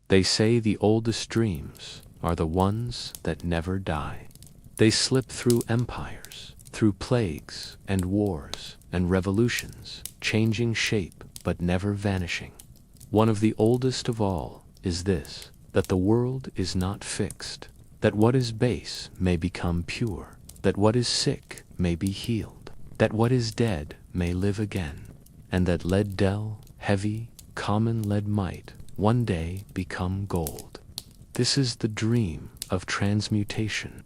They say the oldest dreams are the ones that never die. They slip through empires, through plagues and wars and revolutions, changing shape but never vanishing. One of the oldest of all is this, that the world is not fixed, that what is base may become pure, that what is sick may be healed, that what is dead may live again, and that lead dull, heavy, common lead might one day become gold. This is the dream of transmutation.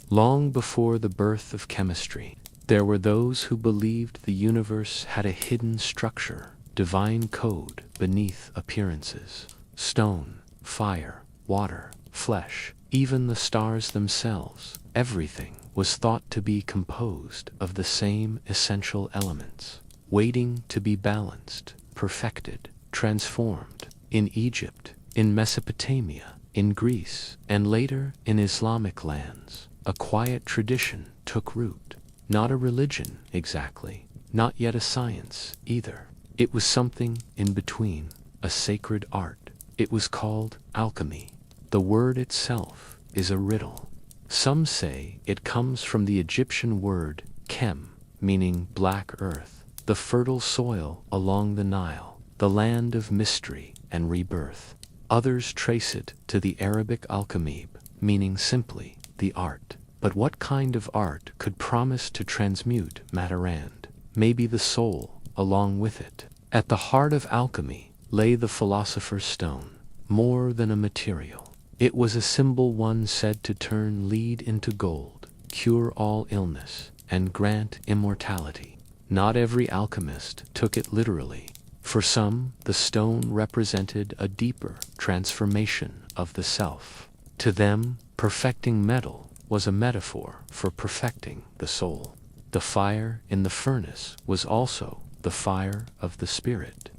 Long before the birth of chemistry, there were those who believed the universe had a hidden structure, divine code beneath appearances. Stone, fire, water, flesh, even the stars themselves, everything was thought to be composed of the same essential elements, waiting to be balanced, perfected, transformed. In Egypt, in Mesopotamia, in Greece, and later in Islamic lands, a quiet tradition took root. Not a religion exactly, not yet a science either. It was something in between, a sacred art. It was called alchemy. The word itself is a riddle. Some say it comes from the Egyptian word chem, meaning black earth, the fertile soil along the Nile, the land of mystery and rebirth. Others trace it to the Arabic alchemy, meaning simply the art. But what kind of art could promise to transmute matter and maybe the soul along with it? At the heart of alchemy lay the philosopher's stone, more than a material. It was a symbol, one said, to turn lead into gold, cure all illness, and grant immortality. Not every alchemist took it literally. For some, the stone represented a deeper transformation of the self. To them, perfecting metal was a metaphor for perfecting the soul. The fire in the furnace was also the fire of the spirit.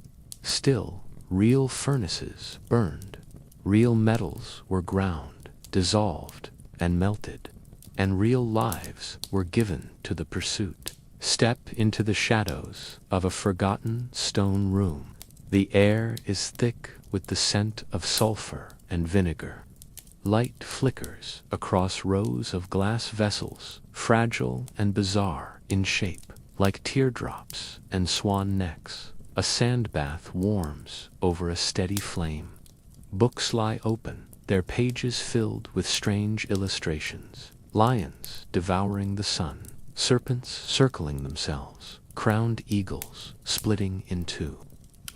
Still, real furnaces burned. Real metals were ground, dissolved, and melted. And real lives were given to the pursuit. Step into the shadows of a forgotten stone room. The air is thick with the scent of sulfur and vinegar. Light flickers across rows of glass vessels, fragile and bizarre in shape, like teardrops and swan necks. A sand bath warms over a steady flame. Books lie open, their pages filled with strange illustrations. Lions devouring the sun, serpents circling themselves, crowned eagles splitting in two.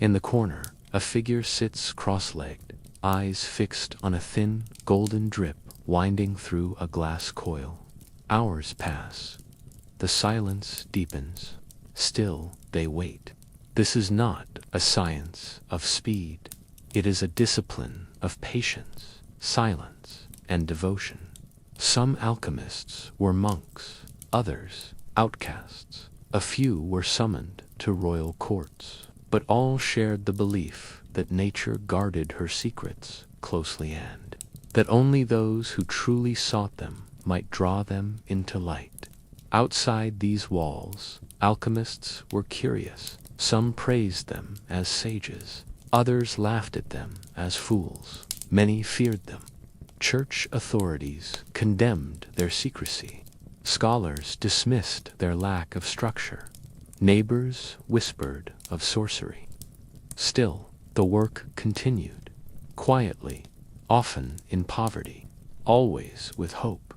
In the corner, a figure sits cross-legged, eyes fixed on a thin, golden drip winding through a glass coil. Hours pass. The silence deepens. Still, they wait. This is not a science of speed. It is a discipline of patience, silence, and devotion. Some alchemists were monks, others outcasts. A few were summoned to royal courts, but all shared the belief that nature guarded her secrets closely and that only those who truly sought them might draw them into light. Outside these walls, alchemists were curious. Some praised them as sages. Others laughed at them as fools. Many feared them. Church authorities condemned their secrecy. Scholars dismissed their lack of structure. Neighbors whispered of sorcery. Still, the work continued, quietly, often in poverty, always with hope.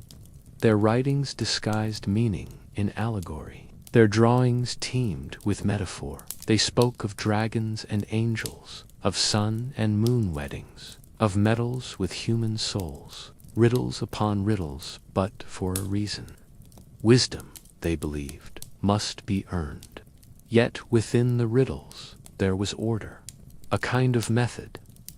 Their writings disguised meaning in allegory. Their drawings teemed with metaphor. They spoke of dragons and angels, of sun and moon weddings, of metals with human souls, riddles upon riddles, but for a reason. Wisdom, they believed, must be earned. Yet within the riddles there was order, a kind of method.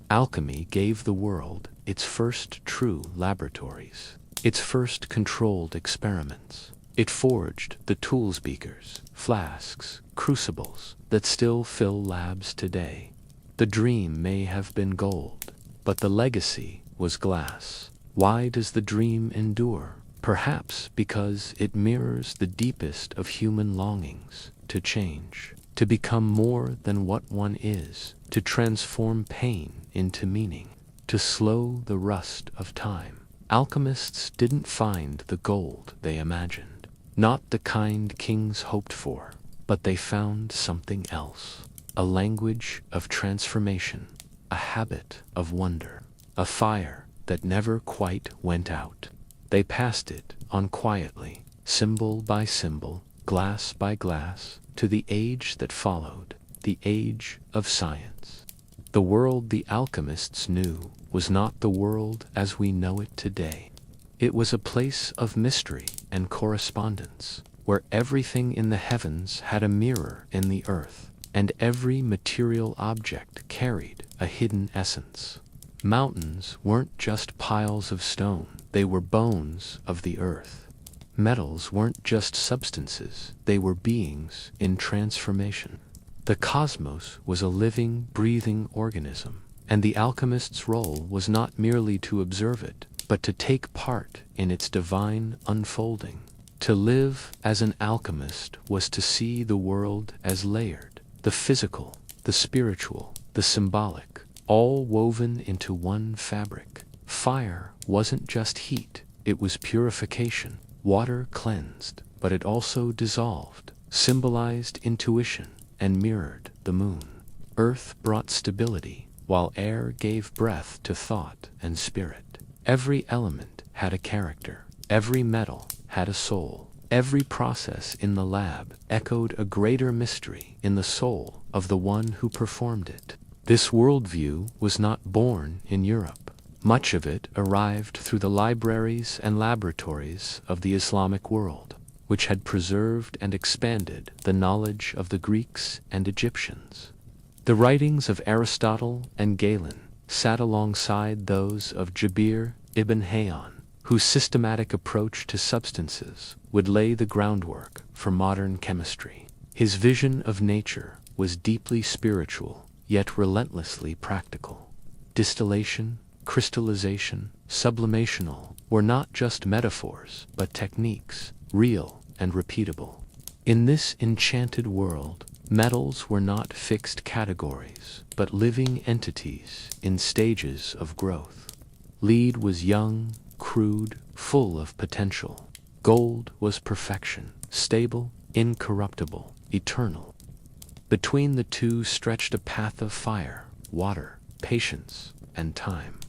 Alchemy gave the world its first true laboratories, its first controlled experiments. It forged the tools, beakers, flasks, crucibles that still fill labs today. The dream may have been gold, but the legacy was glass. Why does the dream endure? Perhaps because it mirrors the deepest of human longings to change, to become more than what one is, to transform pain into meaning. to slow the rust of time. Alchemists didn't find the gold they imagined, not the kind kings hoped for, but they found something else. A language of transformation, a habit of wonder, a fire that never quite went out. They passed it on quietly, symbol by symbol, glass by glass, to the age that followed, the age of science. The world the alchemists knew was not the world as we know it today. It was a place of mystery and correspondence, where everything in the heavens had a mirror in the earth, and every material object carried a hidden essence. Mountains weren't just piles of stone, they were bones of the earth. Metals weren't just substances, they were beings in transformation. The cosmos was a living, breathing organism, and the alchemist's role was not merely to observe it, but to take part in its divine unfolding. To live as an alchemist was to see the world as layered, the physical, the spiritual, the symbolic, all woven into one fabric. Fire wasn't just heat, it was purification. Water cleansed, but it also dissolved, symbolized intuition, and mirrored the moon. Earth brought stability, while air gave breath to thought and spirit. Every element had a character, every metal had a soul. Every process in the lab echoed a greater mystery in the soul of the one who performed it. This worldview was not born in Europe. Much of it arrived through the libraries and laboratories of the Islamic world, which had preserved and expanded the knowledge of the Greeks and Egyptians. The writings of Aristotle and Galen sat alongside those of Jabir ibn Hayyan, whose systematic approach to substances would lay the groundwork for modern chemistry. His vision of nature was deeply spiritual, yet relentlessly practical. Distillation, crystallization, sublimational were not just metaphors, but techniques, real and repeatable. In this enchanted world, metals were not fixed categories, but living entities in stages of growth. Lead was young, crude, full of potential. Gold was perfection, stable, incorruptible, eternal. Between the two stretched a path of fire, water, patience, and time.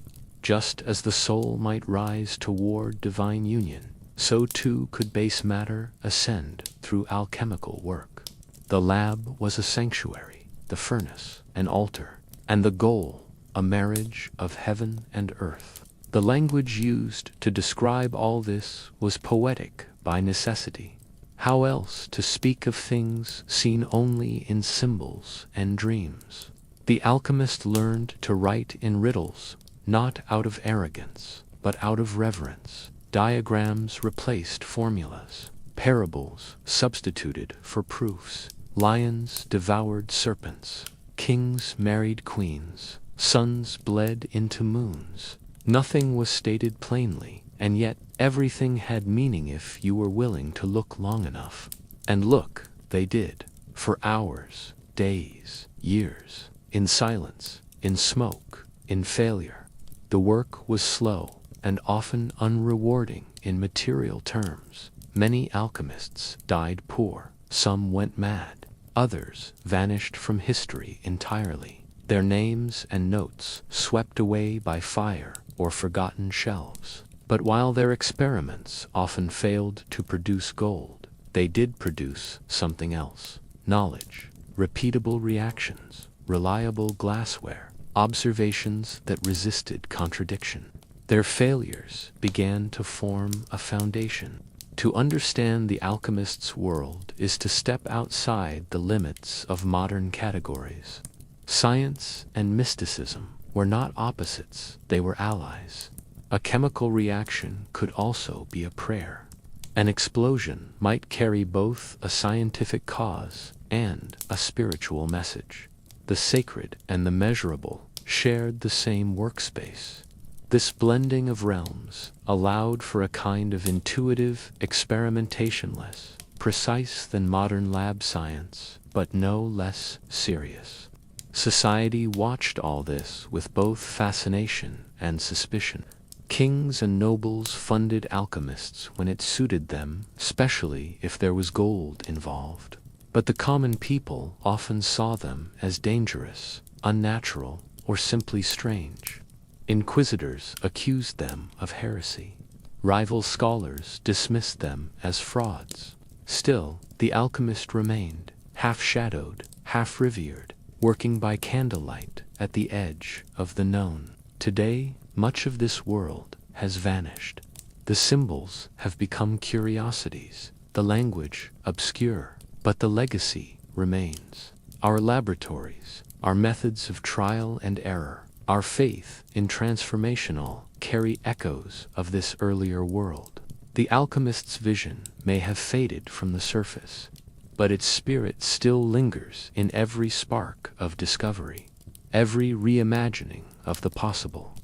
Just as the soul might rise toward divine union, so too could base matter ascend through alchemical work. The lab was a sanctuary, the furnace an altar, and the goal a marriage of heaven and earth. The language used to describe all this was poetic by necessity. How else to speak of things seen only in symbols and dreams? The alchemist learned to write in riddles, not out of arrogance, but out of reverence. Diagrams replaced formulas, parables substituted for proofs. Lions devoured serpents, kings married queens, suns bled into moons. Nothing was stated plainly, and yet everything had meaning if you were willing to look long enough. And look, they did, for hours, days, years, in silence, in smoke, in failure. The work was slow and often unrewarding in material terms. Many alchemists died poor, some went mad, others vanished from history entirely, their names and notes swept away by fire or forgotten shelves. But while their experiments often failed to produce gold, they did produce something else: knowledge, repeatable reactions, reliable glassware, observations that resisted contradiction. Their failures began to form a foundation. To understand the alchemist's world is to step outside the limits of modern categories. Science and mysticism were not opposites, they were allies. A chemical reaction could also be a prayer. An explosion might carry both a scientific cause and a spiritual message. The sacred and the measurable shared the same workspace. This blending of realms allowed for a kind of intuitive experimentation, less precise than modern lab science, but no less serious. Society watched all this with both fascination and suspicion. Kings and nobles funded alchemists when it suited them, especially if there was gold involved. But the common people often saw them as dangerous, unnatural, or simply strange. Inquisitors accused them of heresy. Rival scholars dismissed them as frauds. Still, the alchemist remained, half-shadowed, half-revered, working by candlelight at the edge of the known. Today, much of this world has vanished. The symbols have become curiosities, the language obscure, but the legacy remains. Our laboratories, our methods of trial and error, our faith in transformational carry echoes of this earlier world. The alchemist's vision may have faded from the surface, but its spirit still lingers in every spark of discovery, every reimagining of the possible.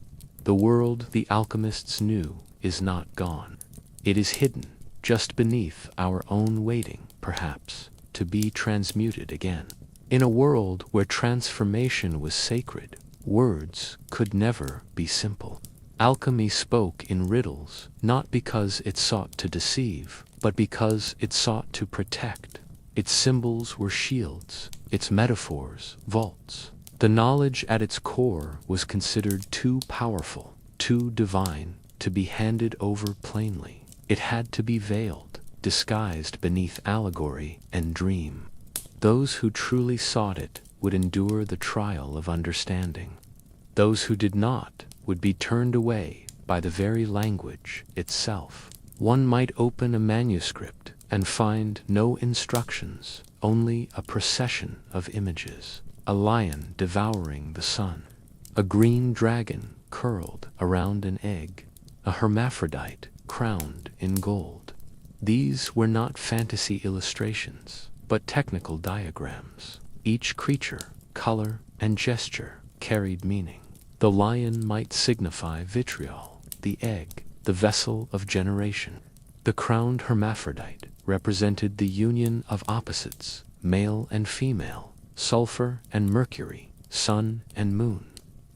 The world the alchemists knew is not gone. It is hidden, just beneath our own waiting, perhaps, to be transmuted again. In a world where transformation was sacred, words could never be simple. Alchemy spoke in riddles, not because it sought to deceive, but because it sought to protect. Its symbols were shields, its metaphors vaults. The knowledge at its core was considered too powerful, too divine, to be handed over plainly. It had to be veiled, disguised beneath allegory and dream. Those who truly sought it would endure the trial of understanding. Those who did not would be turned away by the very language itself. One might open a manuscript and find no instructions, only a procession of images. A lion devouring the sun, a green dragon curled around an egg, a hermaphrodite crowned in gold. These were not fantasy illustrations, but technical diagrams. Each creature, color, and gesture carried meaning. The lion might signify vitriol, the egg, the vessel of generation. The crowned hermaphrodite represented the union of opposites, male and female, sulfur and mercury, sun and moon.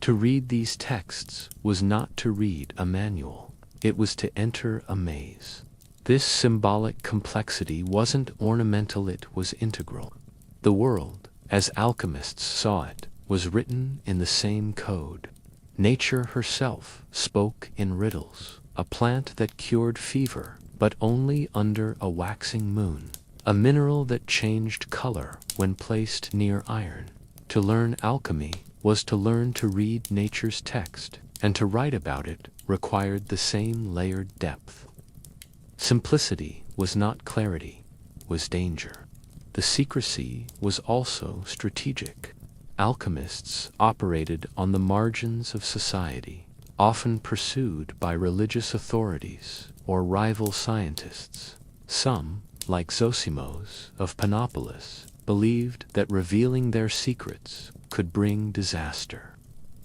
To read these texts was not to read a manual. It was to enter a maze. This symbolic complexity wasn't ornamental, it was integral. The world, as alchemists saw it, was written in the same code. Nature herself spoke in riddles. A plant that cured fever, but only under a waxing moon. A mineral that changed color when placed near iron. To learn alchemy was to learn to read nature's text, and to write about it required the same layered depth. Simplicity was not clarity, was danger. The secrecy was also strategic. Alchemists operated on the margins of society, often pursued by religious authorities or rival scientists. Some, like Zosimos of Panopolis, believed that revealing their secrets could bring disaster.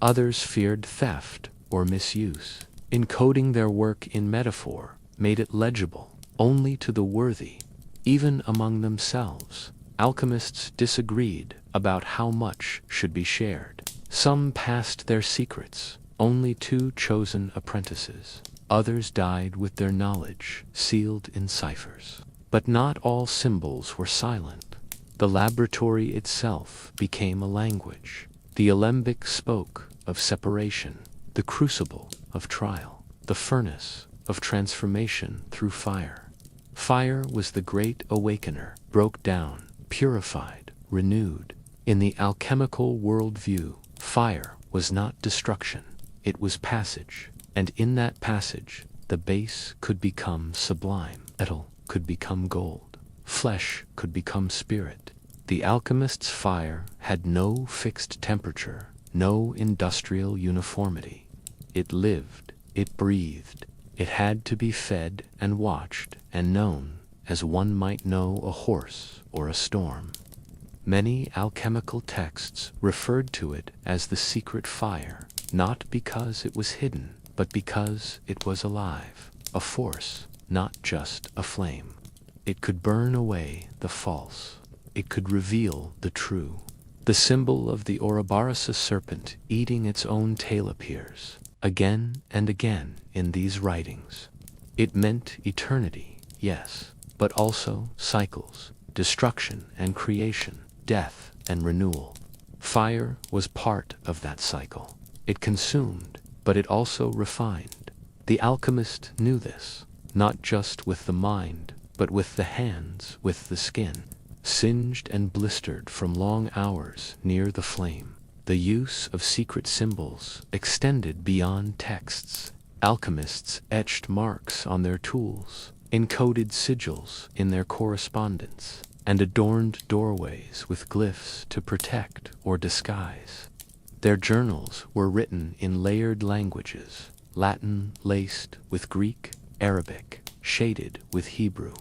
Others feared theft or misuse. Encoding their work in metaphor made it legible only to the worthy. Even among themselves, alchemists disagreed about how much should be shared. Some passed their secrets only to chosen apprentices. Others died with their knowledge sealed in ciphers. But not all symbols were silent. The laboratory itself became a language. The alembic spoke of separation, the crucible of trial, the furnace of transformation through fire. Fire was the great awakener, broke down, purified, renewed. In the alchemical worldview, fire was not destruction, it was passage, and in that passage, the base could become sublime, metal could become gold, flesh could become spirit. The alchemist's fire had no fixed temperature, no industrial uniformity. It lived, it breathed, it had to be fed and watched and known as one might know a horse or a storm. Many alchemical texts referred to it as the secret fire, not because it was hidden, but because it was alive, a force, not just a flame. It could burn away the false. It could reveal the true. The symbol of the Ouroboros serpent eating its own tail appears again and again in these writings. It meant eternity, yes, but also cycles, destruction and creation, death and renewal. Fire was part of that cycle. It consumed, but it also refined. The alchemist knew this, not just with the mind, but with the hands, with the skin, singed and blistered from long hours near the flame. The use of secret symbols extended beyond texts. Alchemists etched marks on their tools, encoded sigils in their correspondence, and adorned doorways with glyphs to protect or disguise. Their journals were written in layered languages, Latin laced with Greek, Arabic, shaded with Hebrew.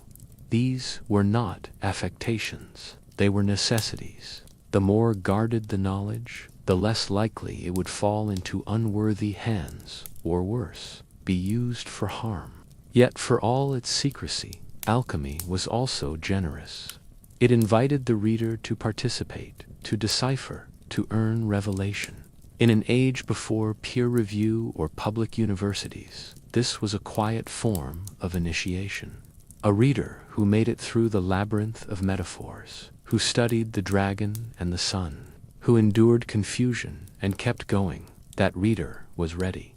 These were not affectations, they were necessities. The more guarded the knowledge, the less likely it would fall into unworthy hands, or worse, be used for harm. Yet for all its secrecy, alchemy was also generous. It invited the reader to participate, to decipher, to earn revelation. In an age before peer review or public universities, this was a quiet form of initiation. A reader who made it through the labyrinth of metaphors, who studied the dragon and the sun, who endured confusion and kept going, that reader was ready.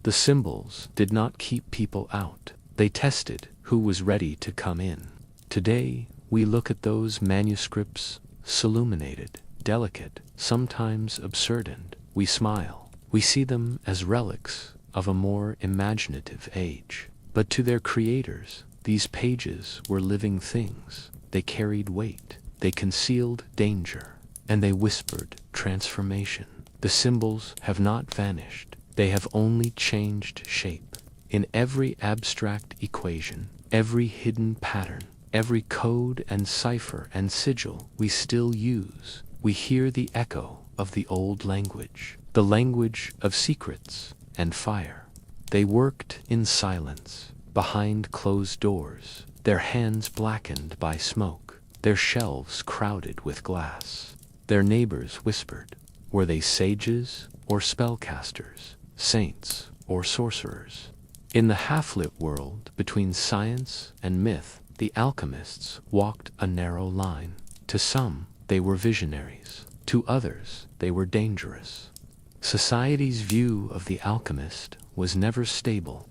The symbols did not keep people out. They tested who was ready to come in. Today, we look at those manuscripts, illuminated, delicate, sometimes absurd, and we smile. We see them as relics of a more imaginative age. But to their creators, these pages were living things. They carried weight, they concealed danger, and they whispered transformation. The symbols have not vanished. They have only changed shape. In every abstract equation, every hidden pattern, every code and cipher and sigil we still use, we hear the echo of the old language, the language of secrets and fire. They worked in silence, behind closed doors, their hands blackened by smoke, their shelves crowded with glass. Their neighbors whispered. Were they sages or spellcasters, saints or sorcerers? In the half-lit world between science and myth, the alchemists walked a narrow line. To some, they were visionaries. To others, they were dangerous. Society's view of the alchemist was never stable.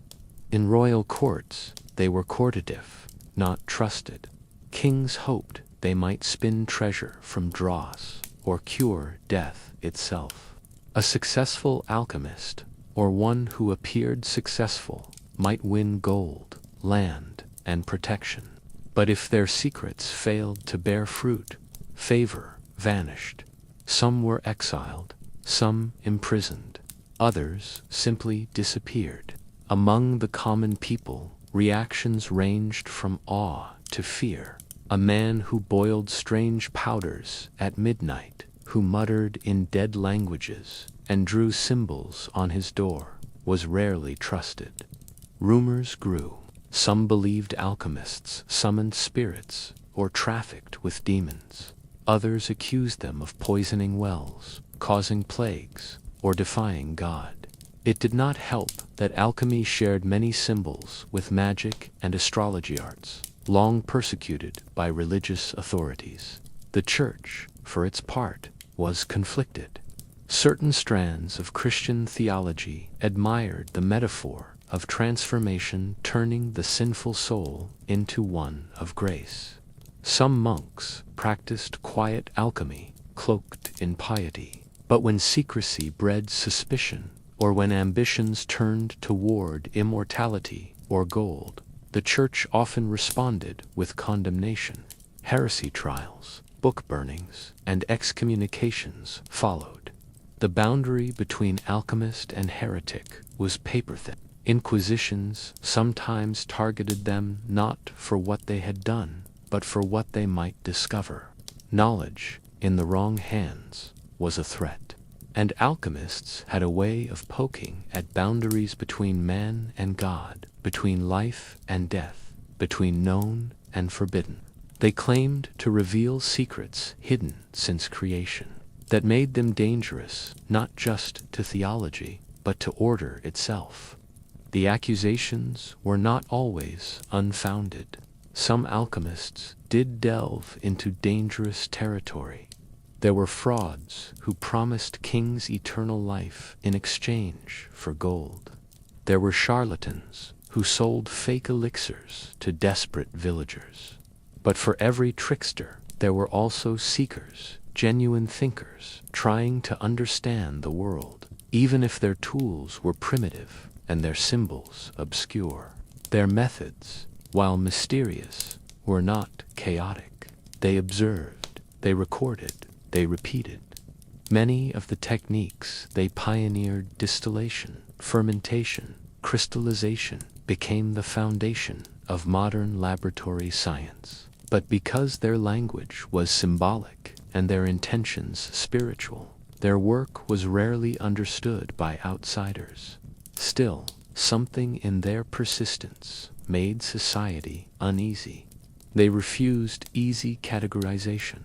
In royal courts, they were courtitive, not trusted. Kings hoped they might spin treasure from dross or cure death itself. A successful alchemist, or one who appeared successful, might win gold, land, and protection. But if their secrets failed to bear fruit, favor vanished. Some were exiled, some imprisoned, others simply disappeared. Among the common people, reactions ranged from awe to fear. A man who boiled strange powders at midnight, who muttered in dead languages and drew symbols on his door, was rarely trusted. Rumors grew. Some believed alchemists summoned spirits or trafficked with demons. Others accused them of poisoning wells, causing plagues, or defying God. It did not help that alchemy shared many symbols with magic and astrology arts, long persecuted by religious authorities. The Church, for its part, was conflicted. Certain strands of Christian theology admired the metaphor of transformation turning the sinful soul into one of grace. Some monks practiced quiet alchemy, cloaked in piety. But when secrecy bred suspicion, or when ambitions turned toward immortality or gold, the Church often responded with condemnation. Heresy trials, book burnings, and excommunications followed. The boundary between alchemist and heretic was paper-thin. Inquisitions sometimes targeted them not for what they had done, but for what they might discover. Knowledge, in the wrong hands, was a threat. And alchemists had a way of poking at boundaries between man and God, between life and death, between known and forbidden. They claimed to reveal secrets hidden since creation. that made them dangerous not just to theology, but to order itself. The accusations were not always unfounded. Some alchemists did delve into dangerous territory. There were frauds who promised kings eternal life in exchange for gold. There were charlatans who sold fake elixirs to desperate villagers. But for every trickster, there were also seekers, genuine thinkers, trying to understand the world, even if their tools were primitive and their symbols obscure. Their methods, while mysterious, were not chaotic. They observed, they recorded, they repeated. Many of the techniques they pioneered, distillation, fermentation, crystallization, became the foundation of modern laboratory science. But because their language was symbolic and their intentions spiritual, their work was rarely understood by outsiders. Still, something in their persistence made society uneasy. They refused easy categorization.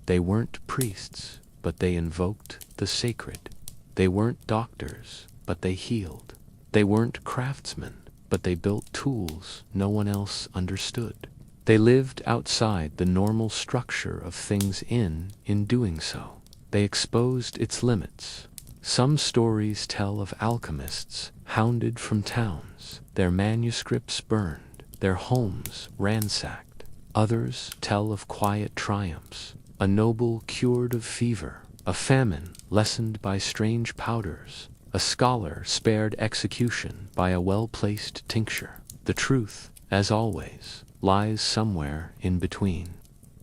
They weren't priests, but they invoked the sacred. They weren't doctors, but they healed. They weren't craftsmen, but they built tools no one else understood. They lived outside the normal structure of things. In doing so, they exposed its limits. Some stories tell of alchemists hounded from towns, their manuscripts burned, their homes ransacked. Others tell of quiet triumphs, a noble cured of fever, a famine lessened by strange powders, a scholar spared execution by a well-placed tincture. The truth, as always, lies somewhere in between.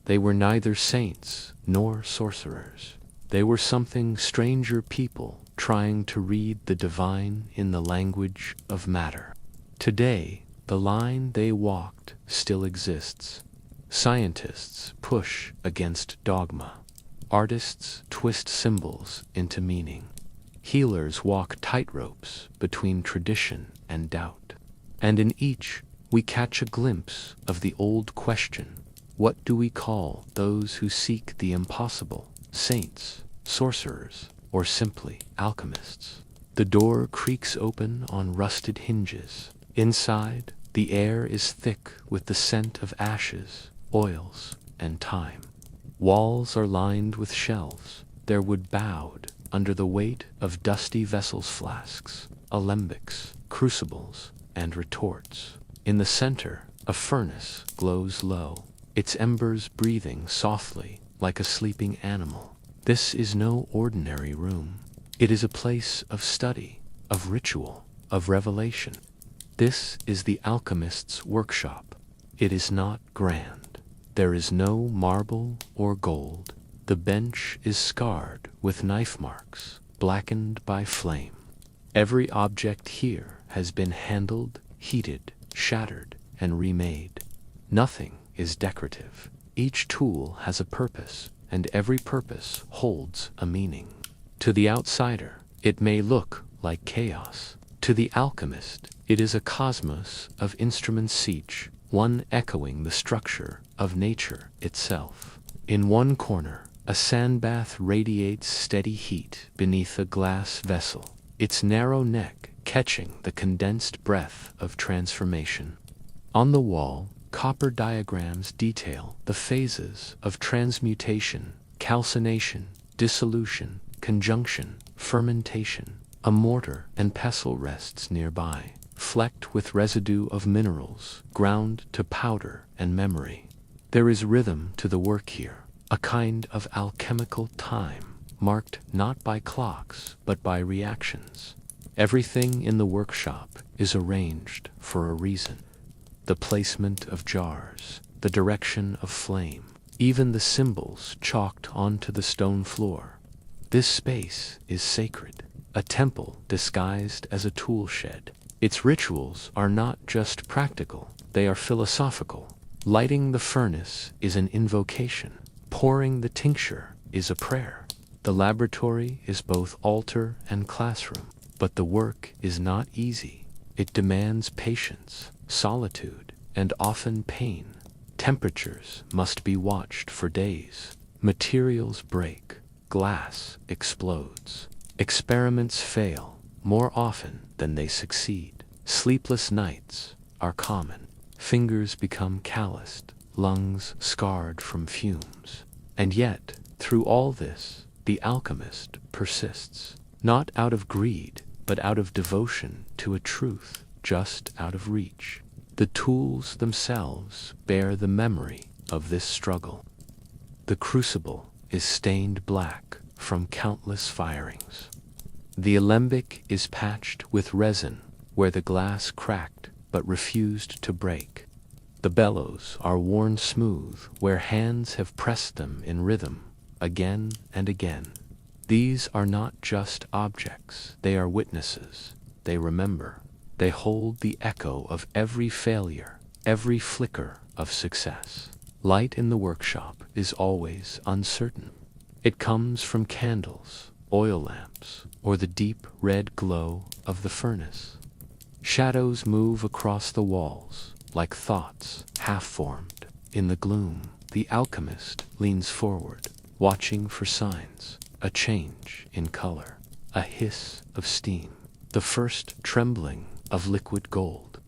They were neither saints nor sorcerers. They were something stranger, people trying to read the divine in the language of matter. Today, the line they walked still exists. Scientists push against dogma. Artists twist symbols into meaning. Healers walk tightropes between tradition and doubt. And in each, we catch a glimpse of the old question: what do we call those who seek the impossible? Saints, sorcerers, or simply alchemists? The door creaks open on rusted hinges. Inside, the air is thick with the scent of ashes, oils, and time. Walls are lined with shelves, their wood bowed under the weight of dusty vessels, flasks, alembics, crucibles, and retorts. In the center, a furnace glows low, its embers breathing softly like a sleeping animal. This is no ordinary room. It is a place of study, of ritual, of revelation. This is the alchemist's workshop. It is not grand. There is no marble or gold. The bench is scarred with knife marks, blackened by flame. Every object here has been handled, heated, shattered, and remade. Nothing is decorative. Each tool has a purpose, and every purpose holds a meaning. To the outsider, it may look like chaos. To the alchemist, it is a cosmos of instruments, each one echoing the structure of nature itself. In one corner, a sandbath radiates steady heat beneath a glass vessel, its narrow neck catching the condensed breath of transformation. On the wall, copper diagrams detail the phases of transmutation, calcination, dissolution, conjunction, fermentation. A mortar and pestle rests nearby, flecked with residue of minerals, ground to powder and memory. There is rhythm to the work here, a kind of alchemical time, marked not by clocks but by reactions. Everything in the workshop is arranged for a reason. The placement of jars, the direction of flame, even the symbols chalked onto the stone floor. This space is sacred, a temple disguised as a tool shed. Its rituals are not just practical, they are philosophical. Lighting the furnace is an invocation. Pouring the tincture is a prayer. The laboratory is both altar and classroom. But the work is not easy. It demands patience, solitude, and often pain. Temperatures must be watched for days. Materials break. glass explodes. Experiments fail more often than they succeed. Sleepless nights are common. Fingers become calloused, lungs scarred from fumes. And yet, through all this, the alchemist persists, not out of greed, but out of devotion to a truth just out of reach. The tools themselves bear the memory of this struggle. The crucible is stained black from countless firings. The alembic is patched with resin where the glass cracked but refused to break. The bellows are worn smooth where hands have pressed them in rhythm again and again. These are not just objects, they are witnesses. They remember. They hold the echo of every failure, every flicker of success. Light in the workshop is always uncertain. It comes from candles, oil lamps, or the deep red glow of the furnace. Shadows move across the walls, like thoughts half-formed. In the gloom, the alchemist leans forward, watching for signs, a change in color, a hiss of steam, the first trembling of liquid gold.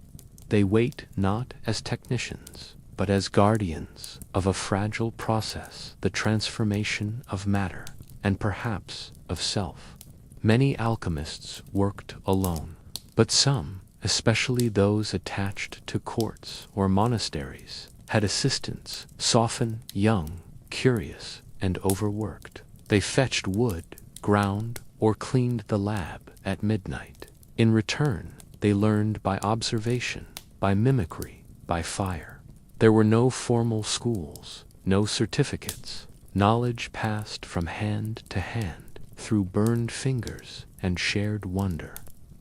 They wait not as technicians, but as guardians of a fragile process, the transformation of matter, and perhaps of self. Many alchemists worked alone, but some, especially those attached to courts or monasteries, had assistants, often young, curious, and overworked. They fetched wood, ground, or cleaned the lab at midnight. In return, they learned by observation, by mimicry, by fire. There were no formal schools, no certificates. Knowledge passed from hand to hand, through burned fingers and shared wonder.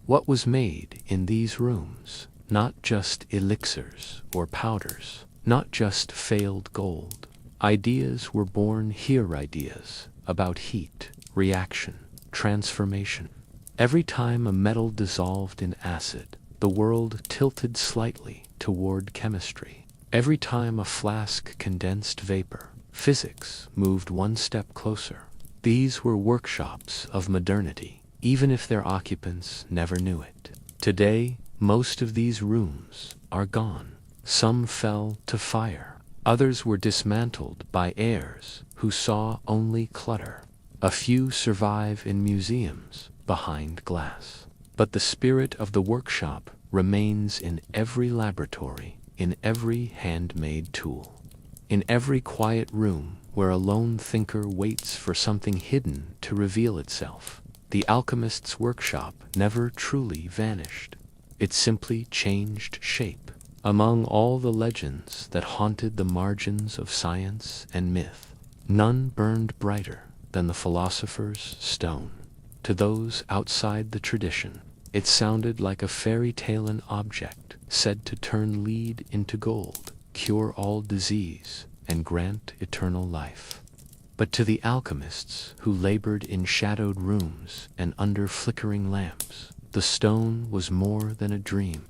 What was made in these rooms? Not just elixirs or powders, not just failed gold. Ideas were born here, ideas about heat, reaction, transformation. Every time a metal dissolved in acid, the world tilted slightly toward chemistry. Every time a flask condensed vapor, physics moved one step closer. These were workshops of modernity, even if their occupants never knew it. Today, most of these rooms are gone. Some fell to fire. Others were dismantled by heirs who saw only clutter. A few survive in museums behind glass. But the spirit of the workshop remains in every laboratory, in every handmade tool, in every quiet room where a lone thinker waits for something hidden to reveal itself. The alchemist's workshop never truly vanished. It simply changed shape. Among all the legends that haunted the margins of science and myth, none burned brighter than the philosopher's stone. To those outside the tradition, it sounded like a fairy-tale object said to turn lead into gold, cure all disease, and grant eternal life. But to the alchemists who labored in shadowed rooms and under flickering lamps, the stone was more than a dream.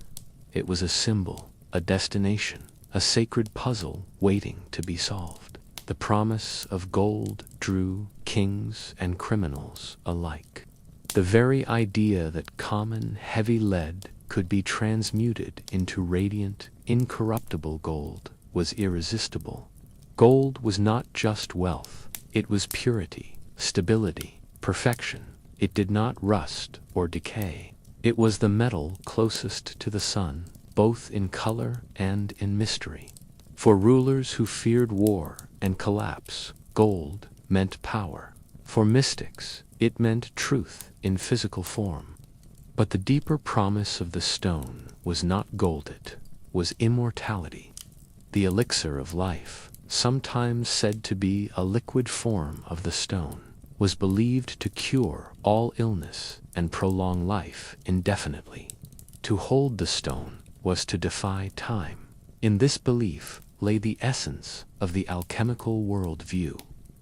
It was a symbol, a destination, a sacred puzzle waiting to be solved. The promise of gold drew kings and criminals alike. The very idea that common, heavy lead could be transmuted into radiant, incorruptible gold was irresistible. Gold was not just wealth. It was purity, stability, perfection. It did not rust or decay. It was the metal closest to the sun, both in color and in mystery. For rulers who feared war and collapse, gold meant power. For mystics, it meant truth in physical form. But the deeper promise of the stone was not gold, it was immortality. The elixir of life, sometimes said to be a liquid form of the stone, was believed to cure all illness and prolong life indefinitely. To hold the stone was to defy time. In this belief lay the essence of the alchemical worldview.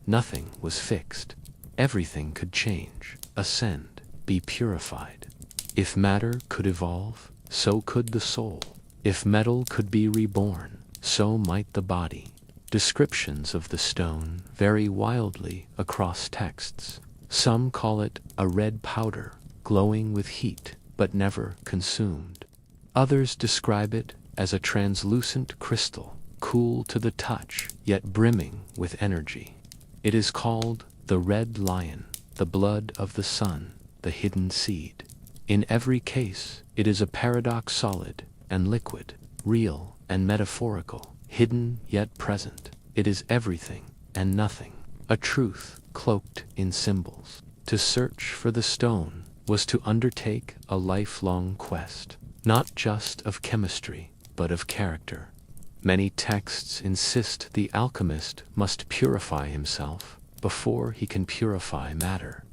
Nothing was fixed. Everything could change, ascend, be purified. If matter could evolve, so could the soul. If metal could be reborn, so might the body. Descriptions of the stone vary wildly across texts. Some call it a red powder, glowing with heat, but never consumed. Others describe it as a translucent crystal, cool to the touch, yet brimming with energy. It is called the red lion, the blood of the sun, the hidden seed. In every case, it is a paradox, solid and liquid, real and metaphorical, hidden yet present. It is everything and nothing, a truth cloaked in symbols. To search for the stone was to undertake a lifelong quest, not just of chemistry, but of character. Many texts insist the alchemist must purify himself before he can purify matter.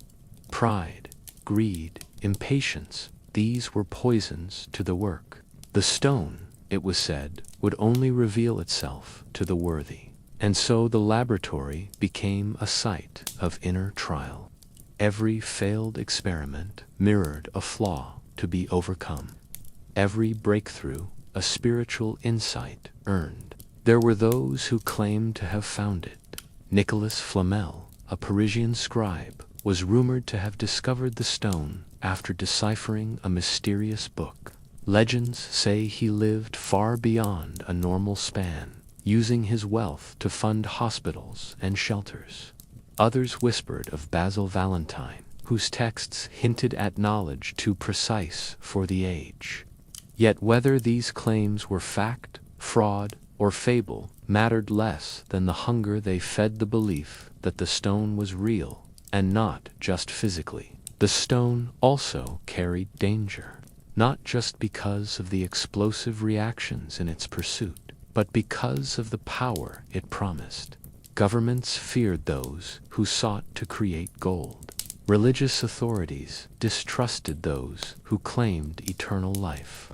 Pride, greed, impatience, these were poisons to the work. The stone, it was said, would only reveal itself to the worthy. And so the laboratory became a site of inner trial. Every failed experiment mirrored a flaw to be overcome. Every breakthrough, a spiritual insight earned. There were those who claimed to have found it. Nicolas Flamel, a Parisian scribe, was rumored to have discovered the stone after deciphering a mysterious book. Legends say he lived far beyond a normal span, using his wealth to fund hospitals and shelters. Others whispered of Basil Valentine, whose texts hinted at knowledge too precise for the age. Yet whether these claims were fact, fraud, or fable mattered less than the hunger they fed the belief that the stone was real, and not just physically. The stone also carried danger, not just because of the explosive reactions in its pursuit, but because of the power it promised. Governments feared those who sought to create gold. Religious authorities distrusted those who claimed eternal life.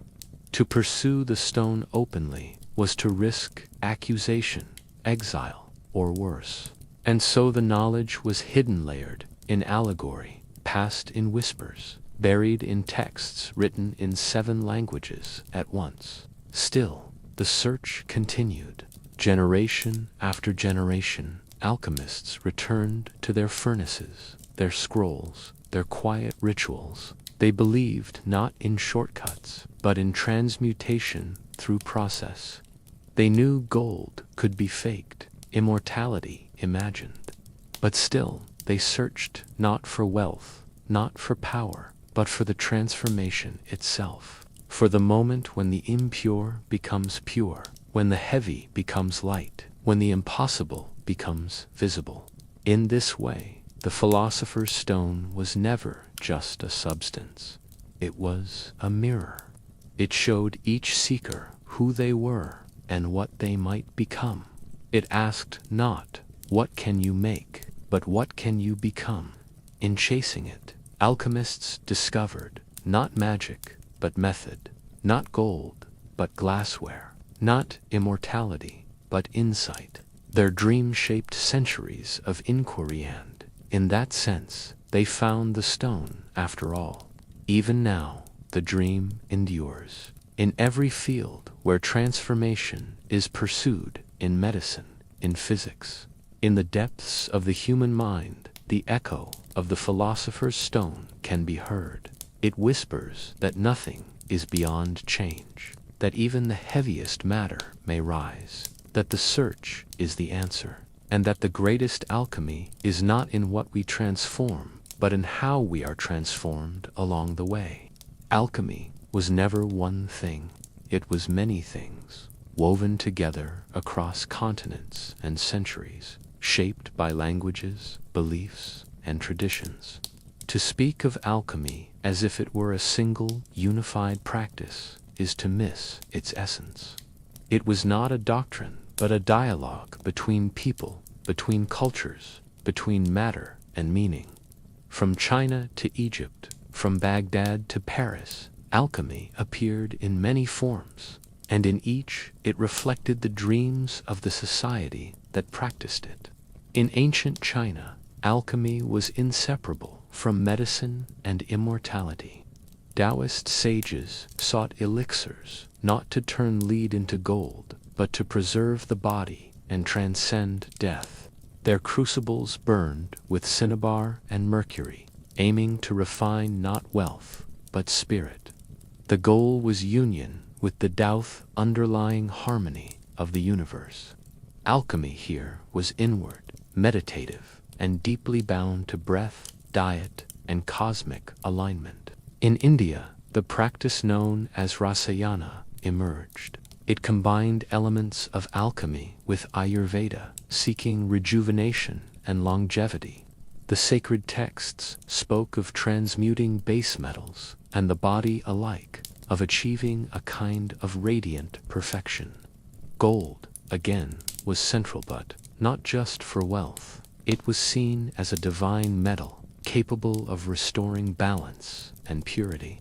To pursue the stone openly was to risk accusation, exile, or worse. And so the knowledge was hidden, layered in allegory, passed in whispers, buried in texts written in 7 languages at once. Still, the search continued. Generation after generation, alchemists returned to their furnaces, their scrolls, their quiet rituals. They believed not in shortcuts, but in transmutation through process. They knew gold could be faked, immortality imagined. But still, they searched not for wealth, not for power, but for the transformation itself. For the moment when the impure becomes pure, when the heavy becomes light, when the impossible becomes visible. In this way, the philosopher's stone was never just a substance. It was a mirror. It showed each seeker who they were and what they might become. It asked not, "What can you make?" but "What can you become?" In chasing it, alchemists discovered not magic, but method, not gold, but glassware, not immortality, but insight. Their dream shaped centuries of inquiry, and, in that sense, they found the stone after all. Even now, the dream endures. In every field where transformation is pursued, in medicine, in physics, in the depths of the human mind, the echo of the philosopher's stone can be heard. It whispers that nothing is beyond change, that even the heaviest matter may rise, that the search is the answer, and that the greatest alchemy is not in what we transform, but in how we are transformed along the way. Alchemy was never one thing, it was many things, woven together across continents and centuries, shaped by languages, beliefs, and traditions. To speak of alchemy as if it were a single, unified practice is to miss its essence. It was not a doctrine, but a dialogue between people, between cultures, between matter and meaning. From China to Egypt, from Baghdad to Paris, alchemy appeared in many forms, and in each it reflected the dreams of the society that practiced it. In ancient China, alchemy was inseparable from medicine and immortality. Taoist sages sought elixirs, not to turn lead into gold, but to preserve the body, and transcend death. Their crucibles burned with cinnabar and mercury, aiming to refine not wealth, but spirit. The goal was union with the Taoist underlying harmony of the universe. Alchemy here was inward, meditative, and deeply bound to breath, diet, and cosmic alignment. In India, the practice known as Rasayana emerged. It combined elements of alchemy with Ayurveda, seeking rejuvenation and longevity. The sacred texts spoke of transmuting base metals and the body alike, of achieving a kind of radiant perfection. Gold, again, was central, but not just for wealth. It was seen as a divine metal, capable of restoring balance and purity.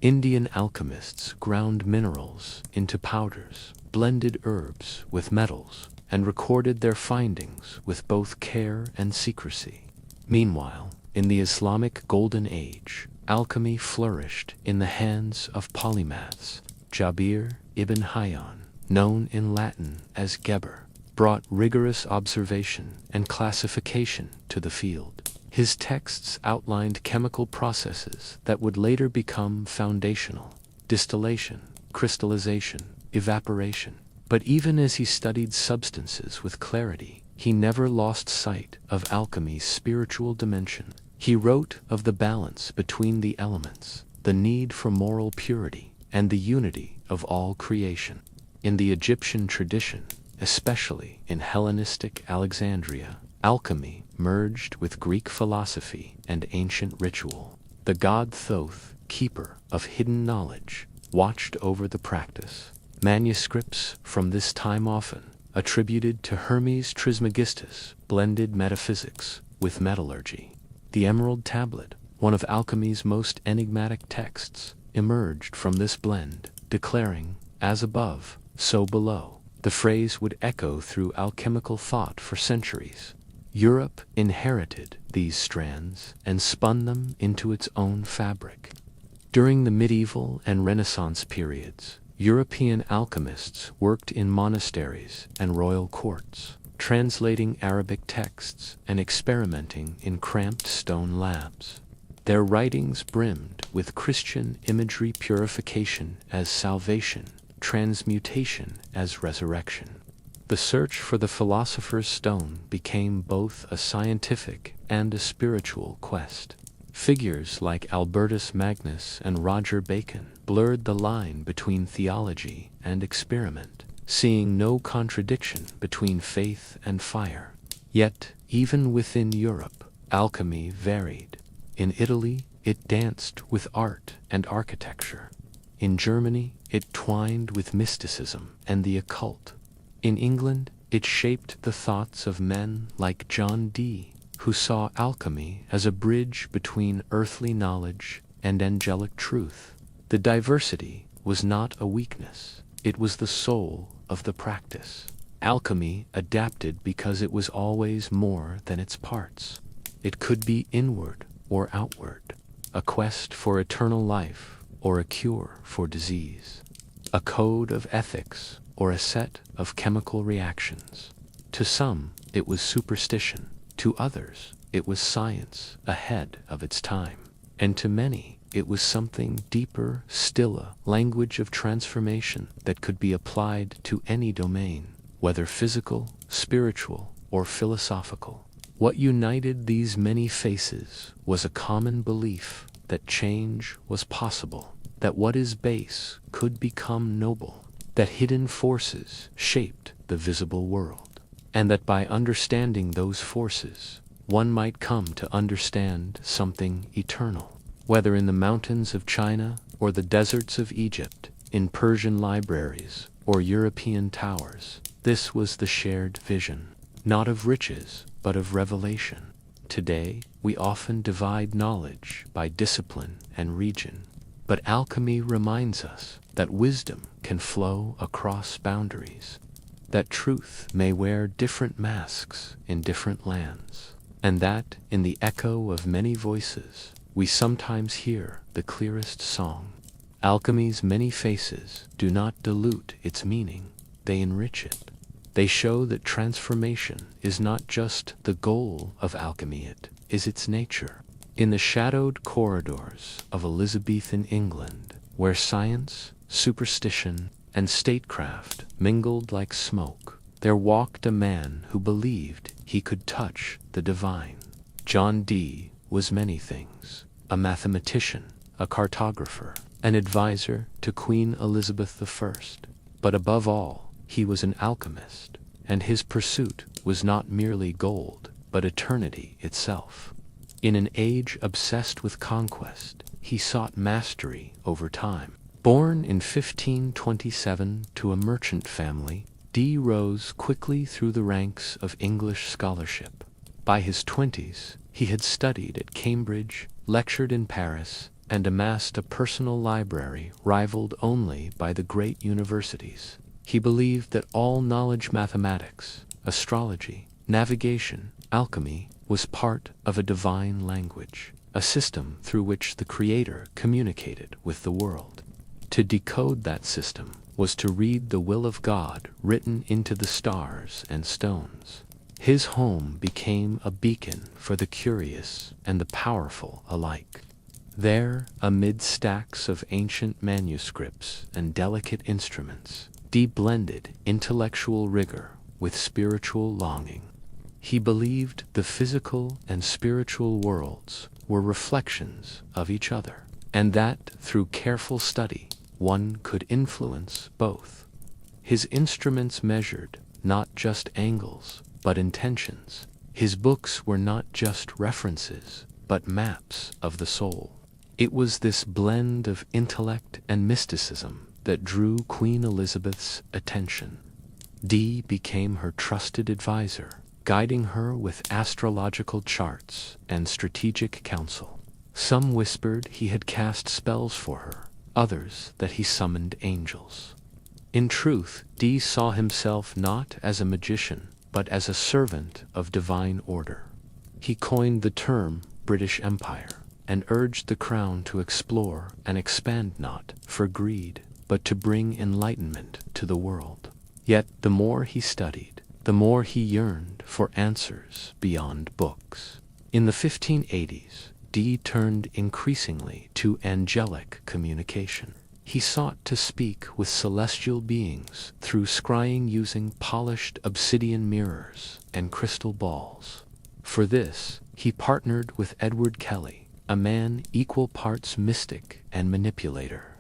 Indian alchemists ground minerals into powders, blended herbs with metals, and recorded their findings with both care and secrecy. Meanwhile, in the Islamic Golden Age, alchemy flourished in the hands of polymaths. Jabir ibn Hayyan, known in Latin as Geber, brought rigorous observation and classification to the field. His texts outlined chemical processes that would later become foundational: distillation, crystallization, evaporation. But even as he studied substances with clarity, he never lost sight of alchemy's spiritual dimension. He wrote of the balance between the elements, the need for moral purity, and the unity of all creation. In the Egyptian tradition, especially in Hellenistic Alexandria, alchemy merged with Greek philosophy and ancient ritual. The god Thoth, keeper of hidden knowledge, watched over the practice. Manuscripts from this time, often attributed to Hermes Trismegistus, blended metaphysics with metallurgy. The Emerald Tablet, one of alchemy's most enigmatic texts, emerged from this blend, declaring, "As above, so below." The phrase would echo through alchemical thought for centuries. Europe inherited these strands and spun them into its own fabric. During the medieval and Renaissance periods, European alchemists worked in monasteries and royal courts, translating Arabic texts and experimenting in cramped stone labs. Their writings brimmed with Christian imagery: purification as salvation, transmutation as resurrection. The search for the philosopher's stone became both a scientific and a spiritual quest. Figures like Albertus Magnus and Roger Bacon blurred the line between theology and experiment, seeing no contradiction between faith and fire. Yet, even within Europe, alchemy varied. In Italy, it danced with art and architecture. In Germany, it twined with mysticism and the occult. In England, it shaped the thoughts of men like John Dee, who saw alchemy as a bridge between earthly knowledge and angelic truth. The diversity was not a weakness, it was the soul of the practice. Alchemy adapted because it was always more than its parts. It could be inward or outward, a quest for eternal life or a cure for disease, a code of ethics or a set of chemical reactions. To some, it was superstition. To others, it was science ahead of its time. And to many, it was something deeper still, a language of transformation that could be applied to any domain, whether physical, spiritual, or philosophical. What united these many faces was a common belief that change was possible, that what is base could become noble, that hidden forces shaped the visible world, and that by understanding those forces, one might come to understand something eternal. Whether in the mountains of China or the deserts of Egypt, in Persian libraries or European towers, this was the shared vision, not of riches, but of revelation. Today, we often divide knowledge by discipline and region, but alchemy reminds us that wisdom can flow across boundaries, that truth may wear different masks in different lands, and that, in the echo of many voices, we sometimes hear the clearest song. Alchemy's many faces do not dilute its meaning, they enrich it. They show that transformation is not just the goal of alchemy, it is its nature. In the shadowed corridors of Elizabethan England, where science, superstition, and statecraft mingled like smoke, there walked a man who believed he could touch the divine. John Dee was many things: a mathematician, a cartographer, an advisor to Queen Elizabeth I. But above all, he was an alchemist, and his pursuit was not merely gold, but eternity itself. In an age obsessed with conquest, he sought mastery over time. Born in 1527 to a merchant family, Dee rose quickly through the ranks of English scholarship. By his 20s, he had studied at Cambridge, lectured in Paris, and amassed a personal library rivaled only by the great universities. He believed that all knowledge, mathematics, astrology, navigation, alchemy, was part of a divine language, a system through which the Creator communicated with the world. To decode that system was to read the will of God written into the stars and stones. His home became a beacon for the curious and the powerful alike. There, amid stacks of ancient manuscripts and delicate instruments, Dee blended intellectual rigor with spiritual longing. He believed the physical and spiritual worlds were reflections of each other, and that through careful study one could influence both. His instruments measured not just angles, but intentions. His books were not just references, but maps of the soul. It was this blend of intellect and mysticism that drew Queen Elizabeth's attention. Dee became her trusted advisor, guiding her with astrological charts and strategic counsel. Some whispered he had cast spells for her, others that he summoned angels. In truth, Dee saw himself not as a magician, but as a servant of divine order. He coined the term British Empire, and urged the crown to explore and expand not for greed, but to bring enlightenment to the world. Yet the more he studied, the more he yearned for answers beyond books. In the 1580s, Dee turned increasingly to angelic communication. He sought to speak with celestial beings through scrying using polished obsidian mirrors and crystal balls. For this, he partnered with Edward Kelly, a man equal parts mystic and manipulator.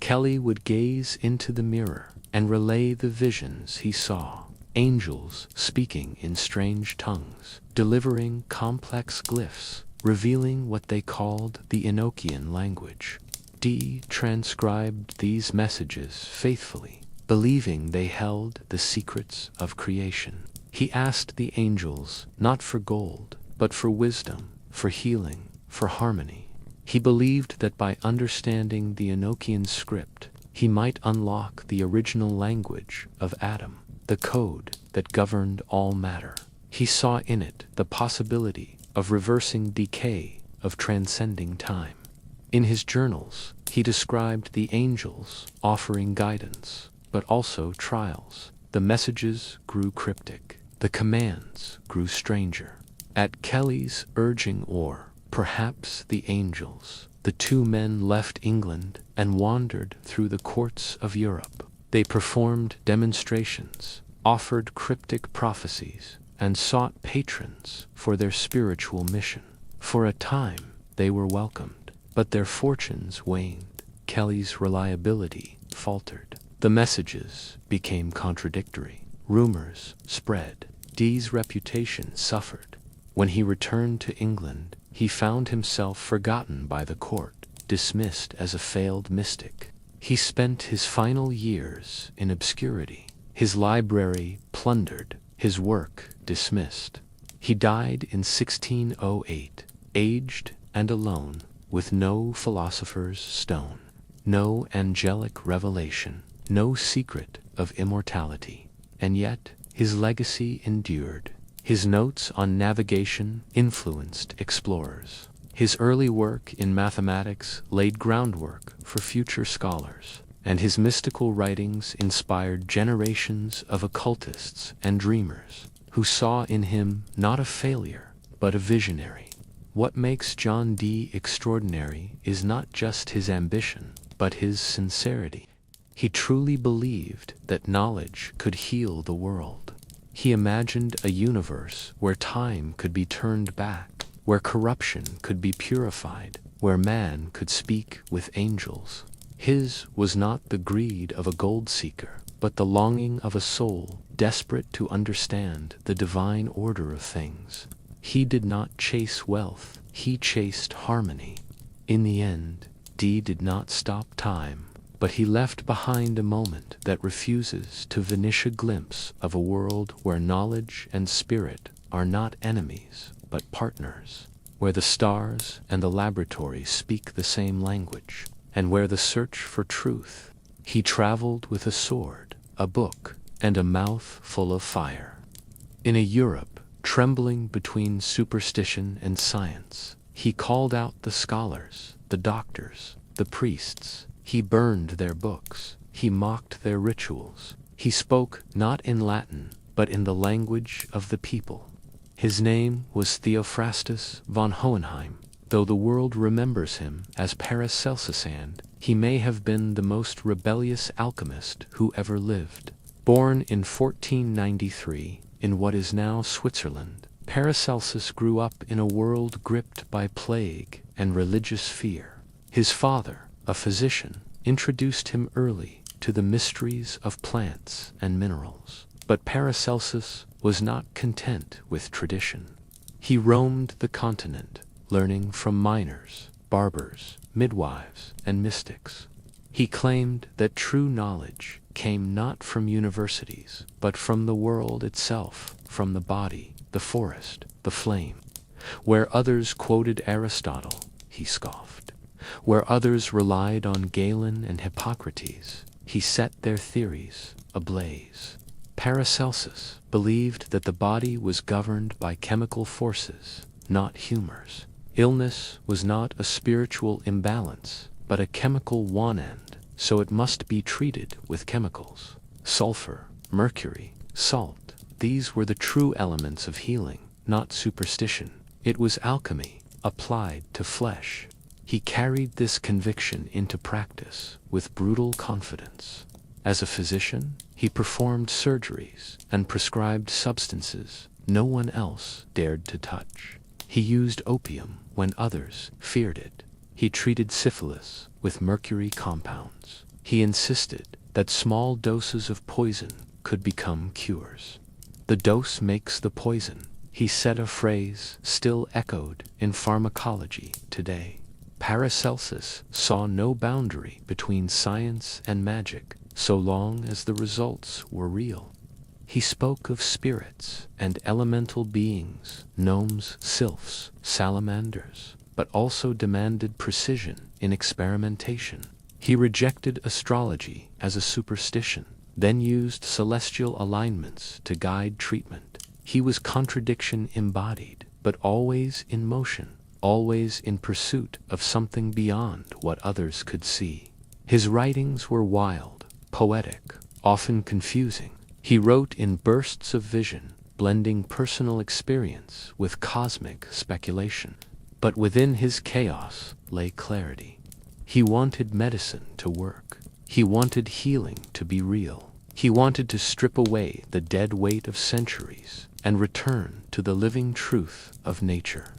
Kelly would gaze into the mirror and relay the visions he saw: angels speaking in strange tongues, delivering complex glyphs, revealing what they called the Enochian language. Dee transcribed these messages faithfully, believing they held the secrets of creation. He asked the angels not for gold, but for wisdom, for healing, for harmony. He believed that by understanding the Enochian script, he might unlock the original language of Adam, the code that governed all matter. He saw in it the possibility of reversing decay, of transcending time. In his journals, he described the angels offering guidance, but also trials. The messages grew cryptic, the commands grew stranger. At Kelly's urging, or perhaps the angels, the two men left England and wandered through the courts of Europe. They performed demonstrations, offered cryptic prophecies, and sought patrons for their spiritual mission. For a time, they were welcomed, but their fortunes waned. Kelly's reliability faltered. The messages became contradictory. Rumors spread. Dee's reputation suffered. When he returned to England, he found himself forgotten by the court, dismissed as a failed mystic. He spent his final years in obscurity, his library plundered, his work dismissed. He died in 1608, aged and alone, with no philosopher's stone, no angelic revelation, no secret of immortality. And yet, his legacy endured. His notes on navigation influenced explorers. His early work in mathematics laid groundwork for future scholars. and his mystical writings inspired generations of occultists and dreamers, who saw in him not a failure, but a visionary. What makes John Dee extraordinary is not just his ambition, but his sincerity. He truly believed that knowledge could heal the world. He imagined a universe where time could be turned back, where corruption could be purified, where man could speak with angels. His was not the greed of a gold seeker, but the longing of a soul desperate to understand the divine order of things. He did not chase wealth, he chased harmony. In the end, Dee did not stop time, but he left behind a moment that refuses to vanish, a glimpse of a world where knowledge and spirit are not enemies, but partners, where the stars and the laboratories speak the same language, and where the search for truth. He traveled with a sword, a book, and a mouth full of fire. In a Europe trembling between superstition and science, he called out the scholars, the doctors, the priests. He burned their books, he mocked their rituals. He spoke not in Latin, but in the language of the people. His name was Theophrastus von Hohenheim. Though the world remembers him as Paracelsus, and he may have been the most rebellious alchemist who ever lived. Born in 1493 in what is now Switzerland, Paracelsus grew up in a world gripped by plague and religious fear. His father, a physician, introduced him early to the mysteries of plants and minerals. But Paracelsus was not content with tradition. He roamed the continent, learning from miners, barbers, midwives, and mystics. He claimed that true knowledge came not from universities, but from the world itself, from the body, the forest, the flame. Where others quoted Aristotle, he scoffed. Where others relied on Galen and Hippocrates, he set their theories ablaze. Paracelsus believed that the body was governed by chemical forces, not humors. Illness was not a spiritual imbalance, but a chemical one-end, so it must be treated with chemicals. Sulfur, mercury, salt, these were the true elements of healing, not superstition. It was alchemy, applied to flesh. He carried this conviction into practice with brutal confidence. As a physician, he performed surgeries and prescribed substances no one else dared to touch. He used opium when others feared it. He treated syphilis with mercury compounds. He insisted that small doses of poison could become cures. The dose makes the poison, he said, a phrase still echoed in pharmacology today. Paracelsus saw no boundary between science and magic, so long as the results were real. He spoke of spirits and elemental beings, gnomes, sylphs, salamanders, but also demanded precision in experimentation. He rejected astrology as a superstition, then used celestial alignments to guide treatment. He was contradiction embodied, but always in motion, always in pursuit of something beyond what others could see. His writings were wild, poetic, often confusing. He wrote in bursts of vision, blending personal experience with cosmic speculation. But within his chaos lay clarity. He wanted medicine to work. He wanted healing to be real. He wanted to strip away the dead weight of centuries and return to the living truth of nature.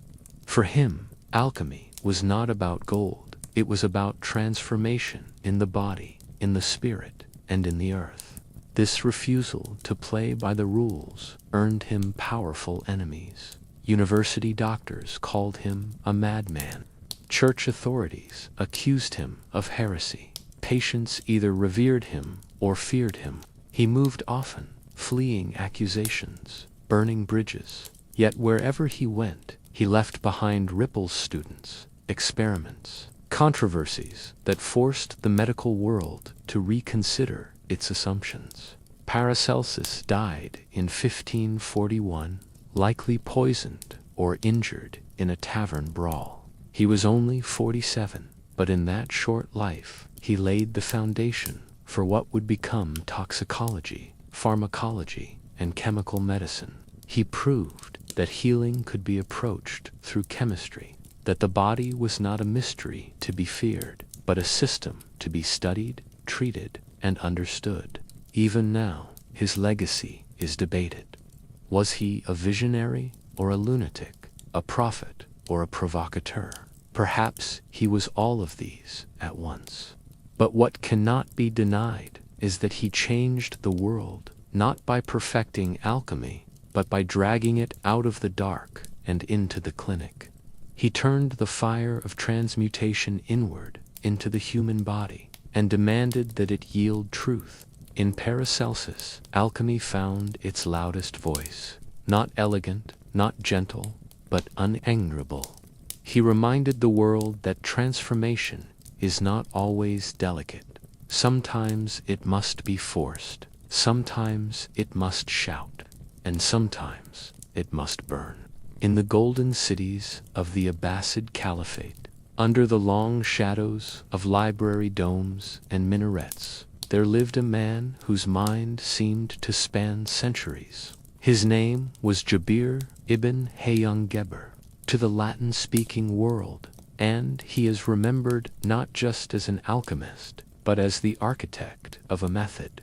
For him, alchemy was not about gold. It was about transformation in the body, in the spirit, and in the earth. This refusal to play by the rules earned him powerful enemies. University doctors called him a madman. Church authorities accused him of heresy. Patients either revered him or feared him. He moved often, fleeing accusations, burning bridges. Yet wherever he went, he left behind ripples, students, experiments, controversies that forced the medical world to reconsider its assumptions. Paracelsus died in 1541, likely poisoned or injured in a tavern brawl. He was only 47, but in that short life, he laid the foundation for what would become toxicology, pharmacology, and chemical medicine. He proved that healing could be approached through chemistry, that the body was not a mystery to be feared, but a system to be studied, treated, and understood. Even now, his legacy is debated. Was he a visionary or a lunatic, a prophet or a provocateur? Perhaps he was all of these at once. But what cannot be denied is that he changed the world, not by perfecting alchemy, but by dragging it out of the dark and into the clinic. He turned the fire of transmutation inward into the human body and demanded that it yield truth. In Paracelsus, alchemy found its loudest voice, not elegant, not gentle, but unangerable. He reminded the world that transformation is not always delicate. Sometimes it must be forced, sometimes it must shout, and sometimes it must burn. In the golden cities of the Abbasid Caliphate, under the long shadows of library domes and minarets, there lived a man whose mind seemed to span centuries. His name was Jabir ibn Hayyan Geber, to the Latin-speaking world, and he is remembered not just as an alchemist, but as the architect of a method.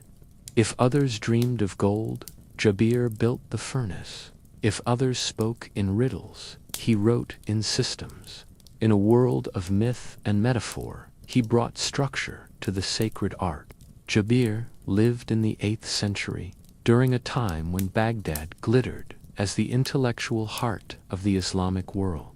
If others dreamed of gold, Jabir built the furnace. If others spoke in riddles, he wrote in systems. In a world of myth and metaphor, he brought structure to the sacred art. Jabir lived in the 8th century, during a time when Baghdad glittered as the intellectual heart of the Islamic world.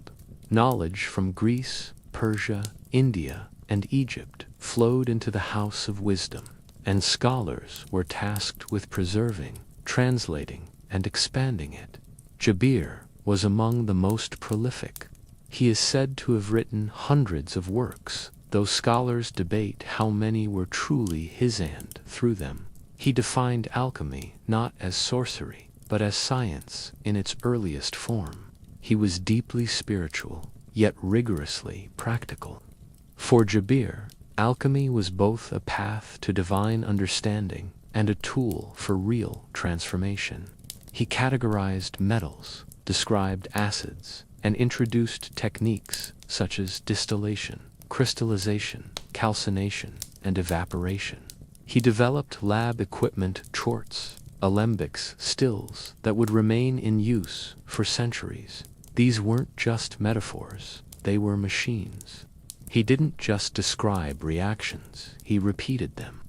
Knowledge from Greece, Persia, India, and Egypt flowed into the house of wisdom, and scholars were tasked with preserving, translating, and expanding it. Jabir was among the most prolific. He is said to have written hundreds of works, though scholars debate how many were truly his and through them. He defined alchemy not as sorcery, but as science in its earliest form. He was deeply spiritual, yet rigorously practical. For Jabir, alchemy was both a path to divine understanding and a tool for real transformation. He categorized metals, described acids, and introduced techniques such as distillation, crystallization, calcination, and evaporation. He developed lab equipment, chorts, alembics, stills that would remain in use for centuries. These weren't just metaphors, they were machines. He didn't just describe reactions, he repeated them.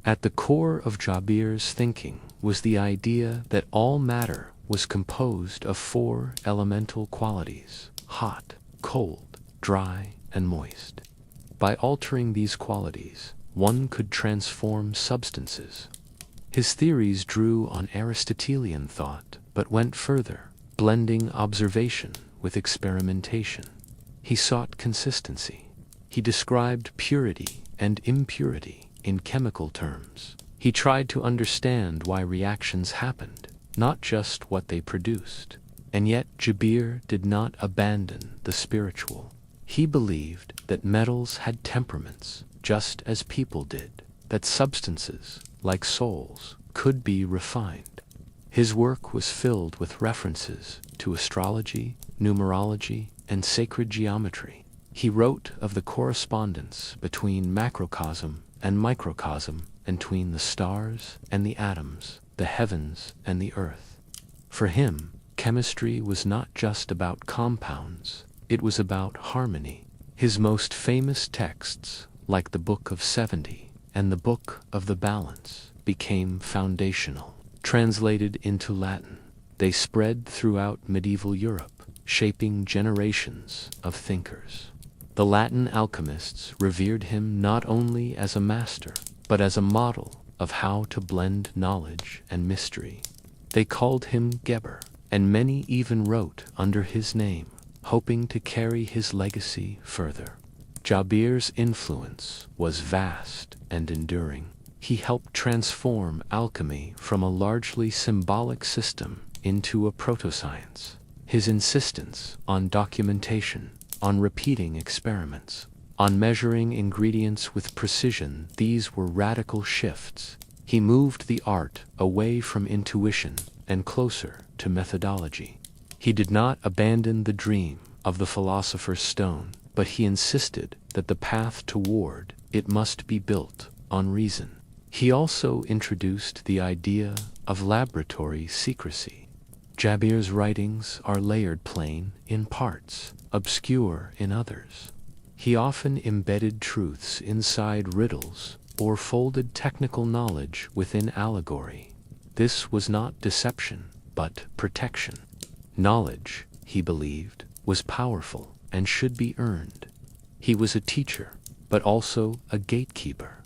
At the core of Jabir's thinking was the idea that all matter was composed of 4 elemental qualities: hot, cold, dry, and moist. By altering these qualities, one could transform substances. His theories drew on Aristotelian thought, but went further, blending observation with experimentation. He sought consistency. He described purity and impurity in chemical terms. He tried to understand why reactions happened, not just what they produced. And yet Jabir did not abandon the spiritual. He believed that metals had temperaments, just as people did, that substances, like souls, could be refined. His work was filled with references to astrology, numerology, and sacred geometry. He wrote of the correspondence between macrocosm and microcosm, and between the stars and the atoms, the heavens and the earth. For him, chemistry was not just about compounds, it was about harmony. His most famous texts, like the Book of 70 and the Book of the Balance, became foundational. Translated into Latin, they spread throughout medieval Europe, shaping generations of thinkers. The Latin alchemists revered him not only as a master, but as a model of how to blend knowledge and mystery. They called him Geber, and many even wrote under his name, hoping to carry his legacy further. Jabir's influence was vast and enduring. He helped transform alchemy from a largely symbolic system into a proto-science. His insistence on documentation, on repeating experiments, On measuring ingredients with precision, these were radical shifts. He moved the art away from intuition and closer to methodology. He did not abandon the dream of the philosopher's stone, but he insisted that the path toward it must be built on reason. He also introduced the idea of laboratory secrecy. Jabir's writings are layered, plain in parts, obscure in others. He often embedded truths inside riddles or folded technical knowledge within allegory. This was not deception, but protection. Knowledge, he believed, was powerful and should be earned. He was a teacher, but also a gatekeeper.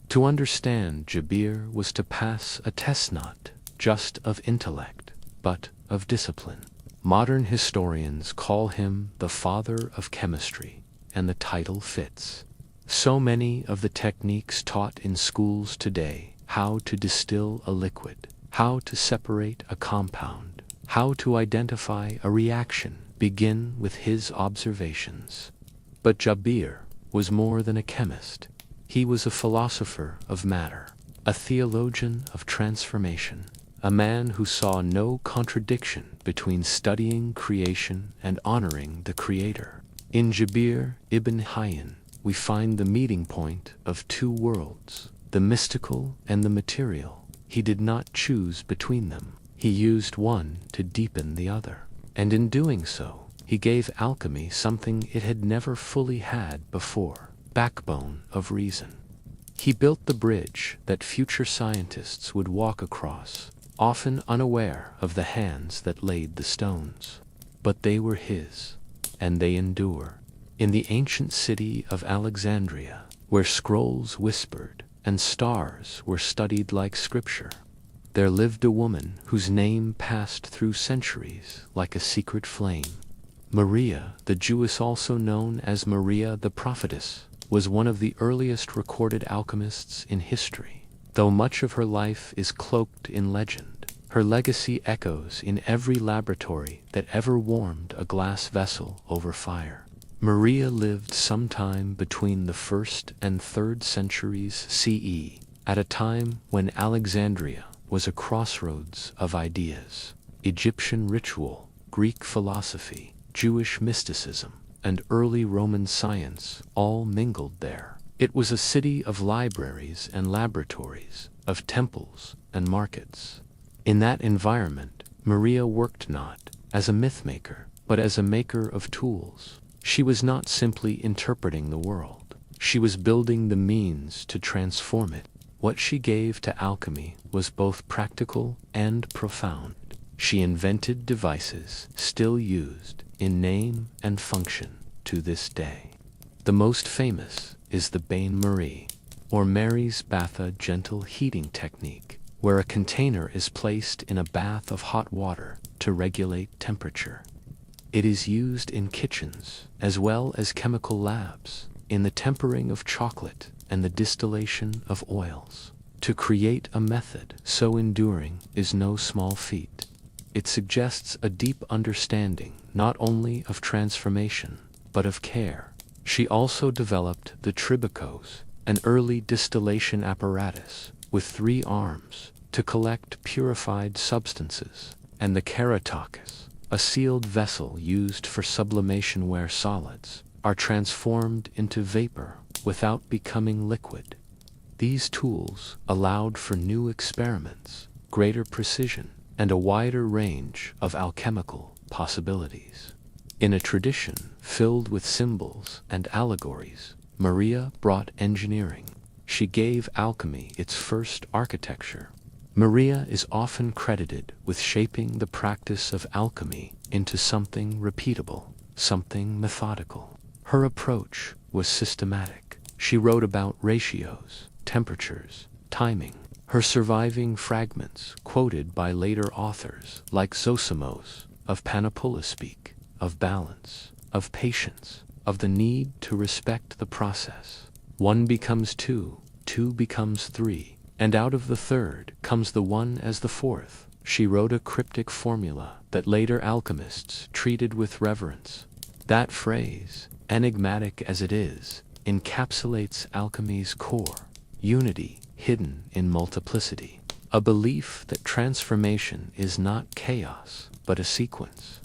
To understand Jabir was to pass a test not just of intellect, but of discipline. Modern historians call him the father of chemistry, and the title fits. So many of the techniques taught in schools today, how to distill a liquid, how to separate a compound, how to identify a reaction, begin with his observations. But Jabir was more than a chemist. He was a philosopher of matter, a theologian of transformation, a man who saw no contradiction between studying creation and honoring the Creator. In Jabir ibn Hayyan, we find the meeting point of two worlds, the mystical and the material. He did not choose between them. He used one to deepen the other. And in doing so, he gave alchemy something it had never fully had before: backbone of reason. He built the bridge that future scientists would walk across, often unaware of the hands that laid the stones. But they were his, and they endure. In the ancient city of Alexandria, where scrolls whispered and stars were studied like scripture, there lived a woman whose name passed through centuries like a secret flame. Maria, the Jewess also known as Maria the Prophetess, was one of the earliest recorded alchemists in history. Though much of her life is cloaked in legend, her legacy echoes in every laboratory that ever warmed a glass vessel over fire. Maria lived sometime between the 1st and 3rd centuries CE, at a time when Alexandria was a crossroads of ideas. Egyptian ritual, Greek philosophy, Jewish mysticism, and early Roman science all mingled there. It was a city of libraries and laboratories, of temples and markets. In that environment, Maria worked not as a myth-maker, but as a maker of tools. She was not simply interpreting the world. She was building the means to transform it. What she gave to alchemy was both practical and profound. She invented devices still used in name and function to this day. The most famous is the bain-marie, or Mary's batha gentle heating technique, where a container is placed in a bath of hot water to regulate temperature. It is used in kitchens as well as chemical labs, in the tempering of chocolate and the distillation of oils. To create a method so enduring is no small feat. It suggests a deep understanding not only of transformation, but of care. She also developed the tribicos, an early distillation apparatus with 3 arms to collect purified substances, and the keratokis, a sealed vessel used for sublimation where solids are transformed into vapor without becoming liquid. These tools allowed for new experiments, greater precision, and a wider range of alchemical possibilities. In a tradition filled with symbols and allegories, Maria brought engineering. She gave alchemy its first architecture. Maria is often credited with shaping the practice of alchemy into something repeatable, something methodical. Her approach was systematic. She wrote about ratios, temperatures, timing. Her surviving fragments, quoted by later authors like Zosimos, of Panopolis speak of balance, of patience, of the need to respect the process. 1 becomes 2, 2 becomes 3, and out of the 3rd comes the 1 as the 4th. She wrote a cryptic formula that later alchemists treated with reverence. That phrase, enigmatic as it is, encapsulates alchemy's core: unity hidden in multiplicity, a belief that transformation is not chaos but a sequence,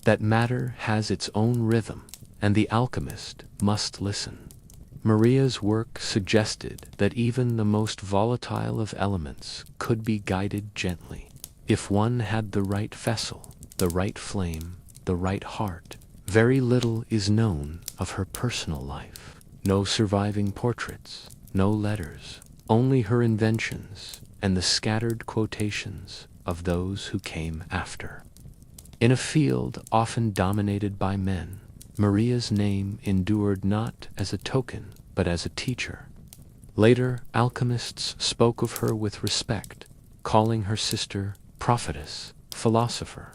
that matter has its own rhythm, and the alchemist must listen. Maria's work suggested that even the most volatile of elements could be guided gently. If one had the right vessel, the right flame, the right heart. Very little is known of her personal life. No surviving portraits, no letters, only her inventions and the scattered quotations of those who came after. In a field often dominated by men, Maria's name endured not as a token, but as a teacher. Later, alchemists spoke of her with respect, calling her sister prophetess, philosopher.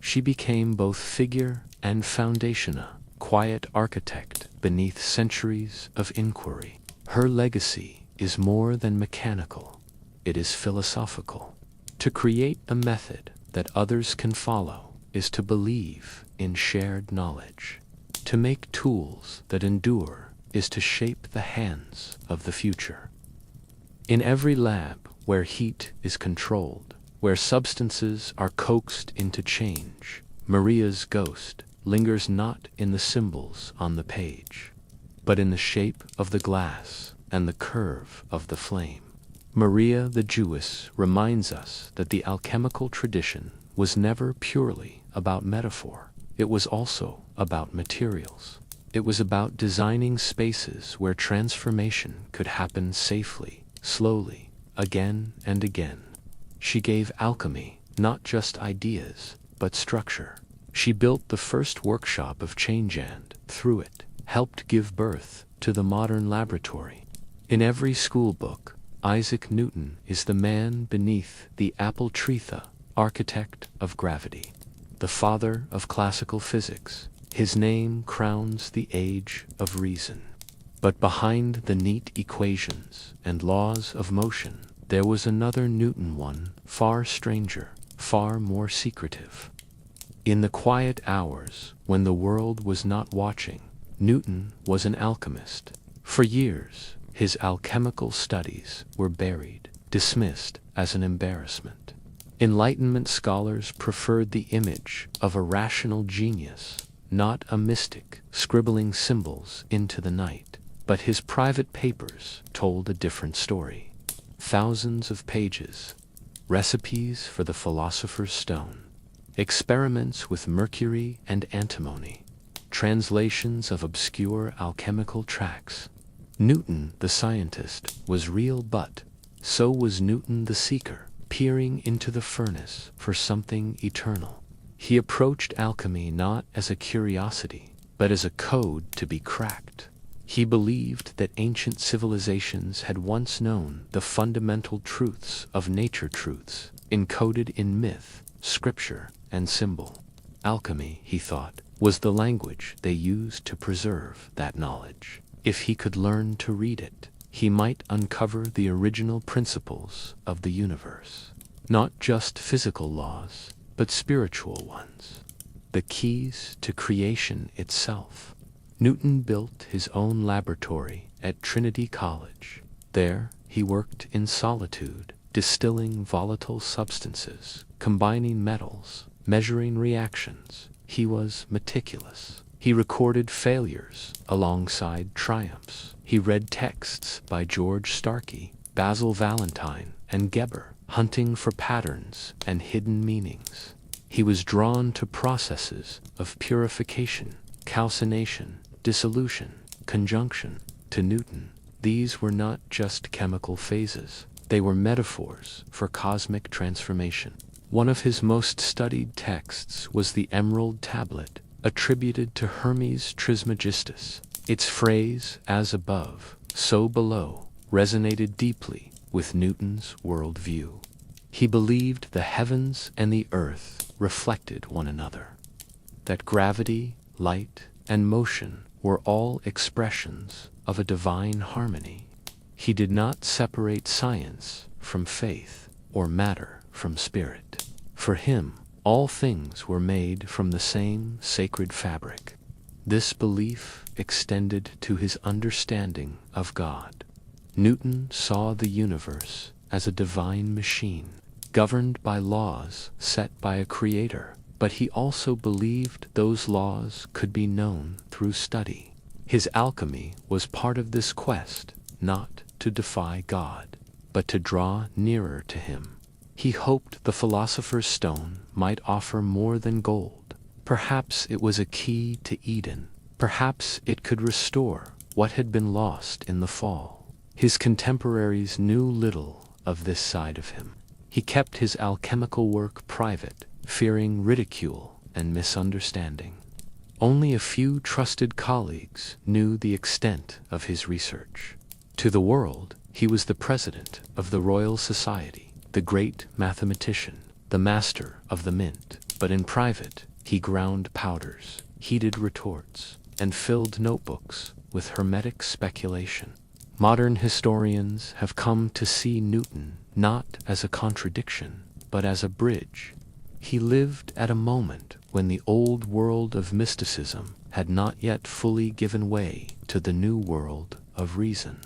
She became both figure and foundation, a quiet architect beneath centuries of inquiry. Her legacy is more than mechanical, it is philosophical. To create a method that others can follow is to believe in shared knowledge. To make tools that endure is to shape the hands of the future. In every lab where heat is controlled, where substances are coaxed into change, Maria's ghost lingers not in the symbols on the page, but in the shape of the glass and the curve of the flame. Maria the Jewess reminds us that the alchemical tradition was never purely about metaphor. It was also about materials. It was about designing spaces where transformation could happen safely, slowly, again and again. She gave alchemy not just ideas, but structure. She built the first workshop of change and, through it, helped give birth to the modern laboratory. In every school book, Isaac Newton is the man beneath the apple tree, the architect of gravity, the father of classical physics. His name crowns the age of reason. But behind the neat equations and laws of motion, there was another Newton, one far stranger, far more secretive. In the quiet hours, when the world was not watching, Newton was an alchemist. For years, his alchemical studies were buried, dismissed as an embarrassment. Enlightenment scholars preferred the image of a rational genius, not a mystic scribbling symbols into the night. But his private papers told a different story. Thousands of pages, recipes for the philosopher's stone, experiments with mercury and antimony, translations of obscure alchemical tracts. Newton, the scientist, was real, but so was Newton the seeker, peering into the furnace for something eternal. He approached alchemy not as a curiosity, but as a code to be cracked. He believed that ancient civilizations had once known the fundamental truths of nature, truths encoded in myth, scripture, and symbol. Alchemy, he thought, was the language they used to preserve that knowledge. If he could learn to read it, he might uncover the original principles of the universe. Not just physical laws, but spiritual ones. The keys to creation itself. Newton built his own laboratory at Trinity College. There, he worked in solitude, distilling volatile substances, combining metals, measuring reactions. He was meticulous. He recorded failures alongside triumphs. He read texts by George Starkey, Basil Valentine, and Geber, hunting for patterns and hidden meanings. He was drawn to processes of purification, calcination, dissolution, conjunction. To Newton, these were not just chemical phases. They were metaphors for cosmic transformation. One of his most studied texts was the Emerald Tablet, attributed to Hermes Trismegistus. Its phrase, "as above, so below," resonated deeply with Newton's worldview. He believed the heavens and the earth reflected one another, that gravity, light, and motion were all expressions of a divine harmony. He did not separate science from faith or matter from spirit. For him, all things were made from the same sacred fabric. This belief extended to his understanding of God. Newton saw the universe as a divine machine, governed by laws set by a creator, but he also believed those laws could be known through study. His alchemy was part of this quest, not to defy God, but to draw nearer to him. He hoped the philosopher's stone might offer more than gold. Perhaps it was a key to Eden. Perhaps it could restore what had been lost in the fall. His contemporaries knew little of this side of him. He kept his alchemical work private, fearing ridicule and misunderstanding. Only a few trusted colleagues knew the extent of his research. To the world, he was the president of the Royal Society, the great mathematician, the master of the mint. But in private, he ground powders, heated retorts, and filled notebooks with hermetic speculation. Modern historians have come to see Newton not as a contradiction, but as a bridge. He lived at a moment when the old world of mysticism had not yet fully given way to the new world of reason.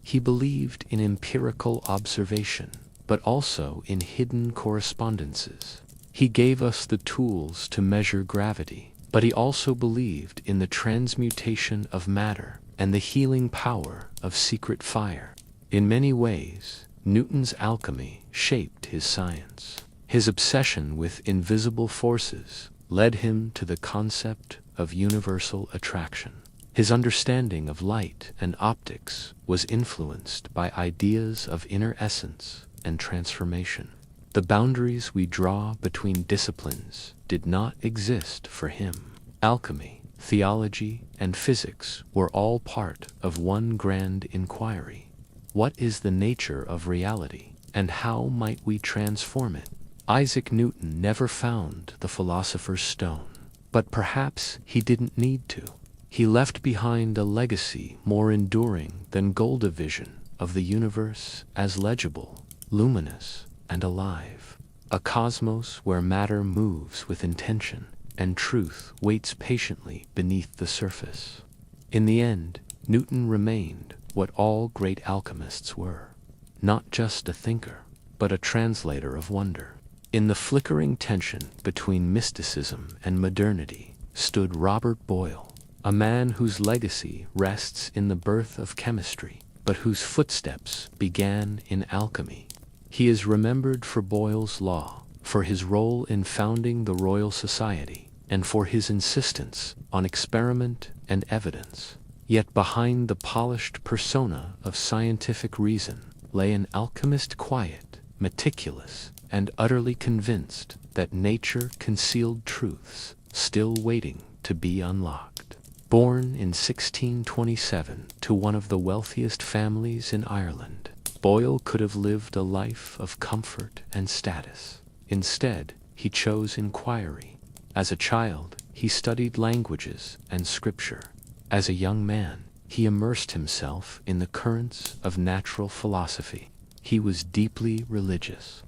He believed in empirical observation, but also in hidden correspondences. He gave us the tools to measure gravity, but he also believed in the transmutation of matter and the healing power of secret fire. In many ways, Newton's alchemy shaped his science. His obsession with invisible forces led him to the concept of universal attraction. His understanding of light and optics was influenced by ideas of inner essence and transformation. The boundaries we draw between disciplines did not exist for him. Alchemy, theology, and physics were all part of one grand inquiry. What is the nature of reality, and how might we transform it? Isaac Newton never found the philosopher's stone, but perhaps he didn't need to. He left behind a legacy more enduring than Golda's vision of the universe as legible, luminous, and alive. A cosmos where matter moves with intention and truth waits patiently beneath the surface. In the end, Newton remained what all great alchemists were, not just a thinker, but a translator of wonder. In the flickering tension between mysticism and modernity stood Robert Boyle, a man whose legacy rests in the birth of chemistry, but whose footsteps began in alchemy. He is remembered for Boyle's law, for his role in founding the Royal Society, and for his insistence on experiment and evidence. Yet behind the polished persona of scientific reason lay an alchemist quiet, meticulous, and utterly convinced that nature concealed truths still waiting to be unlocked. Born in 1627 to one of the wealthiest families in Ireland, Boyle could have lived a life of comfort and status. Instead, he chose inquiry. As a child, he studied languages and scripture. As a young man, he immersed himself in the currents of natural philosophy. He was deeply religious,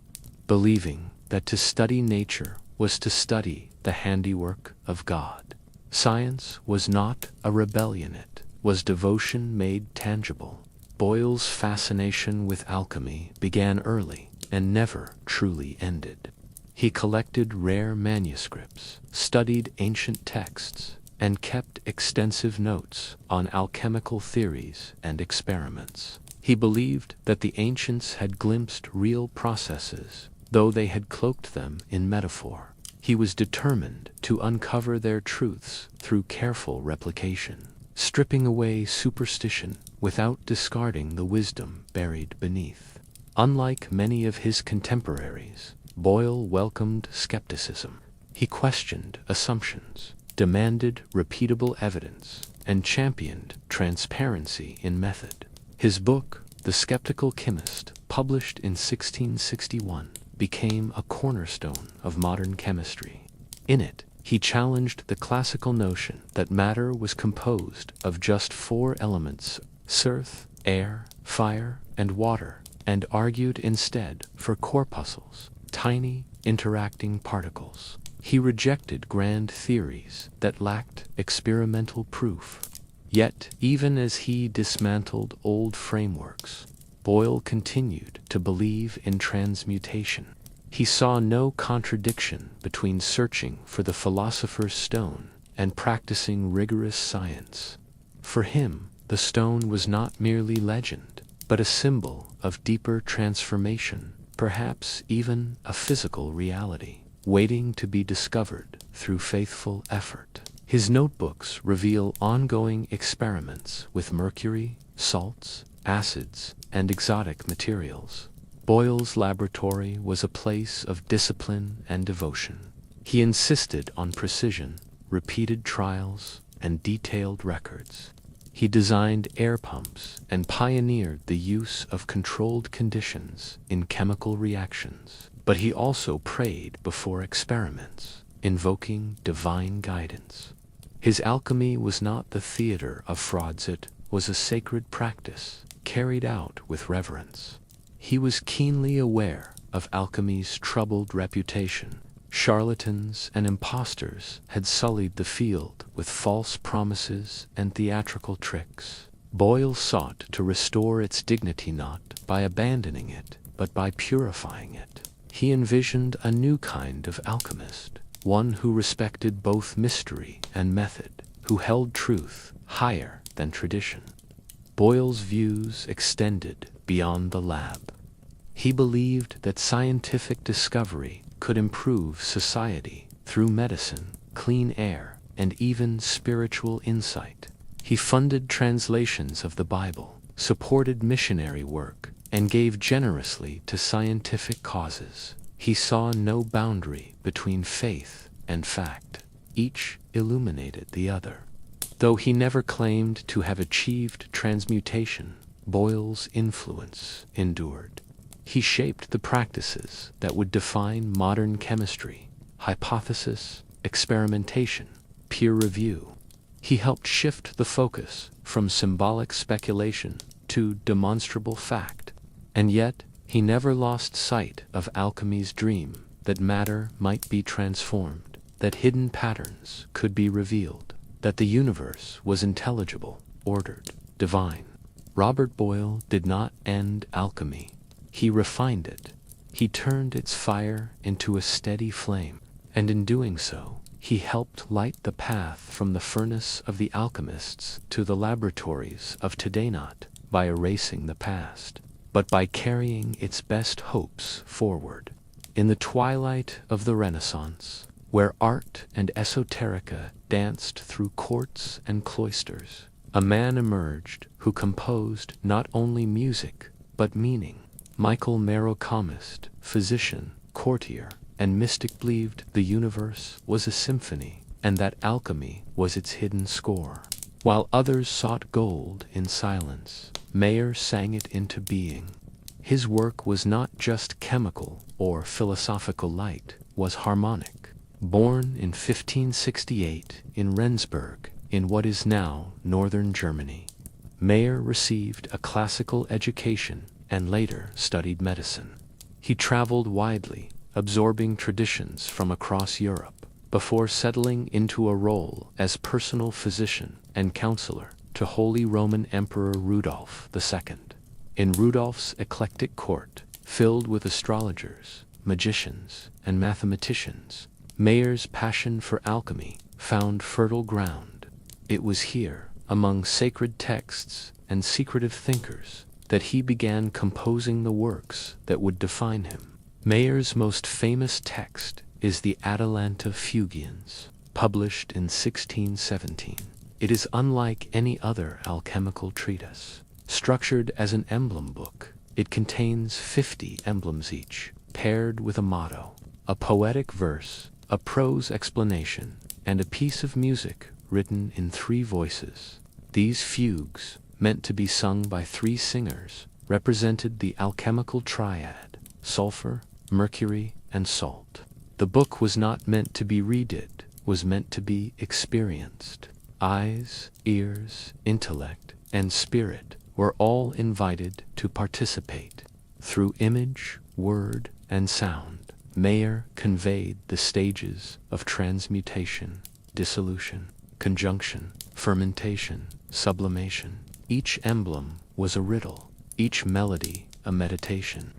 believing that to study nature was to study the handiwork of God. Science was not a rebellion, it was devotion made tangible. Boyle's fascination with alchemy began early and never truly ended. He collected rare manuscripts, studied ancient texts, and kept extensive notes on alchemical theories and experiments. He believed that the ancients had glimpsed real processes, though they had cloaked them in metaphor. He was determined to uncover their truths through careful replication, stripping away superstition without discarding the wisdom buried beneath. Unlike many of his contemporaries, Boyle welcomed skepticism. He questioned assumptions, demanded repeatable evidence, and championed transparency in method. His book, The Skeptical Chemist, published in 1661, became a cornerstone of modern chemistry. In it, he challenged the classical notion that matter was composed of just four elements: earth, air, fire, and water, and argued instead for corpuscles, tiny, interacting particles. He rejected grand theories that lacked experimental proof. Yet, even as he dismantled old frameworks, Boyle continued to believe in transmutation. He saw no contradiction between searching for the philosopher's stone and practicing rigorous science. For him, the stone was not merely legend, but a symbol of deeper transformation, perhaps even a physical reality, waiting to be discovered through faithful effort. His notebooks reveal ongoing experiments with mercury, salts, acids, and exotic materials. Boyle's laboratory was a place of discipline and devotion. He insisted on precision, repeated trials, and detailed records. He designed air pumps and pioneered the use of controlled conditions in chemical reactions. But he also prayed before experiments, invoking divine guidance. His alchemy was not the theater of frauds, it was a sacred practice, carried out with reverence. He was keenly aware of alchemy's troubled reputation. Charlatans and impostors had sullied the field with false promises and theatrical tricks. Boyle sought to restore its dignity not by abandoning it, but by purifying it. He envisioned a new kind of alchemist, one who respected both mystery and method, who held truth higher than tradition. Boyle's views extended beyond the lab. He believed that scientific discovery could improve society through medicine, clean air, and even spiritual insight. He funded translations of the Bible, supported missionary work, and gave generously to scientific causes. He saw no boundary between faith and fact. Each illuminated the other. Though he never claimed to have achieved transmutation, Boyle's influence endured. He shaped the practices that would define modern chemistry: hypothesis, experimentation, peer review. He helped shift the focus from symbolic speculation to demonstrable fact. And yet, he never lost sight of alchemy's dream that matter might be transformed, that hidden patterns could be revealed, that the universe was intelligible, ordered, divine. Robert Boyle did not end alchemy. He refined it. He turned its fire into a steady flame, and in doing so, he helped light the path from the furnace of the alchemists to the laboratories of today, not by erasing the past, but by carrying its best hopes forward. In the twilight of the Renaissance, where art and esoterica danced through courts and cloisters, a man emerged who composed not only music, but meaning. Michael Merocomist, physician, courtier, and mystic, believed the universe was a symphony, and that alchemy was its hidden score. While others sought gold in silence, Mayer sang it into being. His work was not just chemical or philosophical, light was harmonic. Born in 1568 in Rendsburg, in what is now northern Germany, Mayer received a classical education and later studied medicine. He traveled widely, absorbing traditions from across Europe, before settling into a role as personal physician and counselor to Holy Roman Emperor Rudolph II. In Rudolph's eclectic court, filled with astrologers, magicians, and mathematicians, Mayer's passion for alchemy found fertile ground. It was here, among sacred texts and secretive thinkers, that he began composing the works that would define him. Mayer's most famous text is the Atalanta Fugiens, published in 1617. It is unlike any other alchemical treatise. Structured as an emblem book, it contains 50 emblems each, paired with a motto, a poetic verse, a prose explanation, and a piece of music written in 3 voices. These fugues, meant to be sung by 3 singers, represented the alchemical triad: sulfur, mercury, and salt. The book was not meant to be read, was meant to be experienced. Eyes, ears, intellect, and spirit were all invited to participate. Through image, word, and sound, Mayer conveyed the stages of transmutation, dissolution, conjunction, fermentation, sublimation. Each emblem was a riddle, each melody a meditation.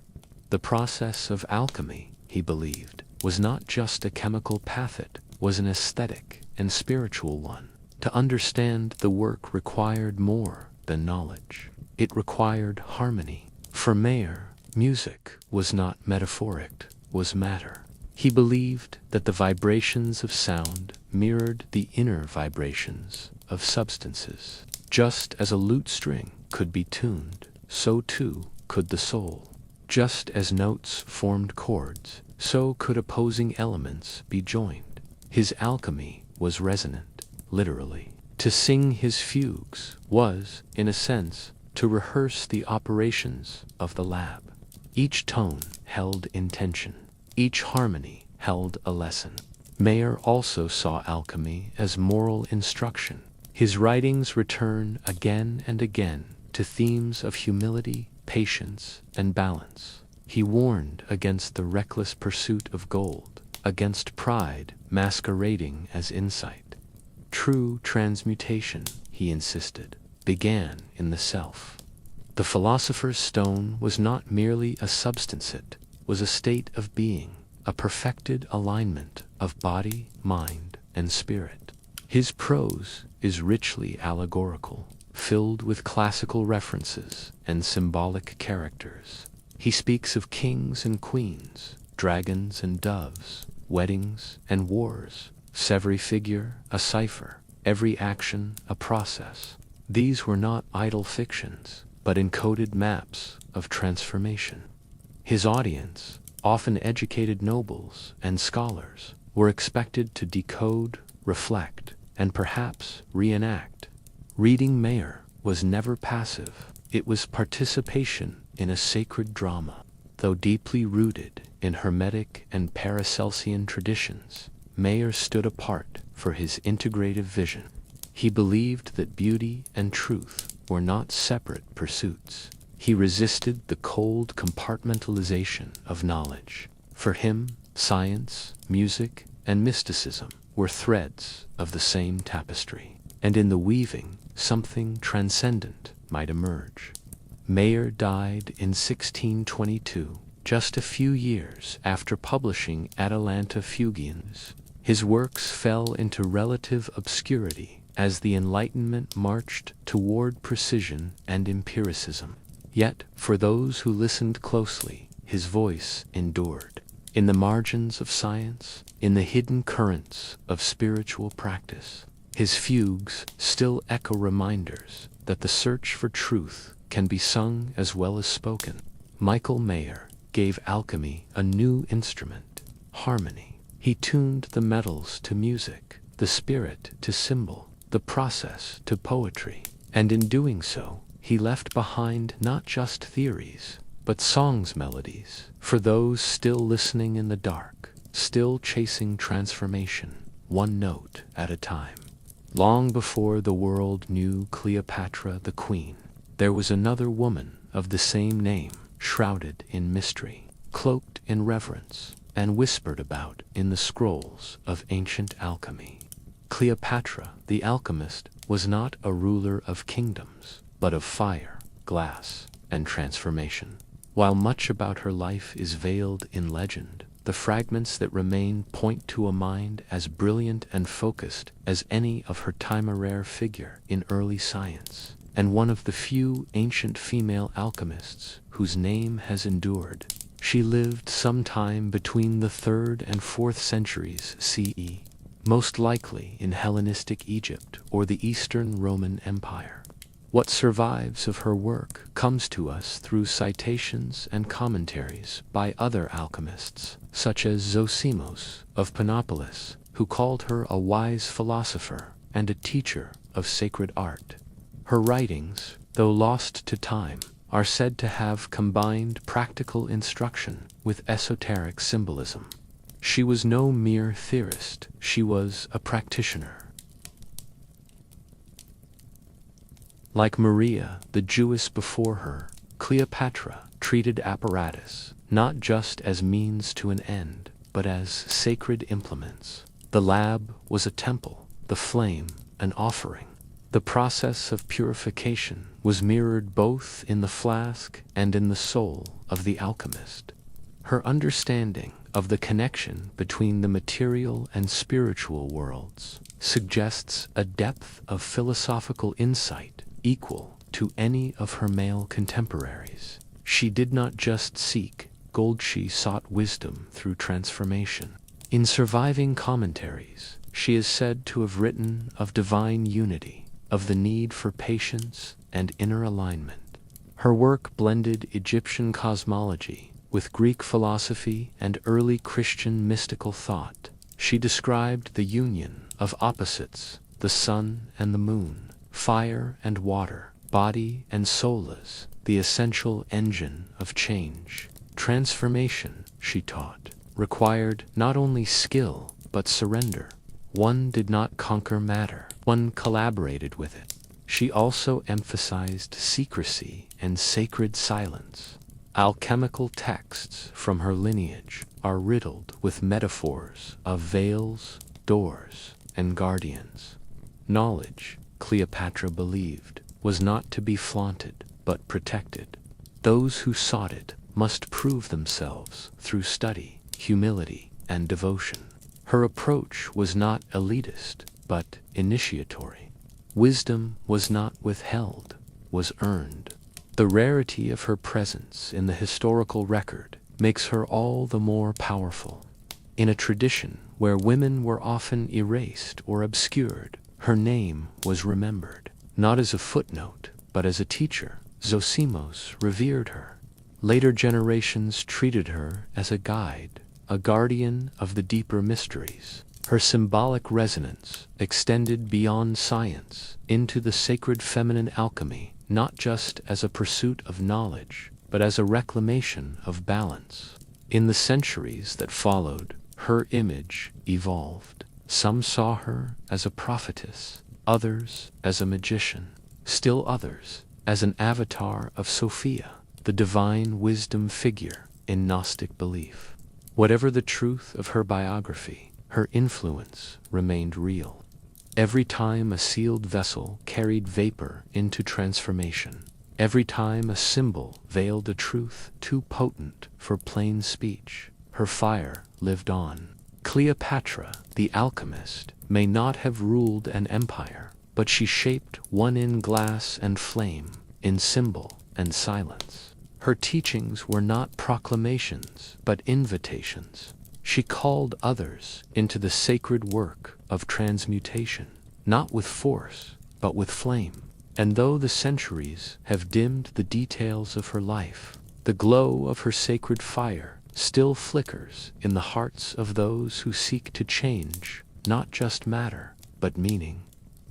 The process of alchemy, he believed, was not just a chemical path, it was an aesthetic and spiritual one. To understand the work required more than knowledge. It required harmony. For Mayer, music was not metaphoric, was matter. He believed that the vibrations of sound mirrored the inner vibrations of substances. Just as a lute string could be tuned, so too could the soul. Just as notes formed chords, so could opposing elements be joined. His alchemy was resonant, literally. To sing his fugues was, in a sense, to rehearse the operations of the lab. Each tone held intention. Each harmony held a lesson. Mayer also saw alchemy as moral instruction. His writings return again and again to themes of humility, patience, and balance. He warned against the reckless pursuit of gold, against pride masquerading as insight. True transmutation, he insisted, began in the self. The philosopher's stone was not merely a substance, it was a state of being, a perfected alignment of body, mind, and spirit. His prose is richly allegorical, filled with classical references and symbolic characters. He speaks of kings and queens, dragons and doves, weddings and wars, every figure a cipher, every action a process. These were not idle fictions, but encoded maps of transformation. His audience, often educated nobles and scholars, were expected to decode, reflect, and perhaps reenact. Reading Mayer was never passive. It was participation in a sacred drama. Though deeply rooted in Hermetic and Paracelsian traditions, Mayer stood apart for his integrative vision. He believed that beauty and truth were not separate pursuits. He resisted the cold compartmentalization of knowledge. For him, science, music, and mysticism were threads of the same tapestry, and in the weaving, something transcendent might emerge. Mayer died in 1622, just a few years after publishing Atalanta Fugiens. His works fell into relative obscurity as the Enlightenment marched toward precision and empiricism. Yet, for those who listened closely, his voice endured. In the margins of science, in the hidden currents of spiritual practice, his fugues still echo reminders that the search for truth can be sung as well as spoken. Michael Mayer gave alchemy a new instrument, harmony. He tuned the metals to music, the spirit to symbol, the process to poetry, and in doing so, he left behind not just theories, but songs melodies for those still listening in the dark, still chasing transformation, one note at a time. Long before the world knew Cleopatra the Queen, there was another woman of the same name, shrouded in mystery, cloaked in reverence, and whispered about in the scrolls of ancient alchemy. Cleopatra, the alchemist, was not a ruler of kingdoms, but of fire, glass, and transformation. While much about her life is veiled in legend, the fragments that remain point to a mind as brilliant and focused as any of her time, a rare figure in early science, and one of the few ancient female alchemists whose name has endured. She lived sometime between the 3rd and 4th centuries CE, most likely in Hellenistic Egypt or the Eastern Roman Empire. What survives of her work comes to us through citations and commentaries by other alchemists, such as Zosimos of Panopolis, who called her a wise philosopher and a teacher of sacred art. Her writings, though lost to time, are said to have combined practical instruction with esoteric symbolism. She was no mere theorist, she was a practitioner. Like Maria, the Jewess before her, Cleopatra treated apparatus not just as means to an end, but as sacred implements. The lab was a temple, the flame an offering. The process of purification was mirrored both in the flask and in the soul of the alchemist. Her understanding of the connection between the material and spiritual worlds suggests a depth of philosophical insight equal to any of her male contemporaries. She did not just seek gold, she sought wisdom through transformation. In surviving commentaries, she is said to have written of divine unity, of the need for patience and inner alignment. Her work blended Egyptian cosmology with Greek philosophy and early Christian mystical thought. She described the union of opposites, the sun and the moon, fire and water, body and soul as the essential engine of change. Transformation, she taught, required not only skill but surrender. One did not conquer matter, one collaborated with it. She also emphasized secrecy and sacred silence. Alchemical texts from her lineage are riddled with metaphors of veils, doors, and guardians. Knowledge, Cleopatra believed, was not to be flaunted but protected. Those who sought it must prove themselves through study, humility, and devotion. Her approach was not elitist but initiatory. Wisdom was not withheld, was earned. The rarity of her presence in the historical record makes her all the more powerful. In a tradition where women were often erased or obscured, her name was remembered, not as a footnote, but as a teacher. Zosimos revered her. Later generations treated her as a guide, a guardian of the deeper mysteries. Her symbolic resonance extended beyond science into the sacred feminine alchemy, not just as a pursuit of knowledge, but as a reclamation of balance. In the centuries that followed, her image evolved. Some saw her as a prophetess, others as a magician, still others as an avatar of Sophia, the divine wisdom figure in Gnostic belief. Whatever the truth of her biography, her influence remained real. Every time a sealed vessel carried vapor into transformation, every time a symbol veiled a truth too potent for plain speech, her fire lived on. Cleopatra, the alchemist, may not have ruled an empire, but she shaped one in glass and flame, in symbol and silence. Her teachings were not proclamations, but invitations. She called others into the sacred work of transmutation, not with force, but with flame. And though the centuries have dimmed the details of her life, the glow of her sacred fire still flickers in the hearts of those who seek to change not just matter, but meaning.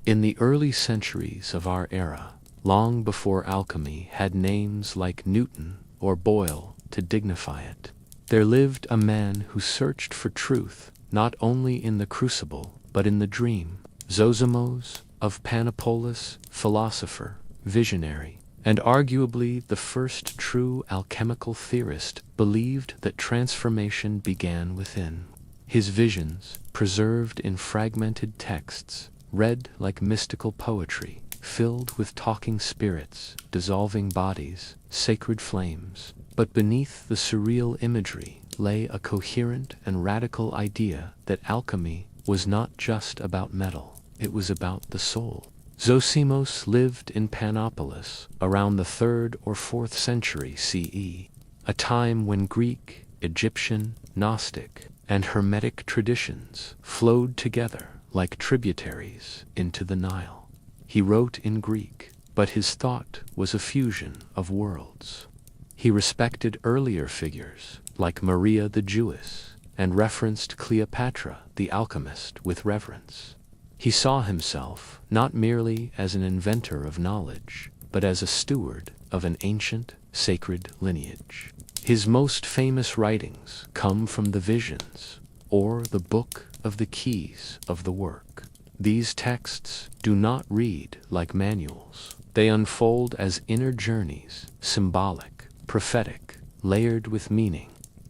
In the early centuries of our era, long before alchemy had names like Newton or Boyle to dignify it, there lived a man who searched for truth not only in the crucible but in the dream. Zosimos of Panopolis, philosopher, visionary, and arguably the first true alchemical theorist, believed that transformation began within. His visions, preserved in fragmented texts, read like mystical poetry, filled with talking spirits, dissolving bodies, sacred flames. But beneath the surreal imagery lay a coherent and radical idea that alchemy was not just about metal, it was about the soul. Zosimos lived in Panopolis around the 3rd or 4th century CE, a time when Greek, Egyptian, Gnostic, and Hermetic traditions flowed together like tributaries into the Nile. He wrote in Greek, but his thought was a fusion of worlds. He respected earlier figures like Maria the Jewess and referenced Cleopatra the alchemist with reverence. He saw himself not merely as an inventor of knowledge, but as a steward of an ancient, sacred lineage. His most famous writings come from the Visions, or the Book of the Keys of the Work. These texts do not read like manuals. They unfold as inner journeys, symbolic, prophetic, layered with meaning.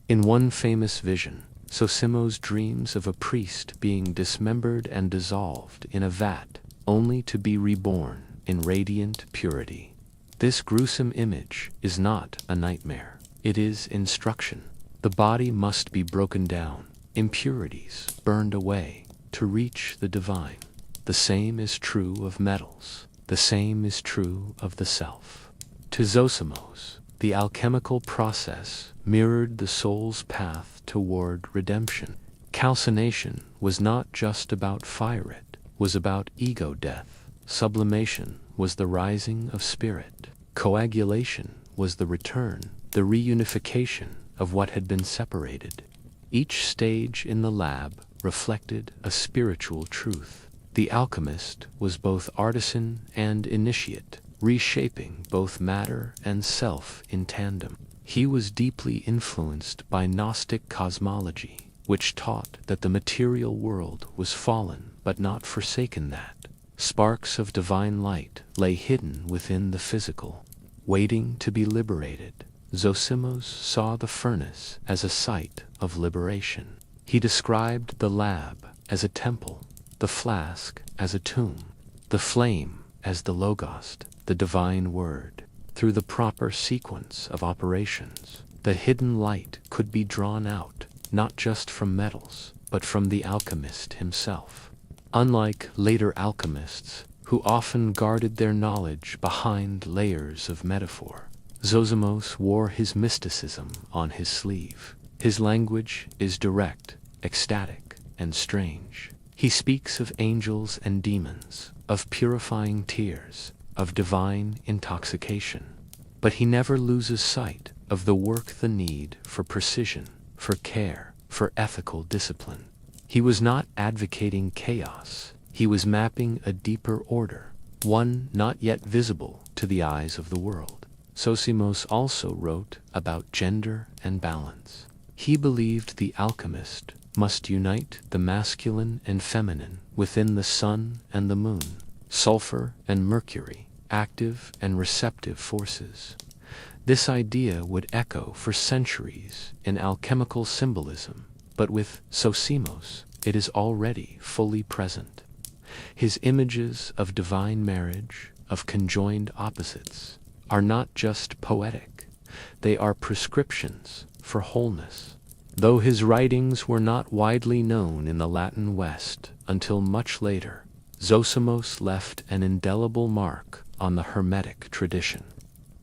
In one famous vision, Zosimo's dreams of a priest being dismembered and dissolved in a vat, only to be reborn in radiant purity. This gruesome image is not a nightmare. It is instruction. The body must be broken down, impurities burned away, to reach the divine. The same is true of metals. The same is true of the self. To Zosimos, the alchemical process mirrored the soul's path toward redemption. Calcination was not just about firelit, was about ego death. Sublimation was the rising of spirit. Coagulation was the return, the reunification of what had been separated. Each stage in the lab reflected a spiritual truth. The alchemist was both artisan and initiate, reshaping both matter and self in tandem. He was deeply influenced by Gnostic cosmology, which taught that the material world was fallen but not forsaken, that sparks of divine light lay hidden within the physical, waiting to be liberated. Zosimos saw the furnace as a site of liberation. He described the lab as a temple, the flask as a tomb, the flame as the logos, the divine word. Through the proper sequence of operations, the hidden light could be drawn out, not just from metals, but from the alchemist himself. Unlike later alchemists, who often guarded their knowledge behind layers of metaphor, Zosimos wore his mysticism on his sleeve. His language is direct, ecstatic, and strange. He speaks of angels and demons, of purifying tears, of divine intoxication. But he never loses sight of the work, the need for precision, for care, for ethical discipline. He was not advocating chaos. He was mapping a deeper order, one not yet visible to the eyes of the world. Zosimos also wrote about gender and balance. He believed the alchemist must unite the masculine and feminine within the sun and the moon, sulfur and mercury, active and receptive forces. This idea would echo for centuries in alchemical symbolism, but with Zosimos, it is already fully present. His images of divine marriage, of conjoined opposites, are not just poetic, they are prescriptions for wholeness. Though his writings were not widely known in the Latin West until much later, Zosimos left an indelible mark on the Hermetic tradition.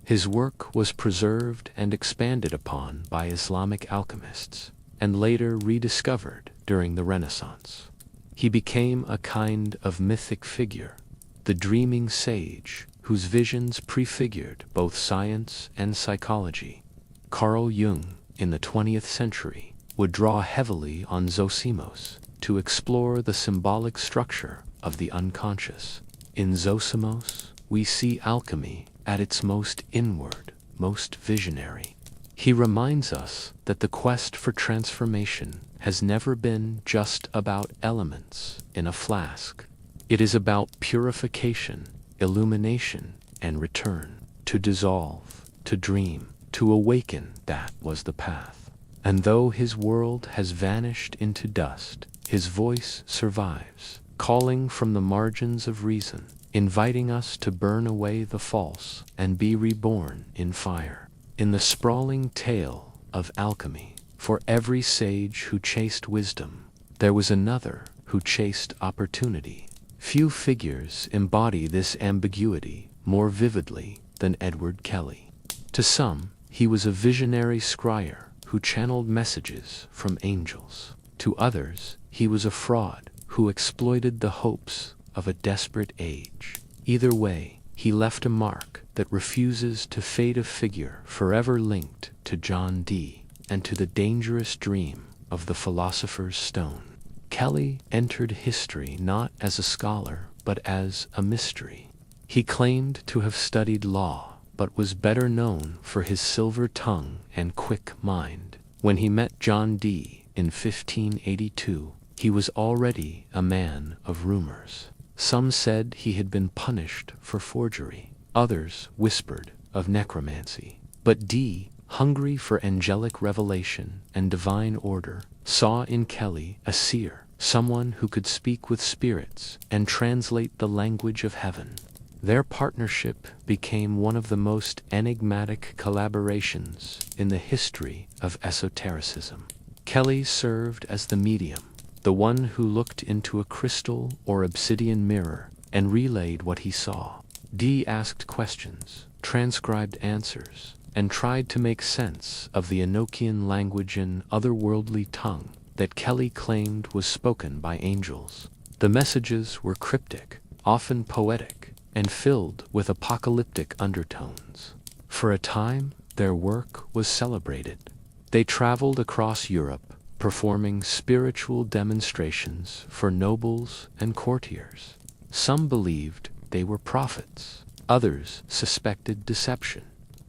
His work was preserved and expanded upon by Islamic alchemists, and later rediscovered during the Renaissance. He became a kind of mythic figure, the dreaming sage whose visions prefigured both science and psychology. Carl Jung, in the 20th century, would draw heavily on Zosimos to explore the symbolic structure of the unconscious. In Zosimos, we see alchemy at its most inward, most visionary. He reminds us that the quest for transformation has never been just about elements in a flask. It is about purification, illumination, and return. To dissolve, to dream, to awaken, that was the path. And though his world has vanished into dust, his voice survives, calling from the margins of reason, inviting us to burn away the false and be reborn in fire. In the sprawling tale of alchemy, for every sage who chased wisdom, there was another who chased opportunity. Few figures embody this ambiguity more vividly than Edward Kelly. To some, he was a visionary scryer who channeled messages from angels. To others, he was a fraud who exploited the hopes of a desperate age. Either way, he left a mark that refuses to fade, a figure forever linked to John Dee and to the dangerous dream of the philosopher's stone. Kelly entered history not as a scholar, but as a mystery. He claimed to have studied law, but was better known for his silver tongue and quick mind. When he met John Dee in 1582, he was already a man of rumors. Some said he had been punished for forgery. Others whispered of necromancy. But Dee, hungry for angelic revelation and divine order, saw in Kelly a seer, someone who could speak with spirits and translate the language of heaven. Their partnership became one of the most enigmatic collaborations in the history of esotericism. Kelly served as the medium, the one who looked into a crystal or obsidian mirror and relayed what he saw. Dee asked questions, transcribed answers, and tried to make sense of the Enochian language and otherworldly tongue that Kelly claimed was spoken by angels. The messages were cryptic, often poetic, and filled with apocalyptic undertones. For a time, their work was celebrated. They traveled across Europe, performing spiritual demonstrations for nobles and courtiers. Some believed they were prophets. Others suspected deception.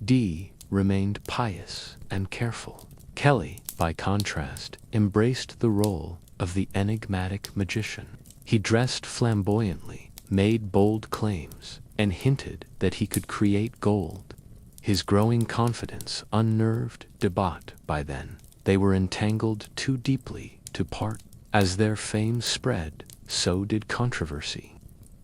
Dee remained pious and careful. Kelly, by contrast, embraced the role of the enigmatic magician. He dressed flamboyantly, made bold claims, and hinted that he could create gold. His growing confidence unnerved Debott by then. They were entangled too deeply to part. As their fame spread, so did controversy.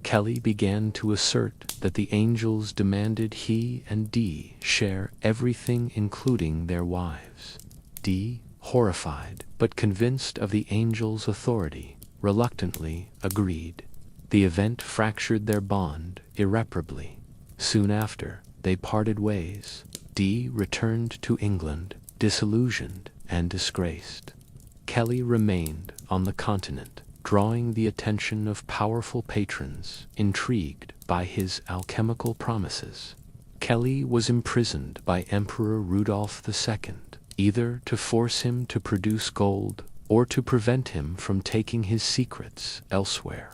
Kelly began to assert that the angels demanded he and Dee share everything, including their wives. Dee, horrified but convinced of the angels' authority, reluctantly agreed. The event fractured their bond irreparably. Soon after, they parted ways. Dee returned to England, disillusioned and disgraced. Kelly remained on the continent, drawing the attention of powerful patrons intrigued by his alchemical promises. Kelly was imprisoned by Emperor Rudolph II, either to force him to produce gold or to prevent him from taking his secrets elsewhere.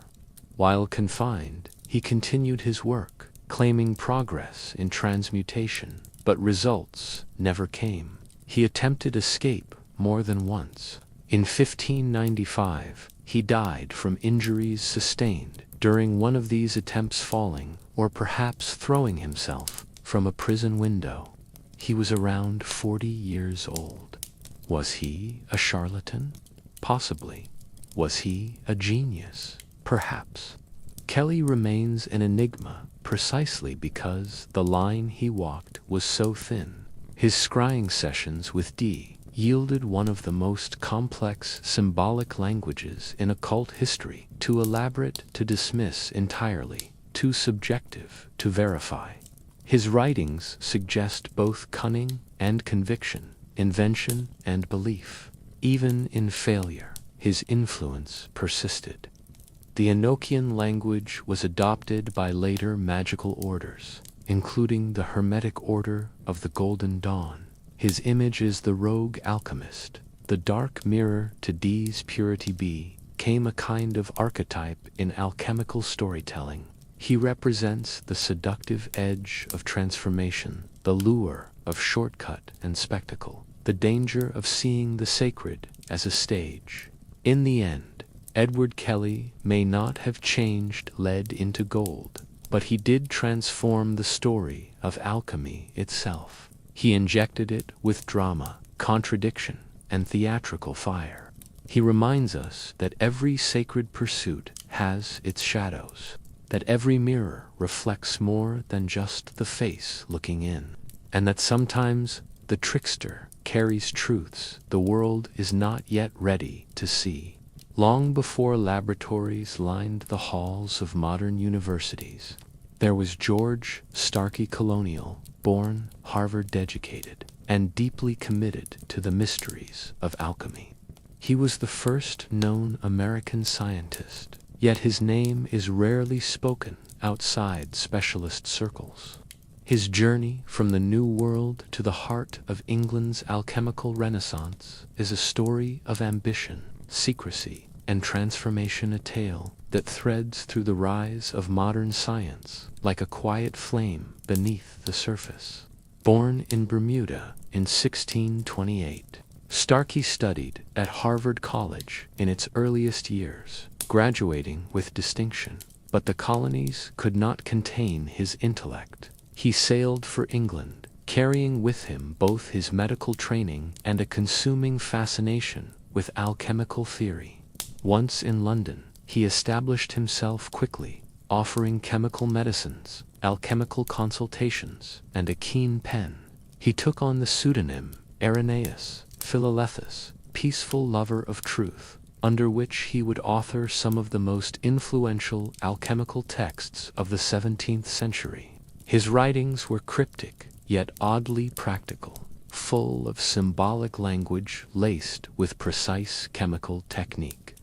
While confined, he continued his work, claiming progress in transmutation, but results never came. He attempted escape more than once. In 1595, he died from injuries sustained during one of these attempts, falling or perhaps throwing himself from a prison window. He was around 40 years old. Was he a charlatan? Possibly. Was he a genius? Perhaps. Kelly remains an enigma precisely because the line he walked was so thin. His scrying sessions with Dee yielded one of the most complex symbolic languages in occult history, too elaborate to dismiss entirely, too subjective to verify. His writings suggest both cunning and conviction, invention and belief. Even in failure, his influence persisted. The Enochian language was adopted by later magical orders, including the Hermetic Order of the Golden Dawn. His image is the rogue alchemist. The dark mirror to Dee's purity became a kind of archetype in alchemical storytelling. He represents the seductive edge of transformation, the lure of shortcut and spectacle, the danger of seeing the sacred as a stage. In the end, Edward Kelly may not have changed lead into gold, but he did transform the story of alchemy itself. He injected it with drama, contradiction, and theatrical fire. He reminds us that every sacred pursuit has its shadows, that every mirror reflects more than just the face looking in, and that sometimes the trickster carries truths the world is not yet ready to see. Long before laboratories lined the halls of modern universities, there was George Starkey Colonial, born Harvard-educated, and deeply committed to the mysteries of alchemy. He was the first known American scientist, yet his name is rarely spoken outside specialist circles. His journey from the New World to the heart of England's alchemical renaissance is a story of ambition, secrecy, and transformation, a tale that threads through the rise of modern science like a quiet flame beneath the surface. Born in Bermuda in 1628, Starkey studied at Harvard College in its earliest years, graduating with distinction. But the colonies could not contain his intellect. He sailed for England, carrying with him both his medical training and a consuming fascination with alchemical theory. Once in London, he established himself quickly, offering chemical medicines, alchemical consultations, and a keen pen. He took on the pseudonym Irenaeus Philolethus, peaceful lover of truth, under which he would author some of the most influential alchemical texts of the 17th century. His writings were cryptic, yet oddly practical, full of symbolic language laced with precise chemical technique.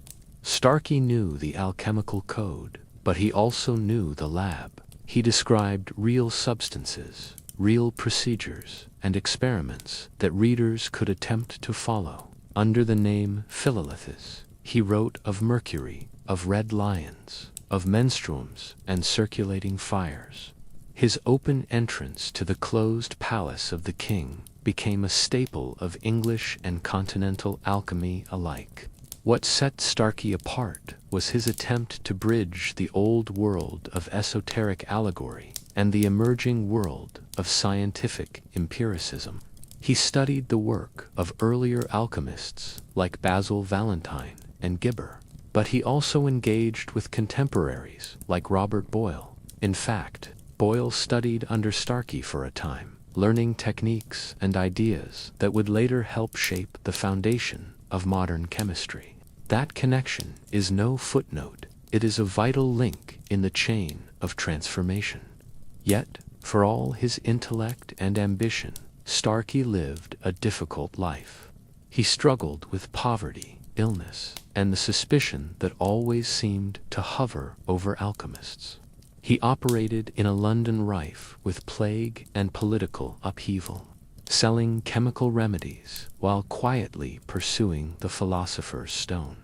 Starkey knew the alchemical code, but he also knew the lab. He described real substances, real procedures, and experiments that readers could attempt to follow. Under the name Philolethus, he wrote of mercury, of red lions, of menstruums and circulating fires. His open entrance to the closed palace of the king became a staple of English and continental alchemy alike. What set Starkey apart was his attempt to bridge the old world of esoteric allegory and the emerging world of scientific empiricism. He studied the work of earlier alchemists like Basil Valentine and Gibber, but he also engaged with contemporaries like Robert Boyle. In fact, Boyle studied under Starkey for a time, learning techniques and ideas that would later help shape the foundation of modern chemistry. That connection is no footnote, it is a vital link in the chain of transformation. Yet, for all his intellect and ambition, Starkey lived a difficult life. He struggled with poverty, illness, and the suspicion that always seemed to hover over alchemists. He operated in a London rife with plague and political upheaval, selling chemical remedies while quietly pursuing the philosopher's stone.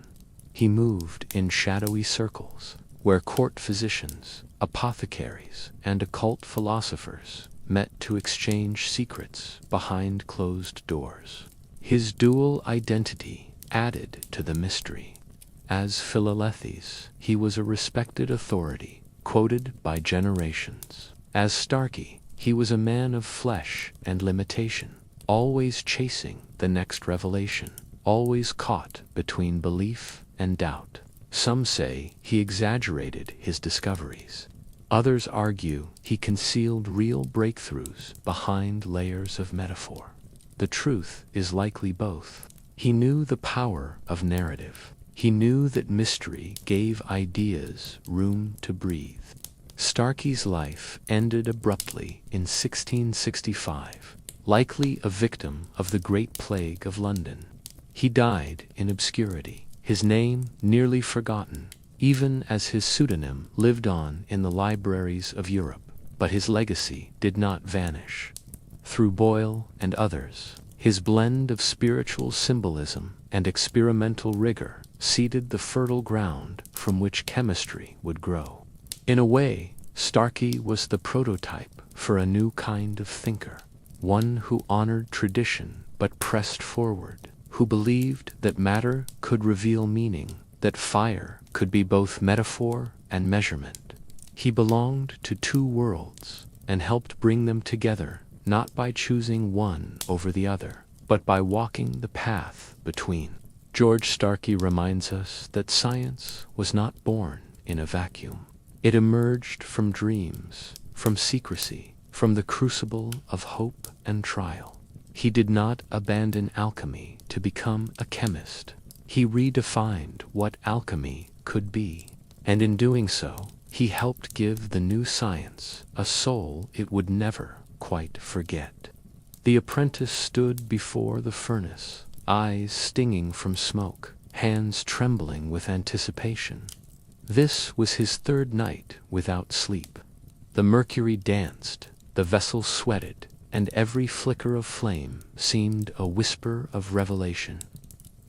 He moved in shadowy circles, where court physicians, apothecaries, and occult philosophers met to exchange secrets behind closed doors. His dual identity added to the mystery. As Philolethes, he was a respected authority, quoted by generations. As Starkey, he was a man of flesh and limitation, always chasing the next revelation, always caught between belief and doubt. Some say he exaggerated his discoveries. Others argue he concealed real breakthroughs behind layers of metaphor. The truth is likely both. He knew the power of narrative. He knew that mystery gave ideas room to breathe. Starkey's life ended abruptly in 1665, likely a victim of the Great Plague of London. He died in obscurity, his name nearly forgotten, even as his pseudonym lived on in the libraries of Europe. But his legacy did not vanish. Through Boyle and others, his blend of spiritual symbolism and experimental rigor seeded the fertile ground from which chemistry would grow. In a way, Starkey was the prototype for a new kind of thinker, one who honored tradition but pressed forward, who believed that matter could reveal meaning, that fire could be both metaphor and measurement. He belonged to two worlds and helped bring them together, not by choosing one over the other, but by walking the path between. George Starkey reminds us that science was not born in a vacuum. It emerged from dreams, from secrecy, from the crucible of hope and trial. He did not abandon alchemy to become a chemist. He redefined what alchemy could be, and in doing so, he helped give the new science a soul it would never quite forget. The apprentice stood before the furnace, eyes stinging from smoke, hands trembling with anticipation. This was his third night without sleep. The mercury danced, the vessel sweated, and every flicker of flame seemed a whisper of revelation.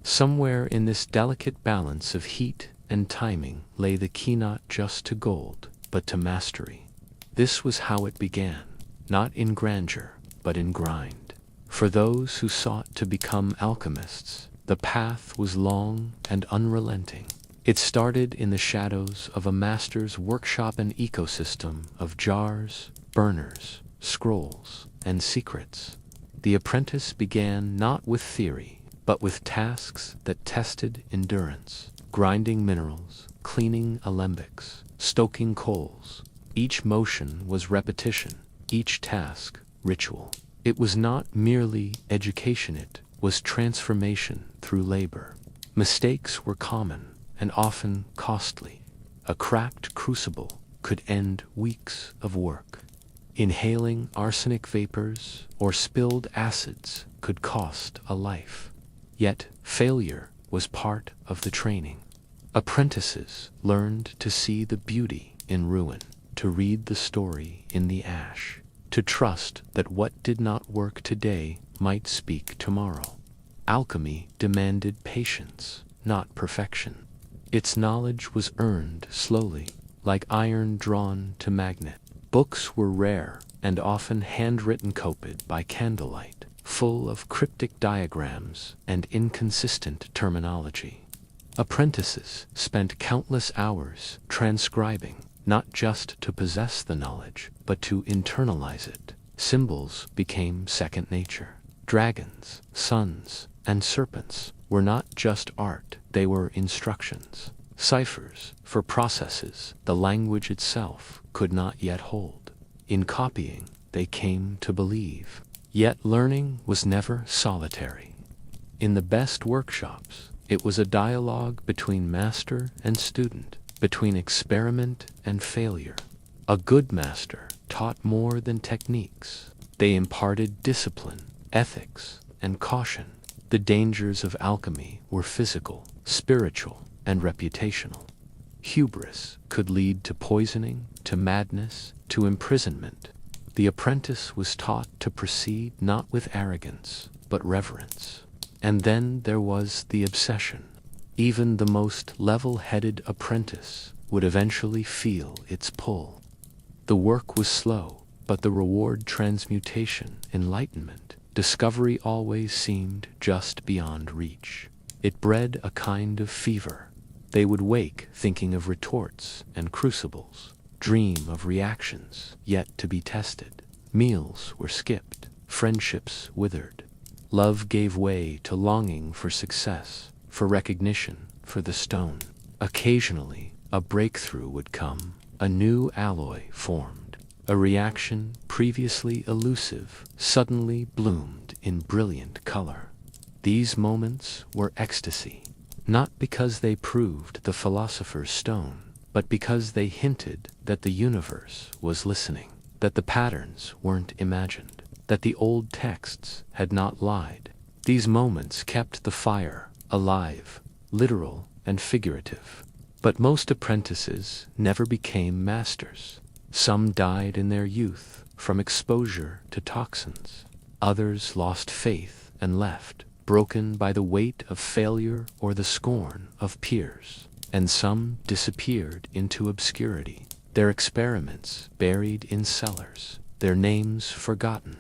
Somewhere in this delicate balance of heat and timing lay the key not just to gold, but to mastery. This was how it began, not in grandeur, but in grind. For those who sought to become alchemists, the path was long and unrelenting. It started in the shadows of a master's workshop and ecosystem of jars, burners, scrolls, and secrets. The apprentice began not with theory, but with tasks that tested endurance, grinding minerals, cleaning alembics, stoking coals. Each motion was repetition, each task ritual. It was not merely education, it was transformation through labor. Mistakes were common and often costly. A cracked crucible could end weeks of work. Inhaling arsenic vapors or spilled acids could cost a life. Yet failure was part of the training. Apprentices learned to see the beauty in ruin, to read the story in the ash, to trust that what did not work today might speak tomorrow. Alchemy demanded patience, not perfection. Its knowledge was earned slowly, like iron drawn to magnet. Books were rare and often handwritten, copied by candlelight, full of cryptic diagrams and inconsistent terminology. Apprentices spent countless hours transcribing, not just to possess the knowledge, but to internalize it. Symbols became second nature. Dragons, suns, and serpents were not just art, they were instructions. Ciphers for processes the language itself could not yet hold. In copying, they came to believe. Yet learning was never solitary. In the best workshops, it was a dialogue between master and student, between experiment and failure. A good master taught more than techniques. They imparted discipline, ethics, and caution. The dangers of alchemy were physical, spiritual, and reputational. Hubris could lead to poisoning, to madness, to imprisonment. The apprentice was taught to proceed not with arrogance, but reverence. And then there was the obsession. Even the most level-headed apprentice would eventually feel its pull. The work was slow, but the reward, transmutation, enlightenment, discovery always seemed just beyond reach. It bred a kind of fever. They would wake thinking of retorts and crucibles, dream of reactions yet to be tested. Meals were skipped, friendships withered. Love gave way to longing for success, for recognition, for the stone. Occasionally, a breakthrough would come, a new alloy formed. A reaction previously elusive suddenly bloomed in brilliant color. These moments were ecstasy, not because they proved the philosopher's stone, but because they hinted that the universe was listening, that the patterns weren't imagined, that the old texts had not lied. These moments kept the fire alive, literal and figurative. But most apprentices never became masters. Some died in their youth from exposure to toxins. Others lost faith and left, broken by the weight of failure or the scorn of peers. And some disappeared into obscurity, their experiments buried in cellars, their names forgotten.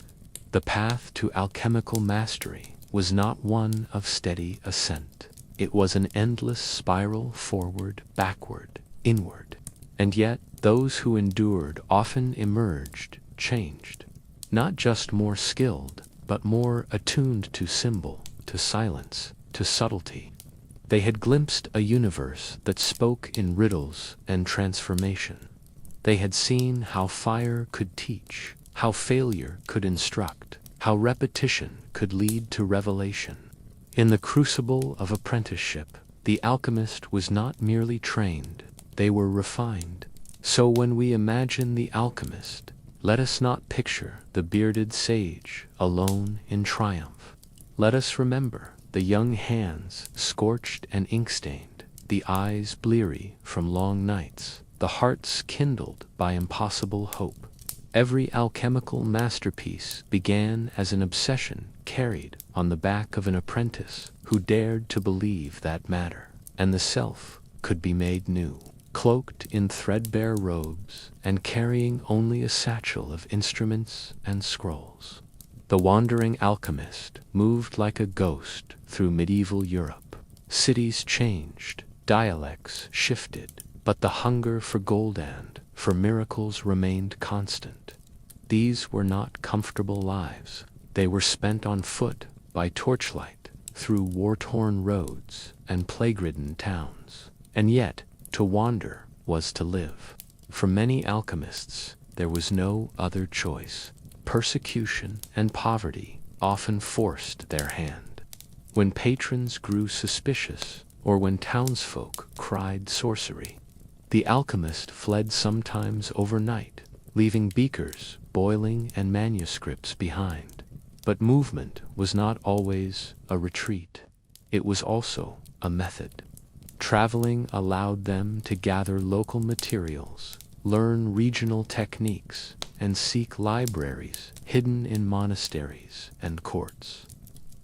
The path to alchemical mastery was not one of steady ascent. It was an endless spiral, forward, backward, inward. And yet, those who endured often emerged changed, not just more skilled, but more attuned to symbol, to silence, to subtlety. They had glimpsed a universe that spoke in riddles and transformation. They had seen how fire could teach, how failure could instruct, how repetition could lead to revelation. In the crucible of apprenticeship, the alchemist was not merely trained, they were refined. So when we imagine the alchemist, let us not picture the bearded sage alone in triumph. Let us remember the young hands scorched and ink-stained, the eyes bleary from long nights, the hearts kindled by impossible hope. Every alchemical masterpiece began as an obsession carried on the back of an apprentice who dared to believe that matter and the self could be made new. Cloaked in threadbare robes and carrying only a satchel of instruments and scrolls, the wandering alchemist moved like a ghost through medieval Europe. Cities changed, dialects shifted, but the hunger for gold and for miracles remained constant. These were not comfortable lives. They were spent on foot, by torchlight, through war-torn roads and plague-ridden towns. And yet, to wander was to live. For many alchemists, there was no other choice. Persecution and poverty often forced their hand. When patrons grew suspicious, or when townsfolk cried sorcery, the alchemist fled sometimes overnight, leaving beakers boiling and manuscripts behind. But movement was not always a retreat. It was also a method. Traveling allowed them to gather local materials, learn regional techniques, and seek libraries hidden in monasteries and courts.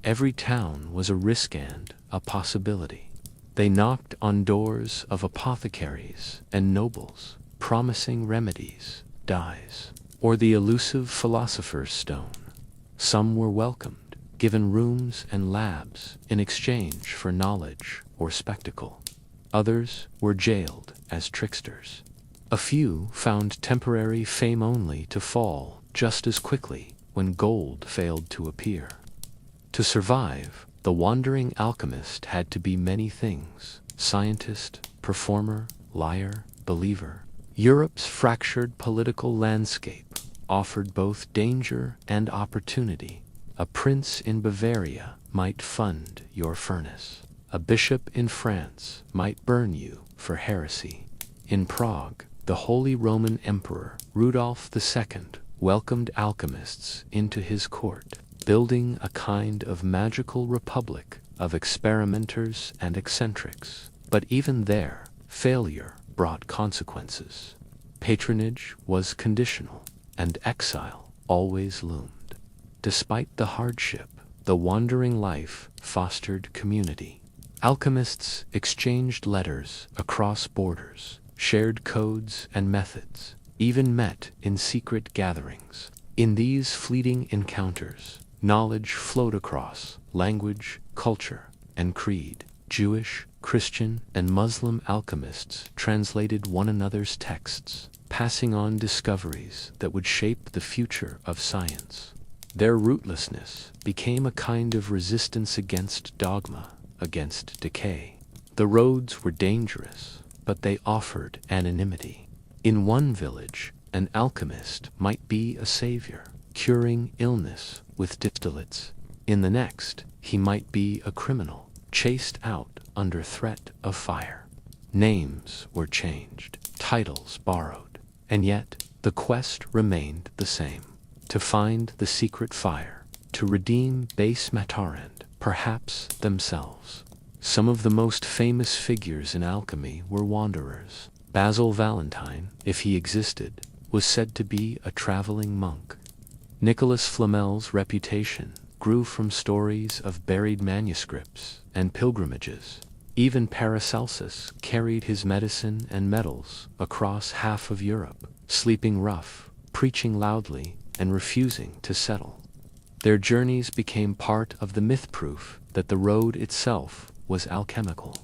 Every town was a risk and a possibility. They knocked on doors of apothecaries and nobles, promising remedies, dyes, or the elusive philosopher's stone. Some were welcomed, given rooms and labs in exchange for knowledge or spectacle. Others were jailed as tricksters. A few found temporary fame only to fall just as quickly when gold failed to appear. To survive, the wandering alchemist had to be many things: scientist, performer, liar, believer. Europe's fractured political landscape offered both danger and opportunity. A prince in Bavaria might fund your furnace. A bishop in France might burn you for heresy. In Prague, the Holy Roman Emperor Rudolph II welcomed alchemists into his court, building a kind of magical republic of experimenters and eccentrics. But even there, failure brought consequences. Patronage was conditional, and exile always loomed. Despite the hardship, the wandering life fostered community. Alchemists exchanged letters across borders, shared codes and methods, even met in secret gatherings. In these fleeting encounters, knowledge flowed across language, culture, and creed. Jewish, Christian, and Muslim alchemists translated one another's texts, passing on discoveries that would shape the future of science. Their rootlessness became a kind of resistance against dogma, against decay. The roads were dangerous, but they offered anonymity. In one village, an alchemist might be a savior, curing illness with distillates. In the next, he might be a criminal, chased out under threat of fire. Names were changed, titles borrowed, and yet the quest remained the same: to find the secret fire, to redeem base Matarand, perhaps themselves. Some of the most famous figures in alchemy were wanderers. Basil Valentine, if he existed, was said to be a traveling monk. Nicholas Flamel's reputation grew from stories of buried manuscripts and pilgrimages. Even Paracelsus carried his medicine and medals across half of Europe, sleeping rough, preaching loudly, and refusing to settle. Their journeys became part of the myth-proof that the road itself was alchemical.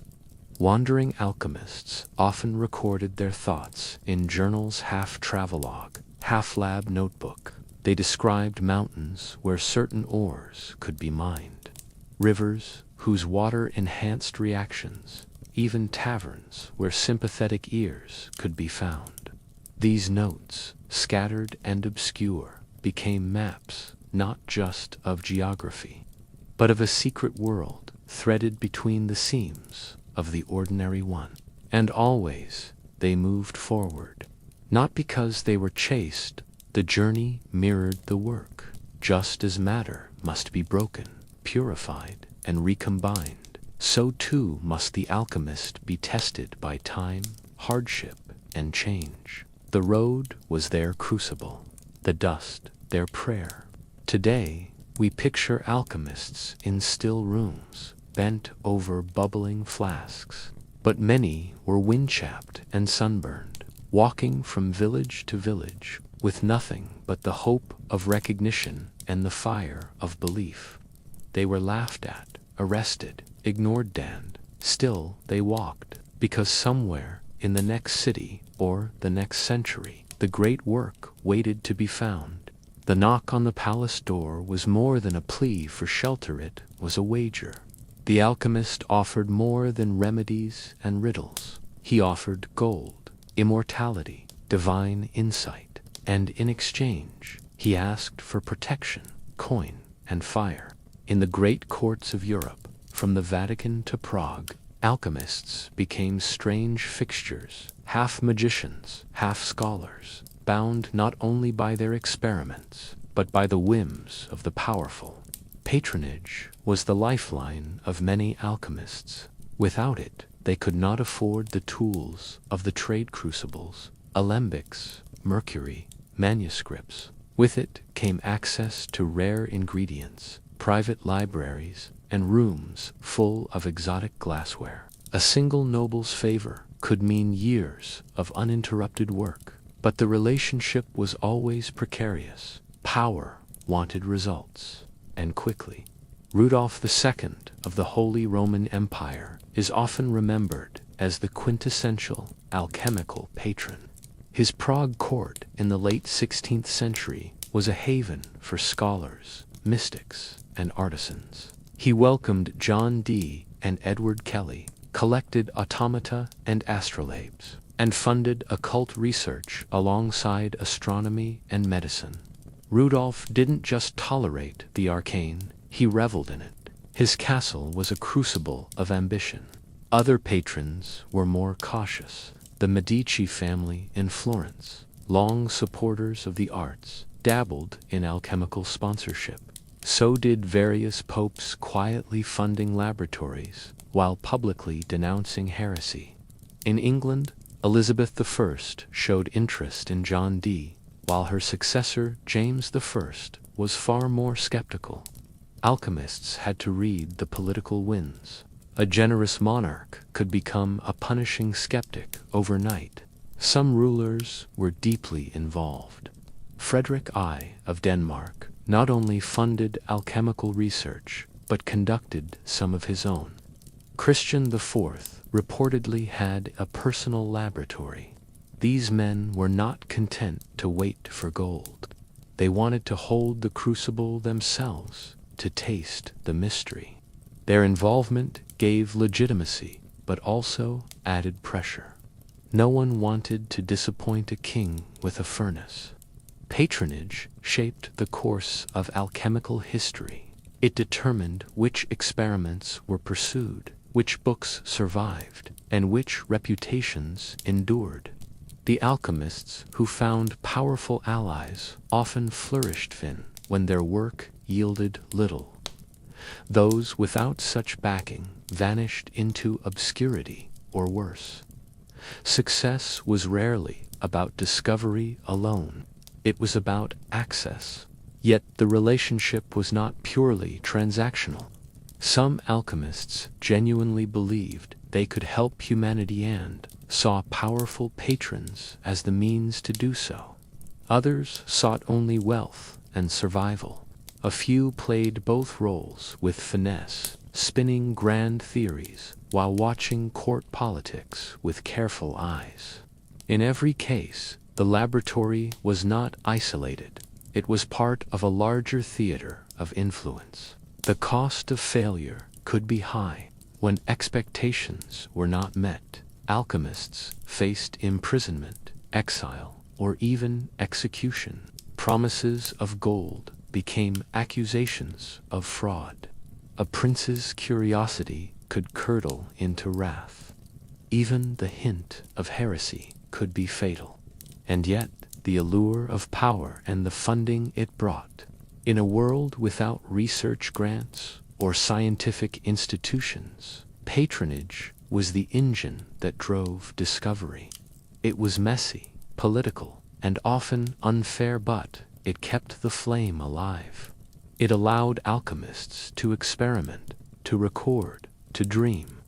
Wandering alchemists often recorded their thoughts in journals, half travelogue, half lab notebook. They described mountains where certain ores could be mined, rivers whose water enhanced reactions, even taverns where sympathetic ears could be found. These notes, scattered and obscure, became maps not just of geography, but of a secret world threaded between the seams of the ordinary one. And always they moved forward. Not because they were chased, the journey mirrored the work. Just as matter must be broken, purified, and recombined, so too must the alchemist be tested by time, hardship, and change. The road was their crucible, the dust their prayer. Today, we picture alchemists in still rooms, bent over bubbling flasks. But many were wind-chapped and sunburned, walking from village to village, with nothing but the hope of recognition and the fire of belief. They were laughed at, arrested, ignored, and still they walked, because somewhere in the next city or the next century, the great work waited to be found. The knock on the palace door was more than a plea for shelter, it was a wager. The alchemist offered more than remedies and riddles. He offered gold, immortality, divine insight, and in exchange, he asked for protection, coin, and fire. In the great courts of Europe, from the Vatican to Prague, alchemists became strange fixtures, half magicians, half scholars, bound not only by their experiments, but by the whims of the powerful. Patronage was the lifeline of many alchemists. Without it, they could not afford the tools of the trade crucibles, alembics, mercury, manuscripts. With it came access to rare ingredients, private libraries, and rooms full of exotic glassware. A single noble's favor could mean years of uninterrupted work, but the relationship was always precarious. Power wanted results, and quickly. Rudolph II of the Holy Roman Empire is often remembered as the quintessential alchemical patron. His Prague court in the late 16th century was a haven for scholars, mystics, and artisans. He welcomed John Dee and Edward Kelly, collected automata and astrolabes, and funded occult research alongside astronomy and medicine. Rudolph didn't just tolerate the arcane, he reveled in it. His castle was a crucible of ambition. Other patrons were more cautious. The Medici family in Florence, long supporters of the arts, dabbled in alchemical sponsorship. So did various popes, quietly funding laboratories while publicly denouncing heresy. In England, Elizabeth I showed interest in John Dee, while her successor James I was far more skeptical. Alchemists had to read the political winds. A generous monarch could become a punishing skeptic overnight. Some rulers were deeply involved. Frederick I of Denmark not only funded alchemical research, but conducted some of his own. Christian IV reportedly had a personal laboratory. These men were not content to wait for gold. They wanted to hold the crucible themselves, to taste the mystery. Their involvement gave legitimacy, but also added pressure. No one wanted to disappoint a king with a furnace. Patronage shaped the course of alchemical history. It determined which experiments were pursued, which books survived, and which reputations endured. The alchemists who found powerful allies often flourished when their work yielded little. Those without such backing vanished into obscurity or worse. Success was rarely about discovery alone. It was about access. Yet the relationship was not purely transactional. Some alchemists genuinely believed they could help humanity and saw powerful patrons as the means to do so. Others sought only wealth and survival. A few played both roles with finesse, spinning grand theories while watching court politics with careful eyes. In every case, the laboratory was not isolated. It was part of a larger theater of influence. The cost of failure could be high. When expectations were not met, alchemists faced imprisonment, exile, or even execution. Promises of gold became accusations of fraud. A prince's curiosity could curdle into wrath. Even the hint of heresy could be fatal. And yet, the allure of power and the funding it brought. In a world without research grants or scientific institutions, patronage was the engine that drove discovery. It was messy, political, and often unfair, but it kept the flame alive. It allowed alchemists to experiment, to record, to dream.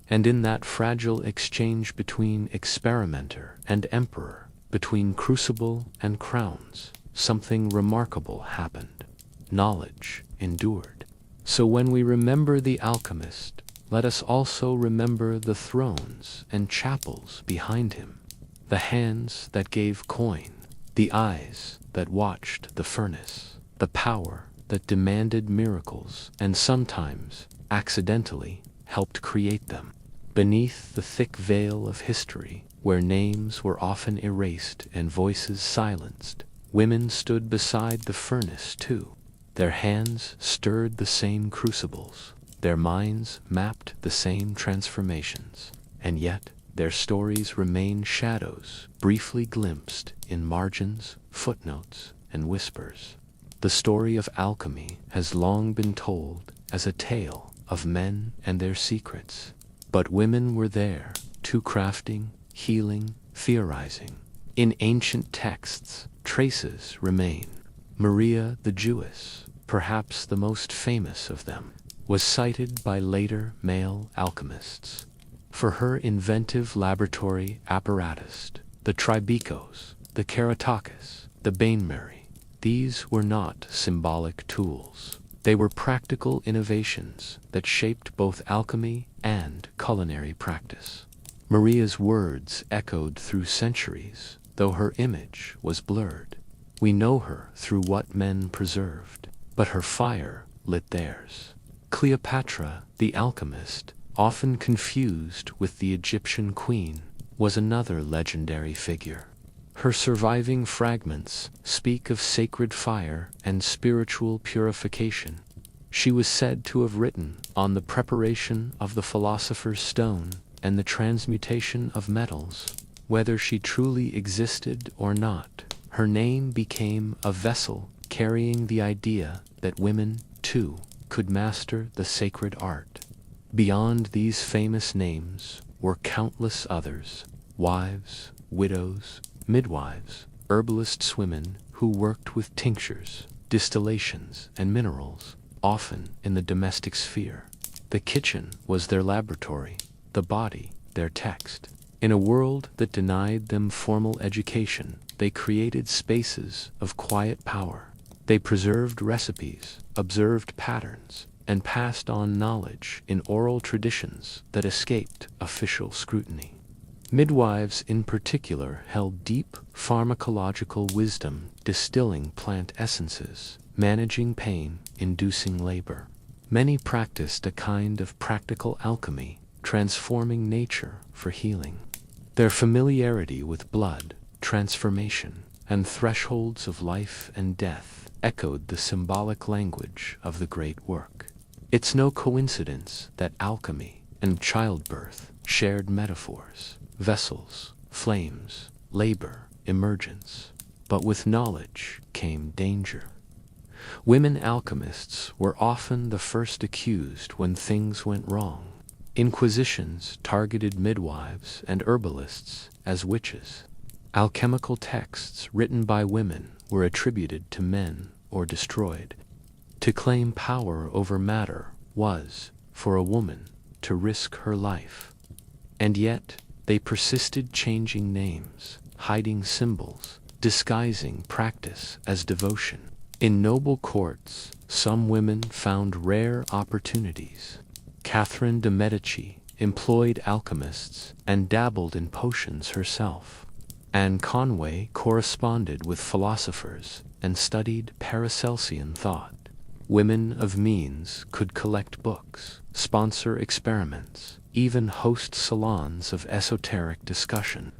And in that fragile exchange between experimenter and emperor, between crucible and crowns, something remarkable happened. Knowledge endured. So when we remember the alchemist, let us also remember the thrones and chapels behind him, the hands that gave coin, the eyes that that watched the furnace, the power that demanded miracles and sometimes, accidentally, helped create them. Beneath the thick veil of history, where names were often erased and voices silenced, women stood beside the furnace too. Their hands stirred the same crucibles, their minds mapped the same transformations, and yet their stories remain shadows, briefly glimpsed in margins, footnotes, and whispers. The story of alchemy has long been told as a tale of men and their secrets, but women were there, too, crafting, healing, theorizing. In ancient texts, traces remain. Maria the Jewess, perhaps the most famous of them, was cited by later male alchemists for her inventive laboratory apparatus, the tribecos, the keratokis, the bain-marie. These were not symbolic tools. They were practical innovations that shaped both alchemy and culinary practice. Maria's words echoed through centuries, though her image was blurred. We know her through what men preserved, but her fire lit theirs. Cleopatra, the alchemist, often confused with the Egyptian queen, was another legendary figure. Her surviving fragments speak of sacred fire and spiritual purification. She was said to have written on the preparation of the philosopher's stone and the transmutation of metals. Whether she truly existed or not, her name became a vessel carrying the idea that women, too, could master the sacred art. Beyond these famous names were countless others: wives, widows, midwives, herbalists, women who worked with tinctures, distillations, and minerals, often in the domestic sphere. The kitchen was their laboratory, the body their text. In a world that denied them formal education, they created spaces of quiet power. They preserved recipes, observed patterns, and passed on knowledge in oral traditions that escaped official scrutiny. Midwives in particular held deep pharmacological wisdom, distilling plant essences, managing pain, inducing labor. Many practiced a kind of practical alchemy, transforming nature for healing. Their familiarity with blood, transformation, and thresholds of life and death echoed the symbolic language of the great work. It's no coincidence that alchemy and childbirth shared metaphors: vessels, flames, labor, emergence. But with knowledge came danger. Women alchemists were often the first accused when things went wrong. Inquisitions targeted midwives and herbalists as witches. Alchemical texts written by women were attributed to men or destroyed. To claim power over matter was, for a woman, to risk her life. And yet, they persisted, changing names, hiding symbols, disguising practice as devotion. In noble courts, some women found rare opportunities. Catherine de' Medici employed alchemists and dabbled in potions herself. Anne Conway corresponded with philosophers and studied Paracelsian thought. Women of means could collect books, sponsor experiments, even host salons of esoteric discussion.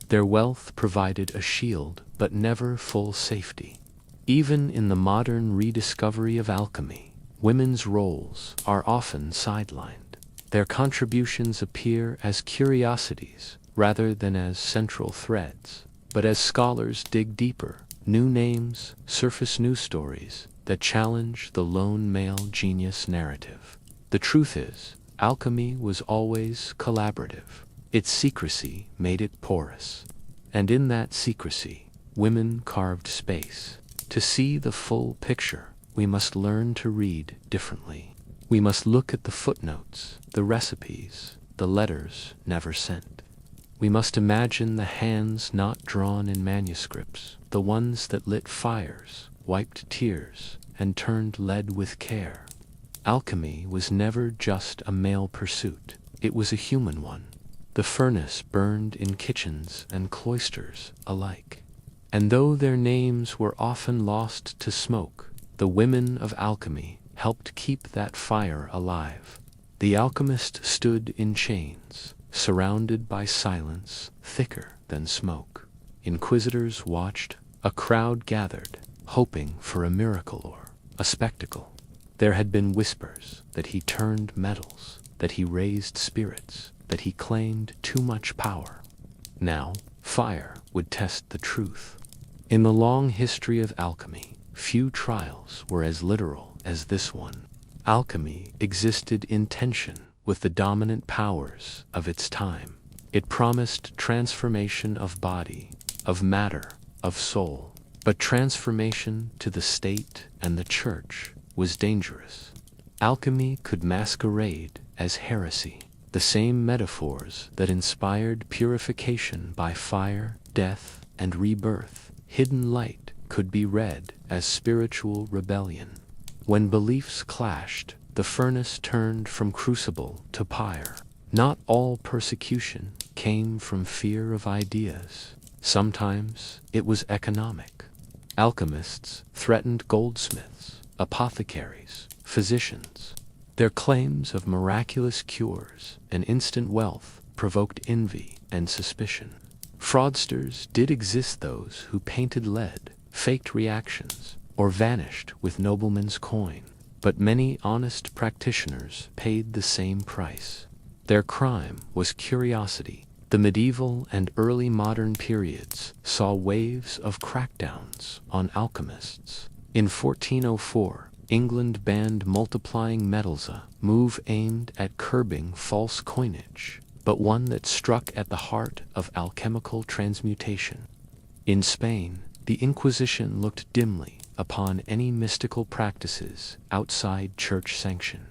Their wealth provided a shield, but never full safety. Even in the modern rediscovery of alchemy, women's roles are often sidelined. Their contributions appear as curiosities rather than as central threads. But as scholars dig deeper, new names surface, new stories that challenge the lone male genius narrative. The truth is, alchemy was always collaborative. Its secrecy made it porous. And in that secrecy, women carved space. To see the full picture, we must learn to read differently. We must look at the footnotes, the recipes, the letters never sent. We must imagine the hands not drawn in manuscripts, the ones that lit fires, wiped tears, and turned lead with care. Alchemy was never just a male pursuit. It was a human one. The furnace burned in kitchens and cloisters alike. And though their names were often lost to smoke, the women of alchemy helped keep that fire alive. The alchemist stood in chains, surrounded by silence thicker than smoke. Inquisitors watched, a crowd gathered, hoping for a miracle or a spectacle. There had been whispers that he turned metals, that he raised spirits, that he claimed too much power. Now, fire would test the truth. In the long history of alchemy, few trials were as literal as this one. Alchemy existed in tension with the dominant powers of its time. It promised transformation of body, of matter, of soul. But transformation to the state and the church was dangerous. Alchemy could masquerade as heresy. The same metaphors that inspired purification by fire, death, and rebirth, hidden light, could be read as spiritual rebellion. When beliefs clashed, the furnace turned from crucible to pyre. Not all persecution came from fear of ideas. Sometimes it was economic. Alchemists threatened goldsmiths, apothecaries, physicians. Their claims of miraculous cures and instant wealth provoked envy and suspicion. Fraudsters did exist, those who painted lead, faked reactions, or vanished with noblemen's coin. But many honest practitioners paid the same price. Their crime was curiosity. The medieval and early modern periods saw waves of crackdowns on alchemists. In 1404, England banned multiplying metals, a move aimed at curbing false coinage, but one that struck at the heart of alchemical transmutation. In Spain, the Inquisition looked dimly upon any mystical practices outside church sanction.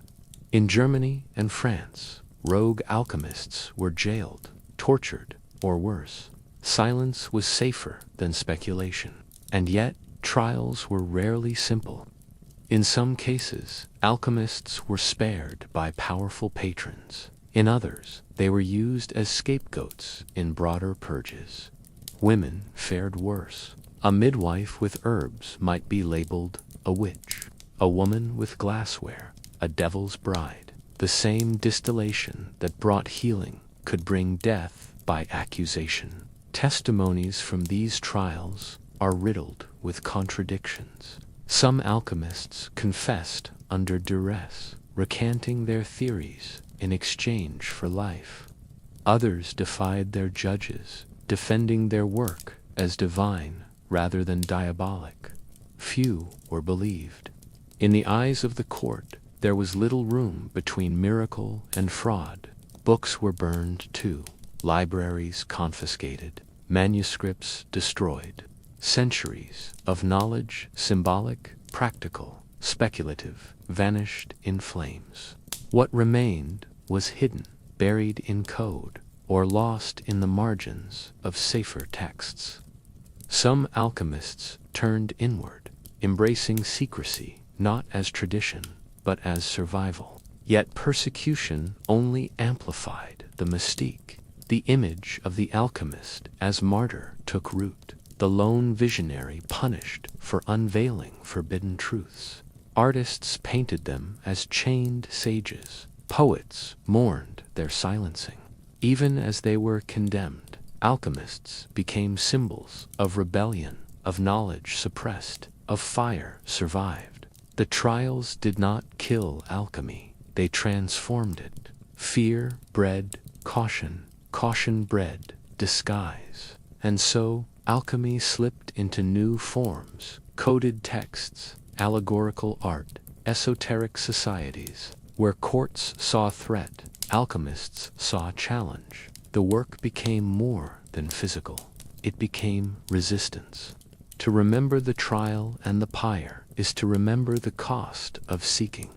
In Germany and France, rogue alchemists were jailed, tortured, or worse. Silence was safer than speculation. And yet, trials were rarely simple. In some cases, alchemists were spared by powerful patrons. In others, they were used as scapegoats in broader purges. Women fared worse. A midwife with herbs might be labeled a witch. A woman with glassware, a devil's bride. The same distillation that brought healing could bring death by accusation. Testimonies from these trials are riddled with contradictions. Some alchemists confessed under duress, recanting their theories in exchange for life. Others defied their judges, defending their work as divine rather than diabolic. Few were believed. In the eyes of the court, there was little room between miracle and fraud. Books were burned too, libraries confiscated, manuscripts destroyed. Centuries of knowledge, symbolic, practical, speculative, vanished in flames. What remained was hidden, buried in code, or lost in the margins of safer texts. Some alchemists turned inward, embracing secrecy not as tradition, but as survival. Yet persecution only amplified the mystique. The image of the alchemist as martyr took root. The lone visionary punished for unveiling forbidden truths. Artists painted them as chained sages. Poets mourned their silencing. Even as they were condemned, alchemists became symbols of rebellion, of knowledge suppressed, of fire survived. The trials did not kill alchemy, they transformed it. Fear bred caution, caution bred disguise. And so, alchemy slipped into new forms, coded texts, allegorical art, esoteric societies. Where courts saw threat, alchemists saw challenge. The work became more than physical. It became resistance. To remember the trial and the pyre is to remember the cost of seeking.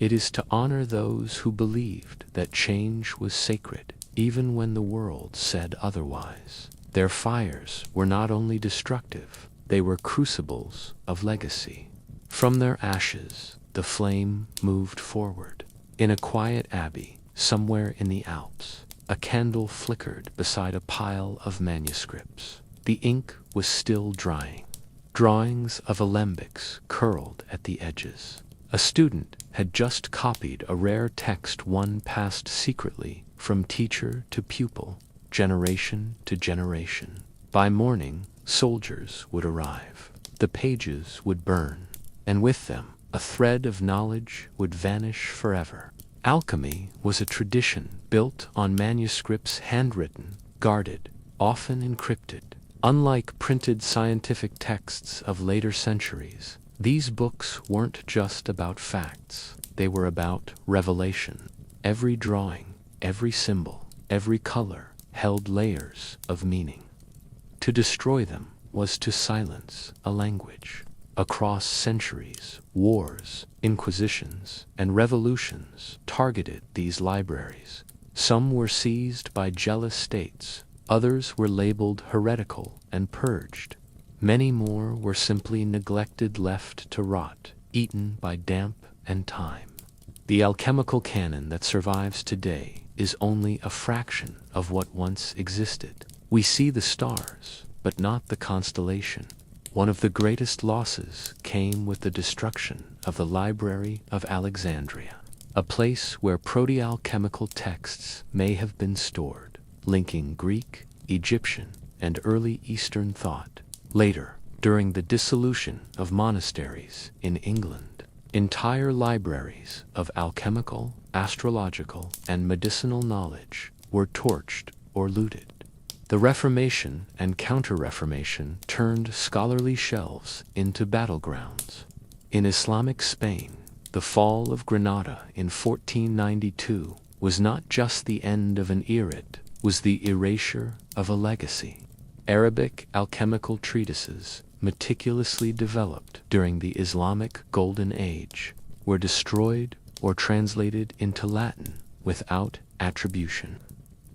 It is to honor those who believed that change was sacred, even when the world said otherwise. Their fires were not only destructive, they were crucibles of legacy. From their ashes, the flame moved forward. In a quiet abbey, somewhere in the Alps, a candle flickered beside a pile of manuscripts. The ink was still drying. Drawings of alembics curled at the edges. A student had just copied a rare text one passed secretly from teacher to pupil, generation to generation. By morning, soldiers would arrive. The pages would burn, and with them, a thread of knowledge would vanish forever. Alchemy was a tradition built on manuscripts handwritten, guarded, often encrypted. Unlike printed scientific texts of later centuries, these books weren't just about facts. They were about revelation. Every drawing, every symbol, every color held layers of meaning. To destroy them was to silence a language. Across centuries, wars, inquisitions, and revolutions targeted these libraries. Some were seized by jealous states, others were labeled heretical and purged. Many more were simply neglected, left to rot, eaten by damp and time. The alchemical canon that survives today is only a fraction of what once existed. We see the stars, but not the constellation. One of the greatest losses came with the destruction of the Library of Alexandria, a place where proto-alchemical texts may have been stored, linking Greek, Egyptian, and early Eastern thought. Later, during the dissolution of monasteries in England, entire libraries of alchemical, astrological, and medicinal knowledge were torched or looted. The Reformation and Counter-Reformation turned scholarly shelves into battlegrounds. In Islamic Spain, the fall of Granada in 1492 was not just the end of an era, it was the erasure of a legacy. Arabic alchemical treatises, meticulously developed during the Islamic Golden Age, were destroyed or translated into Latin without attribution.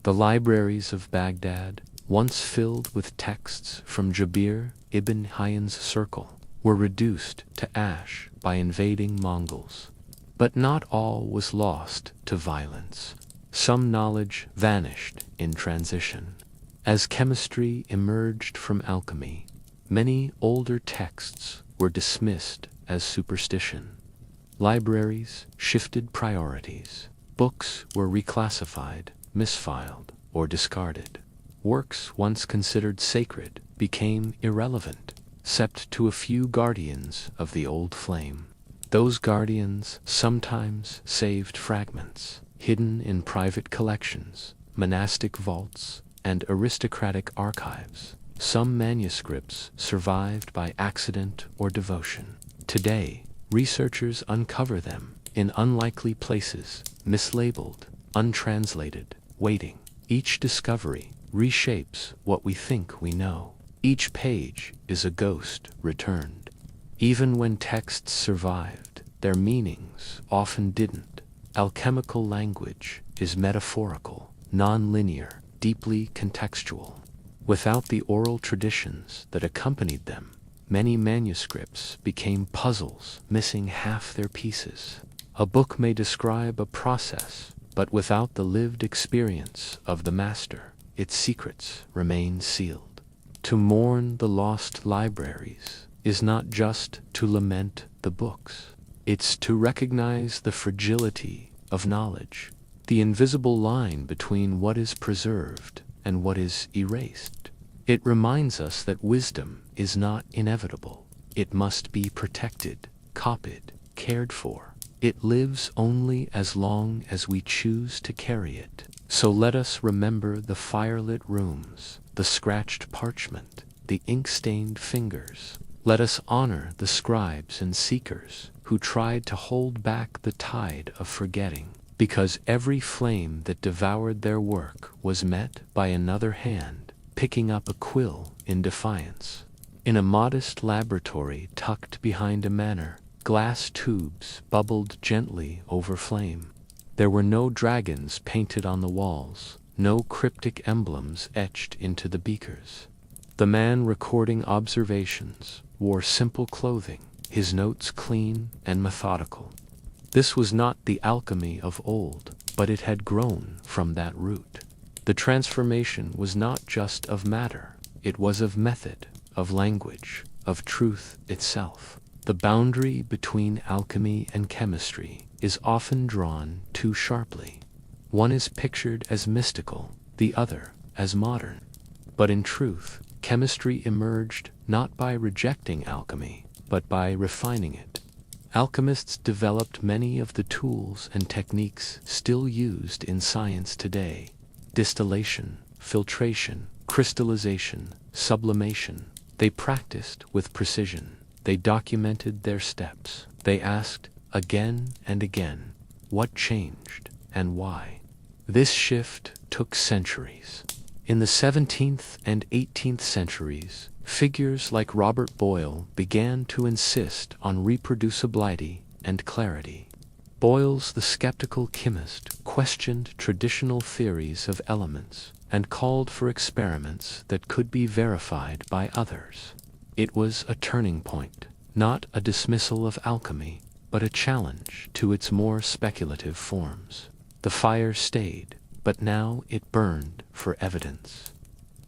The libraries of Baghdad, once filled with texts from Jabir ibn Hayyan's circle, were reduced to ash by invading Mongols. But not all was lost to violence. Some knowledge vanished in transition. As chemistry emerged from alchemy, many older texts were dismissed as superstition. Libraries shifted priorities. Books were reclassified, misfiled, or discarded. Works once considered sacred became irrelevant, except to a few guardians of the old flame. Those guardians sometimes saved fragments, hidden in private collections, monastic vaults, and aristocratic archives. Some manuscripts survived by accident or devotion. Today, researchers uncover them in unlikely places, mislabeled, untranslated, waiting. Each discovery reshapes what we think we know. Each page is a ghost returned. Even when texts survived, their meanings often didn't. Alchemical language is metaphorical, non-linear, deeply contextual. Without the oral traditions that accompanied them, many manuscripts became puzzles, missing half their pieces. A book may describe a process, but without the lived experience of the master, its secrets remain sealed. To mourn the lost libraries is not just to lament the books. It's to recognize the fragility of knowledge, the invisible line between what is preserved and what is erased. It reminds us that wisdom is not inevitable. It must be protected, copied, cared for. It lives only as long as we choose to carry it. So let us remember the firelit rooms, the scratched parchment, the ink-stained fingers. Let us honor the scribes and seekers who tried to hold back the tide of forgetting, because every flame that devoured their work was met by another hand, picking up a quill in defiance. In a modest laboratory tucked behind a manor, glass tubes bubbled gently over flame. There were no dragons painted on the walls, no cryptic emblems etched into the beakers. The man recording observations wore simple clothing, his notes clean and methodical. This was not the alchemy of old, but it had grown from that root. The transformation was not just of matter, it was of method, of language, of truth itself. The boundary between alchemy and chemistry is often drawn too sharply. One is pictured as mystical, the other as modern. But in truth, chemistry emerged not by rejecting alchemy, but by refining it. Alchemists developed many of the tools and techniques still used in science today: distillation, filtration, crystallization, sublimation. They practiced with precision. They documented their steps. They asked again and again, what changed and why? This shift took centuries. In the 17th and 18th centuries, figures like Robert Boyle began to insist on reproducibility and clarity. Boyle's the skeptical chemist questioned traditional theories of elements and called for experiments that could be verified by others. It was a turning point, not a dismissal of alchemy, but a challenge to its more speculative forms. The fire stayed, but now it burned for evidence.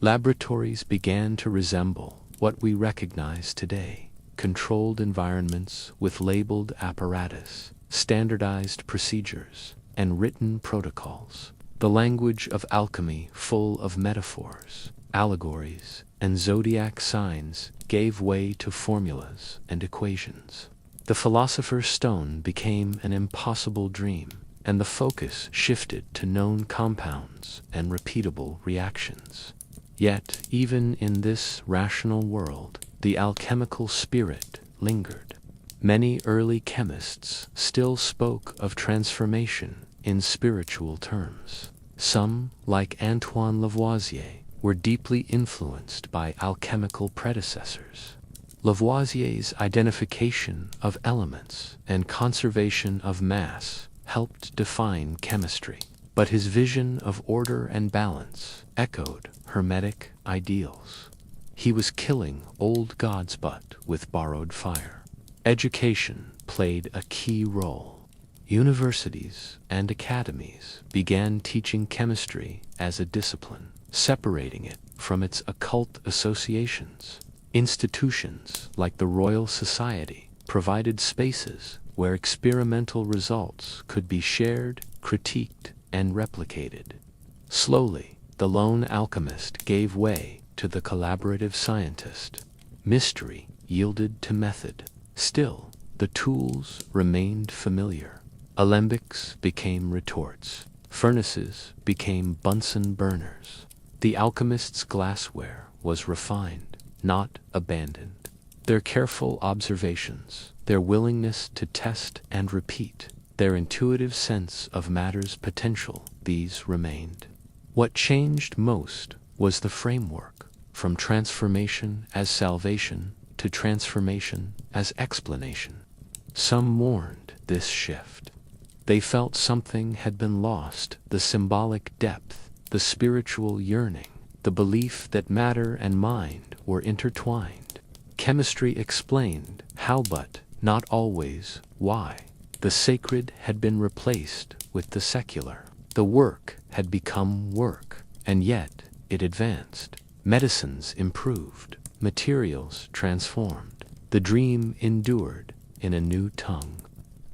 Laboratories began to resemble what we recognize today: controlled environments with labeled apparatus, standardized procedures, and written protocols. The language of alchemy, full of metaphors, allegories, and zodiac signs, gave way to formulas and equations. The philosopher's stone became an impossible dream, and the focus shifted to known compounds and repeatable reactions. Yet, even in this rational world, the alchemical spirit lingered. Many early chemists still spoke of transformation in spiritual terms. Some, like Antoine Lavoisier, were deeply influenced by alchemical predecessors. Lavoisier's identification of elements and conservation of mass helped define chemistry, but his vision of order and balance echoed Hermetic ideals. He was killing old gods but with borrowed fire. Education played a key role. Universities and academies began teaching chemistry as a discipline, separating it from its occult associations. Institutions like the Royal Society provided spaces where experimental results could be shared, critiqued, and replicated. Slowly, the lone alchemist gave way to the collaborative scientist. Mystery yielded to method. Still, the tools remained familiar. Alembics became retorts. Furnaces became Bunsen burners. The alchemist's glassware was refined, not abandoned. Their careful observations, their willingness to test and repeat, their intuitive sense of matter's potential, these remained. What changed most was the framework, from transformation as salvation to transformation as explanation. Some mourned this shift. They felt something had been lost: the symbolic depth, the spiritual yearning, the belief that matter and mind were intertwined. Chemistry explained how, but not always why. The sacred had been replaced with the secular. The work had become work, and yet it advanced. Medicines improved, materials transformed. The dream endured in a new tongue.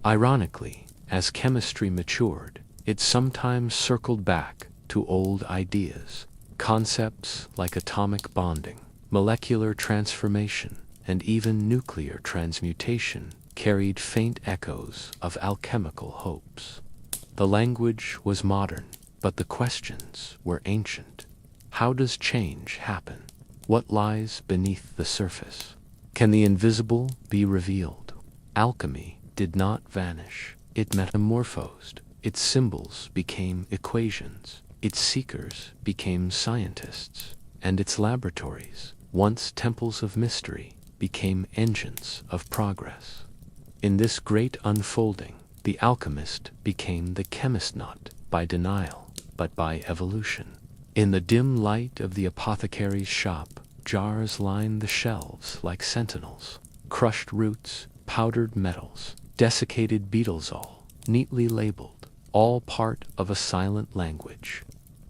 Ironically, as chemistry matured, it sometimes circled back to old ideas. Concepts like atomic bonding, molecular transformation, and even nuclear transmutation carried faint echoes of alchemical hopes. The language was modern, but the questions were ancient. How does change happen? What lies beneath the surface? Can the invisible be revealed? Alchemy did not vanish. It metamorphosed. Its symbols became equations. Its seekers became scientists. And its laboratories, once temples of mystery, became engines of progress. In this great unfolding, the alchemist became the chemist, not by denial, but by evolution. In the dim light of the apothecary's shop, jars lined the shelves like sentinels. Crushed roots, powdered metals, desiccated beetles, all neatly labeled, all part of a silent language.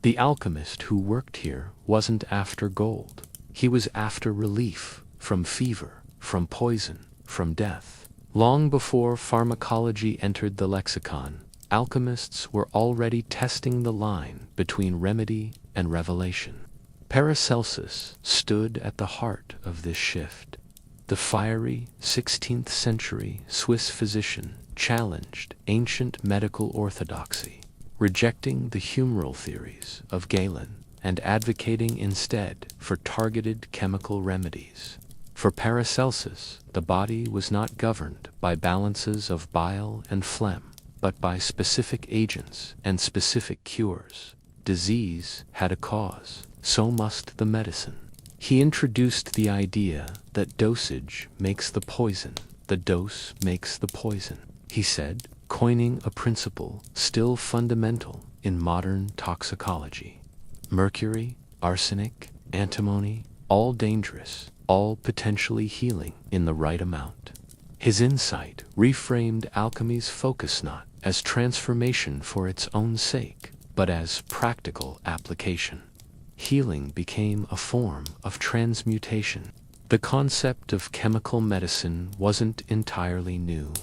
The alchemist who worked here wasn't after gold. He was after relief from fever, from poison, from death. Long before pharmacology entered the lexicon, alchemists were already testing the line between remedy and revelation. Paracelsus stood at the heart of this shift. The fiery 16th century Swiss physician challenged ancient medical orthodoxy, rejecting the humoral theories of Galen and advocating instead for targeted chemical remedies. For Paracelsus, the body was not governed by balances of bile and phlegm, but by specific agents and specific cures. Disease had a cause, so must the medicine. He introduced the idea that dosage makes the poison, the dose makes the poison, he said, coining a principle still fundamental in modern toxicology. Mercury, arsenic, antimony, all dangerous, all potentially healing in the right amount. His insight reframed alchemy's focus not as transformation for its own sake, but as practical application. Healing became a form of transmutation. The concept of chemical medicine wasn't entirely new.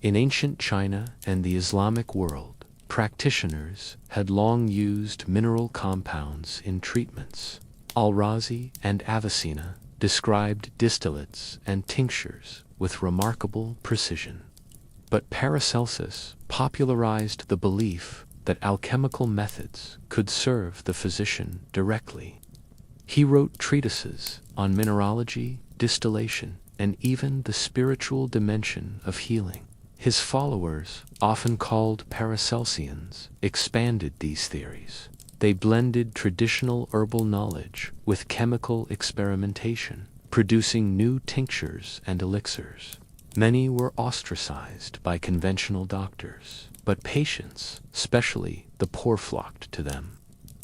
In ancient China and the Islamic world, practitioners had long used mineral compounds in treatments. Al-Razi and Avicenna described distillates and tinctures with remarkable precision. But Paracelsus popularized the belief that alchemical methods could serve the physician directly. He wrote treatises on mineralogy, distillation, and even the spiritual dimension of healing. His followers, often called Paracelsians, expanded these theories. They blended traditional herbal knowledge with chemical experimentation, producing new tinctures and elixirs. Many were ostracized by conventional doctors, but patients, especially the poor, flocked to them.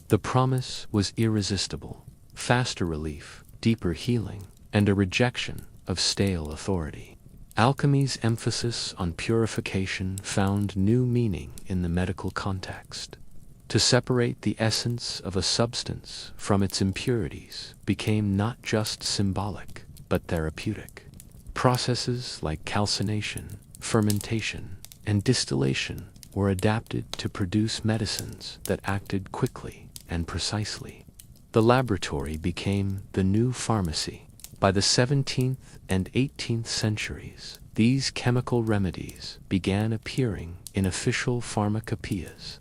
The promise was irresistible: faster relief, deeper healing, and a rejection of stale authority. Alchemy's emphasis on purification found new meaning in the medical context. To separate the essence of a substance from its impurities became not just symbolic, but therapeutic. Processes like calcination, fermentation, and distillation were adapted to produce medicines that acted quickly and precisely. The laboratory became the new pharmacy. By the 17th and 18th centuries, these chemical remedies began appearing in official pharmacopoeias.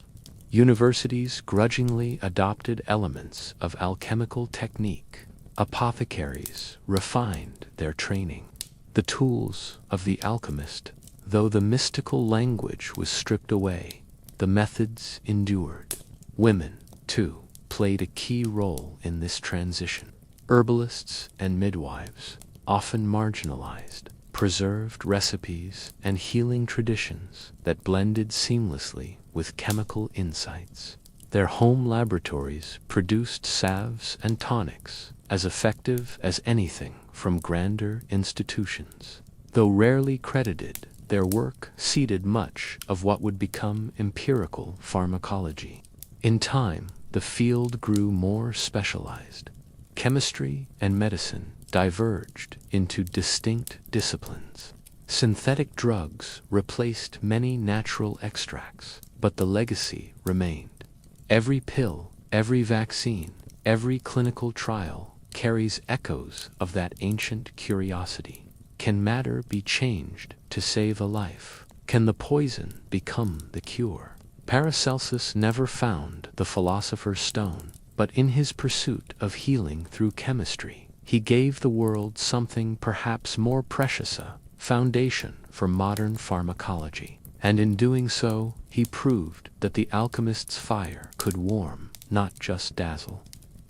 Universities grudgingly adopted elements of alchemical technique. Apothecaries refined their training. The tools of the alchemist, though the mystical language was stripped away, the methods endured. Women, too, played a key role in this transition. Herbalists and midwives, often marginalized, preserved recipes and healing traditions that blended seamlessly with chemical insights. Their home laboratories produced salves and tonics as effective as anything from grander institutions. Though rarely credited, their work seeded much of what would become empirical pharmacology. In time, the field grew more specialized. Chemistry and medicine diverged into distinct disciplines. Synthetic drugs replaced many natural extracts, but the legacy remained. Every pill, every vaccine, every clinical trial carries echoes of that ancient curiosity. Can matter be changed to save a life? Can the poison become the cure? Paracelsus never found the philosopher's stone, but in his pursuit of healing through chemistry, he gave the world something perhaps more precious, a foundation for modern pharmacology. And in doing so, he proved that the alchemist's fire could warm, not just dazzle.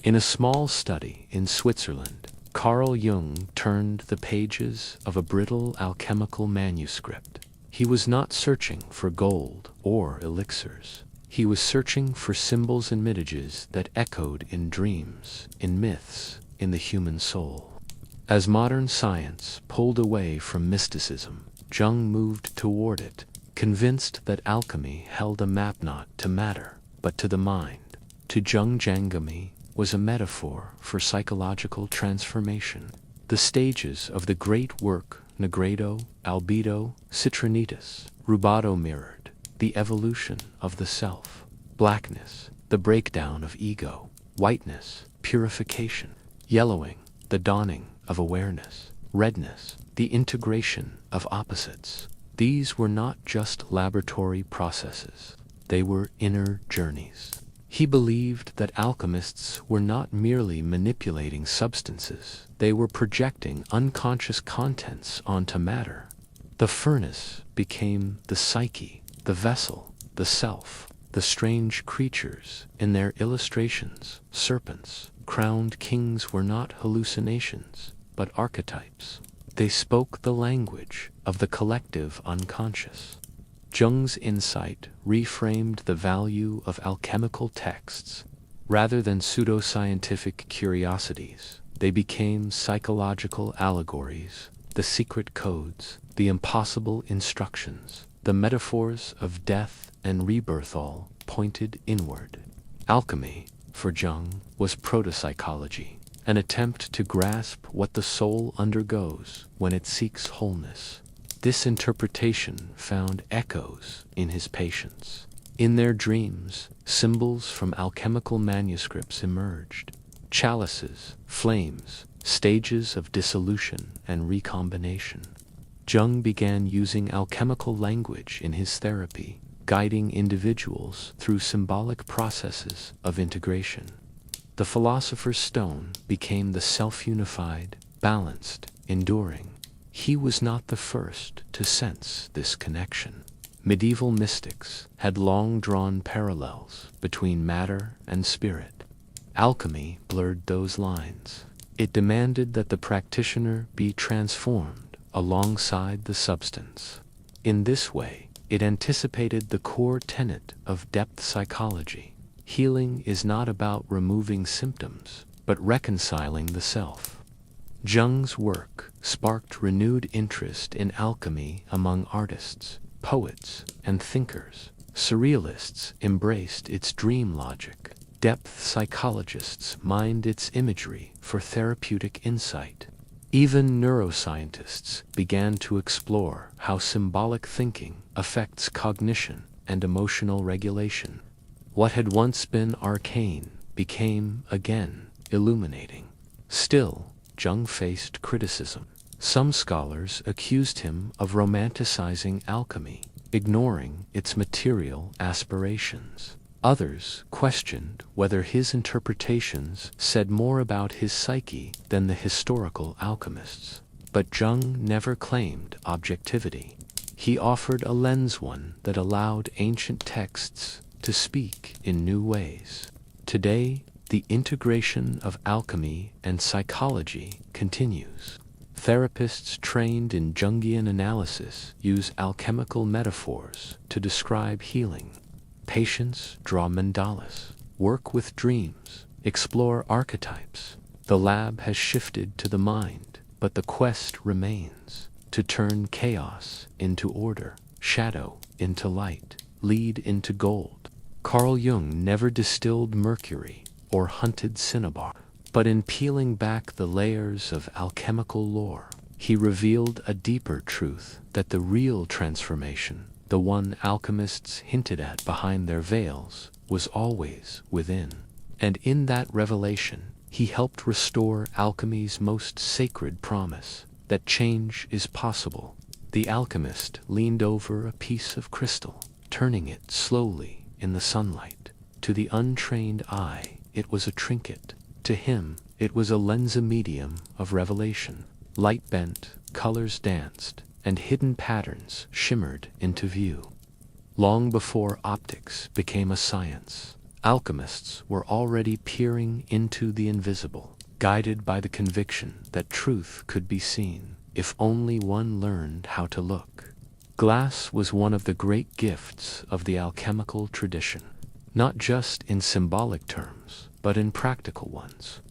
In a small study in Switzerland, Carl Jung turned the pages of a brittle alchemical manuscript. He was not searching for gold or elixirs. He was searching for symbols and images that echoed in dreams, in myths, in the human soul. As modern science pulled away from mysticism, Jung moved toward it, convinced that alchemy held a map not to matter, but to the mind. To Jung Jangami, was a metaphor for psychological transformation. The stages of the great work, negredo, albedo, citronitis, rubato, mirrored the evolution of the self. Blackness, the breakdown of ego. Whiteness, purification. Yellowing, the dawning of awareness. Redness, the integration of opposites. These were not just laboratory processes, they were inner journeys. He believed that alchemists were not merely manipulating substances, they were projecting unconscious contents onto matter. The furnace became the psyche, the vessel, the self. The strange creatures in their illustrations, serpents, crowned kings, were not hallucinations, but archetypes. They spoke the language of the collective unconscious. Jung's insight reframed the value of alchemical texts. Rather than pseudoscientific curiosities, they became psychological allegories, the secret codes, the impossible instructions, the metaphors of death and rebirth, all pointed inward. Alchemy, for Jung, was proto-psychology, an attempt to grasp what the soul undergoes when it seeks wholeness. This interpretation found echoes in his patients. In their dreams, symbols from alchemical manuscripts emerged. Chalices, flames, stages of dissolution and recombination. Jung began using alchemical language in his therapy, guiding individuals through symbolic processes of integration. The philosopher's stone became the self-unified, balanced, enduring. He was not the first to sense this connection. Medieval mystics had long drawn parallels between matter and spirit. Alchemy blurred those lines. It demanded that the practitioner be transformed alongside the substance. In this way, it anticipated the core tenet of depth psychology. Healing is not about removing symptoms, but reconciling the self. Jung's work sparked renewed interest in alchemy among artists, poets, and thinkers. Surrealists embraced its dream logic. Depth psychologists mined its imagery for therapeutic insight. Even neuroscientists began to explore how symbolic thinking affects cognition and emotional regulation. What had once been arcane became, again, illuminating. Still, Jung faced criticism. Some scholars accused him of romanticizing alchemy, ignoring its material aspirations. Others questioned whether his interpretations said more about his psyche than the historical alchemists. But Jung never claimed objectivity. He offered a lens, one that allowed ancient texts to speak in new ways. Today, the integration of alchemy and psychology continues. Therapists trained in Jungian analysis use alchemical metaphors to describe healing. Patients draw mandalas, work with dreams, explore archetypes. The lab has shifted to the mind, but the quest remains to turn chaos into order, shadow into light, lead into gold. Carl Jung never distilled mercury or hunted cinnabar, but in peeling back the layers of alchemical lore, he revealed a deeper truth, that the real transformation, the one alchemists hinted at behind their veils, was always within. And in that revelation, he helped restore alchemy's most sacred promise, that change is possible. The alchemist leaned over a piece of crystal, turning it slowly in the sunlight. To the untrained eye, it was a trinket. To him, it was a lensa medium of revelation. Light bent, colors danced, and hidden patterns shimmered into view. Long before optics became a science, alchemists were already peering into the invisible, guided by the conviction that truth could be seen, if only one learned how to look. Glass was one of the great gifts of the alchemical tradition, not just in symbolic terms, but in practical ones.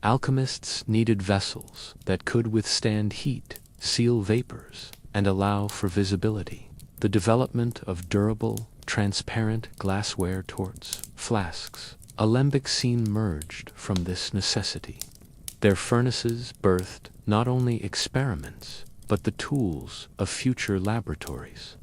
Alchemists needed vessels that could withstand heat, seal vapors, and allow for visibility. The development of durable, transparent glassware torts, flasks, alembic scene merged from this necessity. Their furnaces birthed not only experiments, but the tools of future laboratories.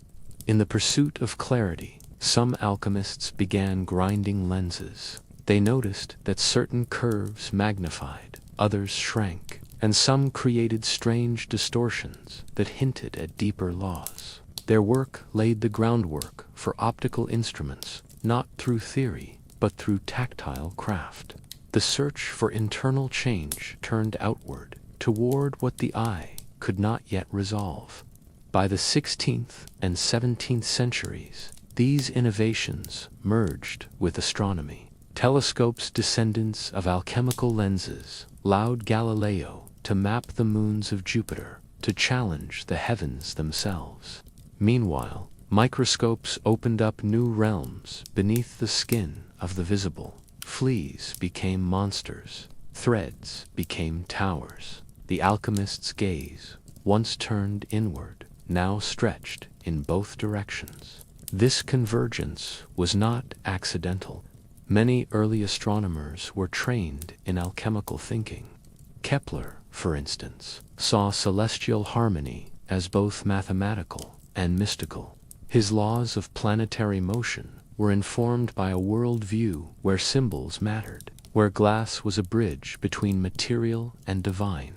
In the pursuit of clarity, some alchemists began grinding lenses. They noticed that certain curves magnified, others shrank, and some created strange distortions that hinted at deeper laws. Their work laid the groundwork for optical instruments, not through theory, but through tactile craft. The search for internal change turned outward, toward what the eye could not yet resolve. By the 16th and 17th centuries, these innovations merged with astronomy. Telescopes, descendants of alchemical lenses, allowed Galileo to map the moons of Jupiter, to challenge the heavens themselves. Meanwhile, microscopes opened up new realms beneath the skin of the visible. Fleas became monsters, threads became towers. The alchemist's gaze, once turned inward, now stretched in both directions. This convergence was not accidental. Many early astronomers were trained in alchemical thinking. Kepler, for instance, saw celestial harmony as both mathematical and mystical. His laws of planetary motion were informed by a world view where symbols mattered, where glass was a bridge between material and divine.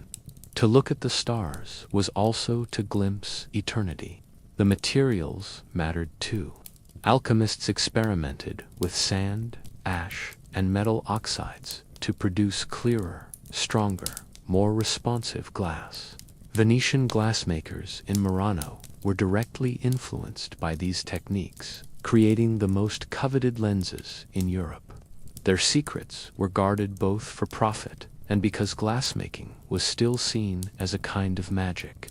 To look at the stars was also to glimpse eternity. The materials mattered too. Alchemists experimented with sand, ash, and metal oxides to produce clearer, stronger, more responsive glass. Venetian glassmakers in Murano were directly influenced by these techniques, creating the most coveted lenses in Europe. Their secrets were guarded both for profit and because glassmaking was still seen as a kind of magic.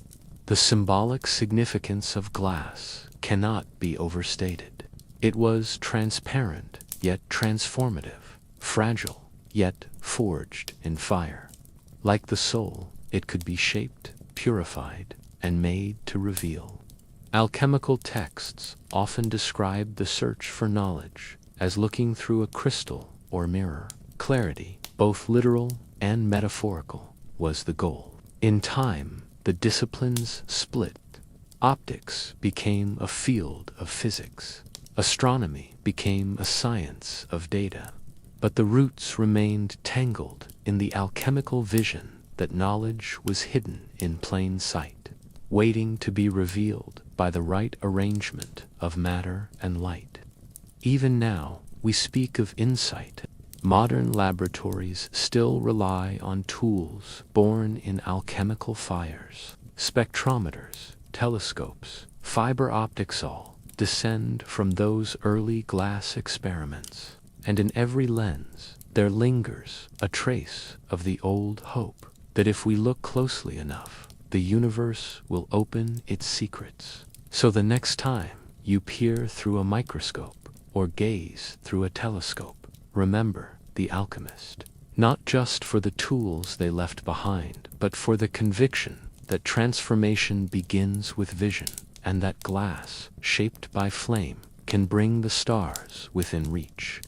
The symbolic significance of glass cannot be overstated. It was transparent, yet transformative, fragile, yet forged in fire. Like the soul, it could be shaped, purified, and made to reveal. Alchemical texts often describe the search for knowledge as looking through a crystal or mirror. Clarity, both literal and metaphorical, was the goal. In time, the disciplines split. Optics became a field of physics. Astronomy became a science of data. But the roots remained tangled in the alchemical vision that knowledge was hidden in plain sight, waiting to be revealed by the right arrangement of matter and light. Even now, we speak of insight. Modern laboratories still rely on tools born in alchemical fires. Spectrometers, telescopes, fiber optics all descend from those early glass experiments. And in every lens, there lingers a trace of the old hope that if we look closely enough, the universe will open its secrets. So the next time you peer through a microscope or gaze through a telescope, remember the alchemist, not just for the tools they left behind, but for the conviction that transformation begins with vision, and that glass, shaped by flame, can bring the stars within reach.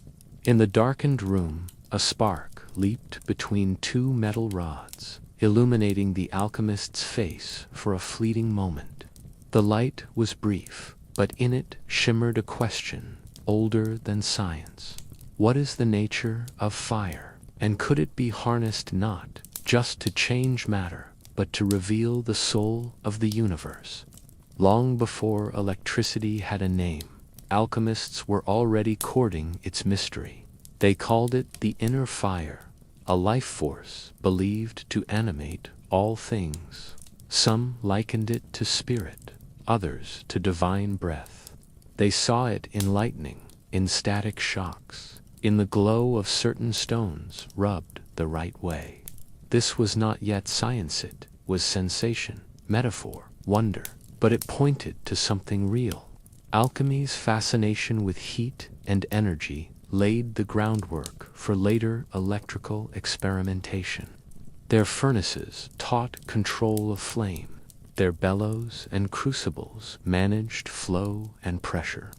In the darkened room, a spark leaped between two metal rods, illuminating the alchemist's face for a fleeting moment. The light was brief, but in it shimmered a question older than science. What is the nature of fire, and could it be harnessed not just to change matter, but to reveal the soul of the universe? Long before electricity had a name, alchemists were already courting its mystery. They called it the inner fire, a life force believed to animate all things. Some likened it to spirit, others to divine breath. They saw it in lightning, in static shocks, in the glow of certain stones rubbed the right way. This was not yet science, it was sensation, metaphor, wonder, but it pointed to something real. Alchemy's fascination with heat and energy laid the groundwork for later electrical experimentation. Their furnaces taught control of flame. Their bellows and crucibles managed flow and pressure.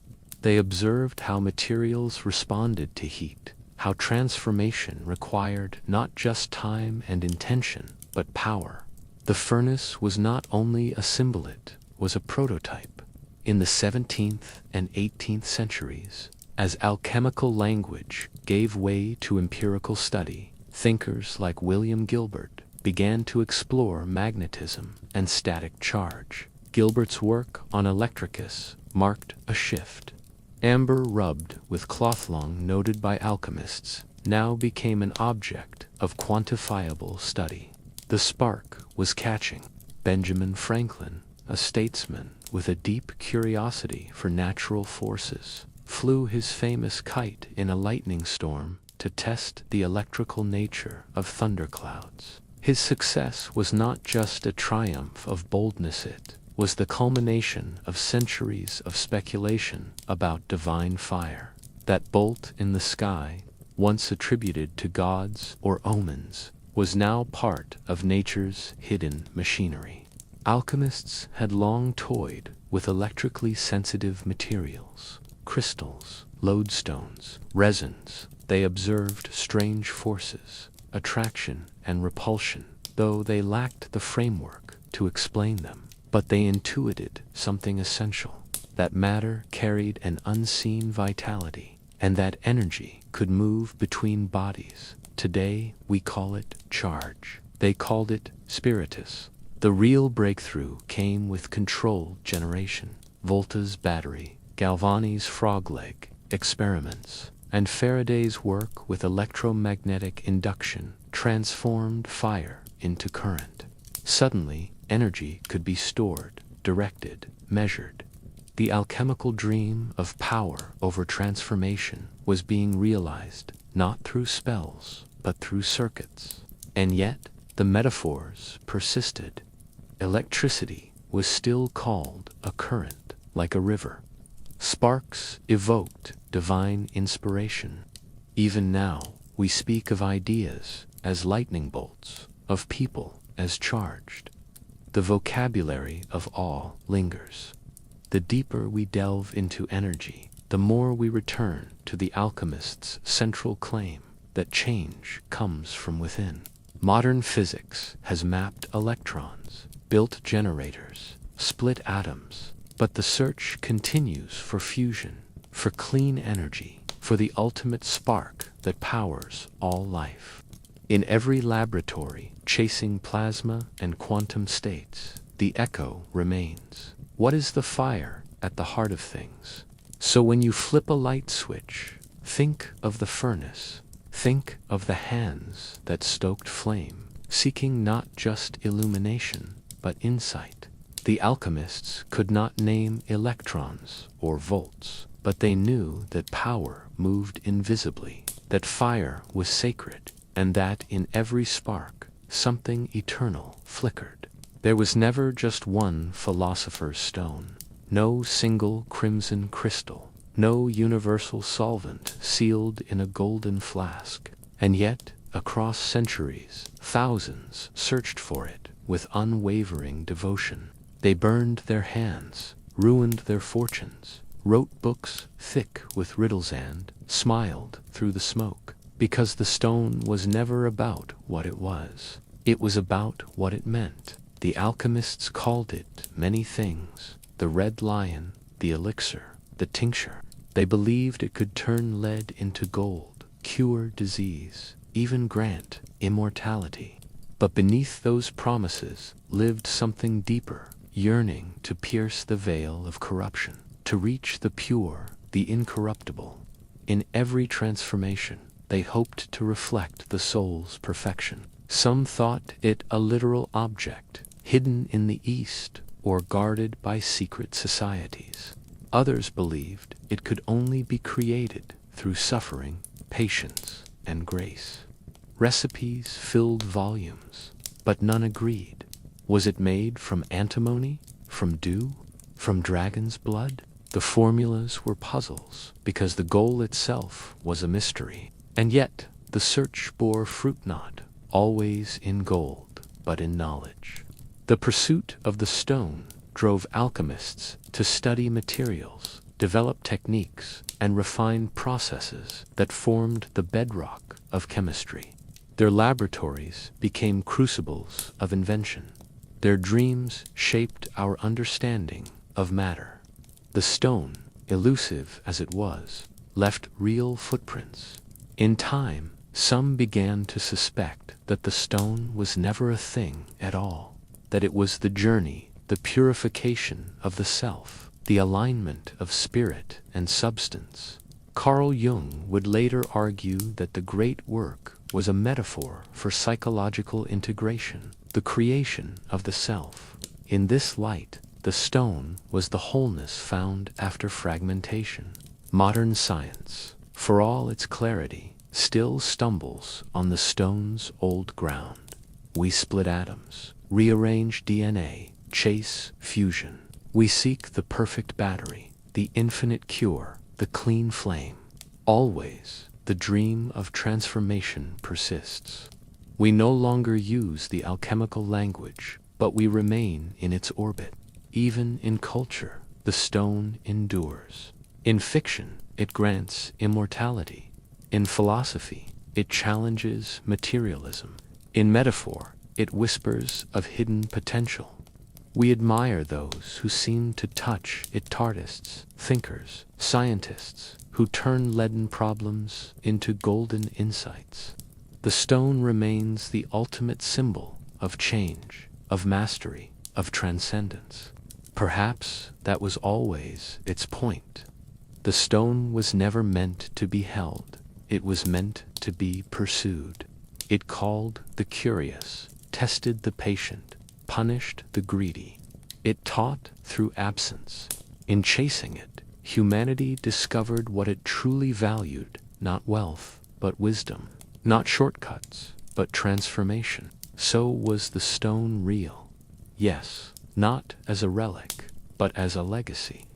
They observed how materials responded to heat, how transformation required not just time and intention, but power. The furnace was not only a symbol, it was a prototype. In the 17th and 18th centuries, as alchemical language gave way to empirical study, thinkers like William Gilbert began to explore magnetism and static charge. Gilbert's work on electricus marked a shift. Amber rubbed with clothlong, noted by alchemists, now became an object of quantifiable study. The spark was catching. Benjamin Franklin, a statesman with a deep curiosity for natural forces, flew his famous kite in a lightning storm to test the electrical nature of thunderclouds. His success was not just a triumph of boldness, it was the culmination of centuries of speculation about divine fire. That bolt in the sky, once attributed to gods or omens, was now part of nature's hidden machinery. Alchemists had long toyed with electrically sensitive materials, crystals, lodestones, resins. They observed strange forces, attraction and repulsion, though they lacked the framework to explain them. But they intuited something essential, that matter carried an unseen vitality, and that energy could move between bodies. Today we call it charge. They called it spiritus. The real breakthrough came with controlled generation. Volta's battery, Galvani's frog leg experiments, and Faraday's work with electromagnetic induction transformed fire into current. Suddenly, energy could be stored, directed, measured. The alchemical dream of power over transformation was being realized, not through spells, but through circuits. And yet, the metaphors persisted. Electricity was still called a current, like a river. Sparks evoked divine inspiration. Even now, we speak of ideas as lightning bolts, of people as charged. The vocabulary of all lingers. The deeper we delve into energy, the more we return to the alchemist's central claim that change comes from within. Modern physics has mapped electrons, built generators, split atoms, but the search continues for fusion, for clean energy, for the ultimate spark that powers all life. In every laboratory, chasing plasma and quantum states, the echo remains. What is the fire at the heart of things? So when you flip a light switch, think of the furnace. Think of the hands that stoked flame, seeking not just illumination, but insight. The alchemists could not name electrons or volts, but they knew that power moved invisibly, that fire was sacred, and that in every spark, something eternal flickered. There was never just one philosopher's stone, no single crimson crystal, no universal solvent sealed in a golden flask. And yet, across centuries, thousands searched for it with unwavering devotion. They burned their hands, ruined their fortunes, wrote books thick with riddles and smiled through the smoke, because the stone was never about what it was. It was about what it meant. The alchemists called it many things: the red lion, the elixir, the tincture. They believed it could turn lead into gold, cure disease, even grant immortality. But beneath those promises lived something deeper, yearning to pierce the veil of corruption, to reach the pure, the incorruptible. In every transformation, they hoped to reflect the soul's perfection. Some thought it a literal object, hidden in the East or guarded by secret societies. Others believed it could only be created through suffering, patience, and grace. Recipes filled volumes, but none agreed. Was it made from antimony, from dew, from dragon's blood? The formulas were puzzles, because the goal itself was a mystery. And yet, the search bore fruit, not always in gold, but in knowledge. The pursuit of the stone drove alchemists to study materials, developed techniques, and refined processes that formed the bedrock of chemistry. Their laboratories became crucibles of invention. Their dreams shaped our understanding of matter. The stone, elusive as it was, left real footprints. In time, some began to suspect that the stone was never a thing at all, that it was the journey, the purification of the self, the alignment of spirit and substance. Carl Jung would later argue that the great work was a metaphor for psychological integration, the creation of the self. In this light, the stone was the wholeness found after fragmentation. Modern science, for all its clarity, still stumbles on the stone's old ground. We split atoms, rearrange DNA, chase fusion. We seek the perfect battery, the infinite cure, the clean flame. Always, the dream of transformation persists. We no longer use the alchemical language, but we remain in its orbit. Even in culture, the stone endures. In fiction, it grants immortality. In philosophy, it challenges materialism. In metaphor, it whispers of hidden potential. We admire those who seem to touch it, artists, thinkers, scientists, who turn leaden problems into golden insights. The stone remains the ultimate symbol of change, of mastery, of transcendence. Perhaps that was always its point. The stone was never meant to be held. It was meant to be pursued. It called the curious, tested the patient, punished the greedy. It taught through absence. In chasing it, humanity discovered what it truly valued, not wealth, but wisdom, not shortcuts, but transformation. So was the stone real? Yes, not as a relic, but as a legacy.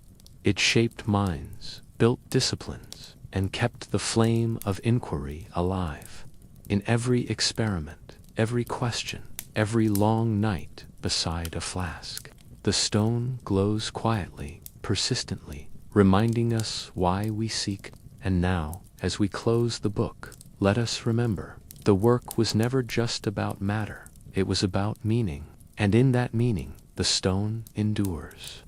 It shaped minds, built disciplines, and kept the flame of inquiry alive. In every experiment, every question, every long night beside a flask, the stone glows quietly, persistently, reminding us why we seek. And now, as we close the book, let us remember, the work was never just about matter, it was about meaning, and in that meaning, the stone endures.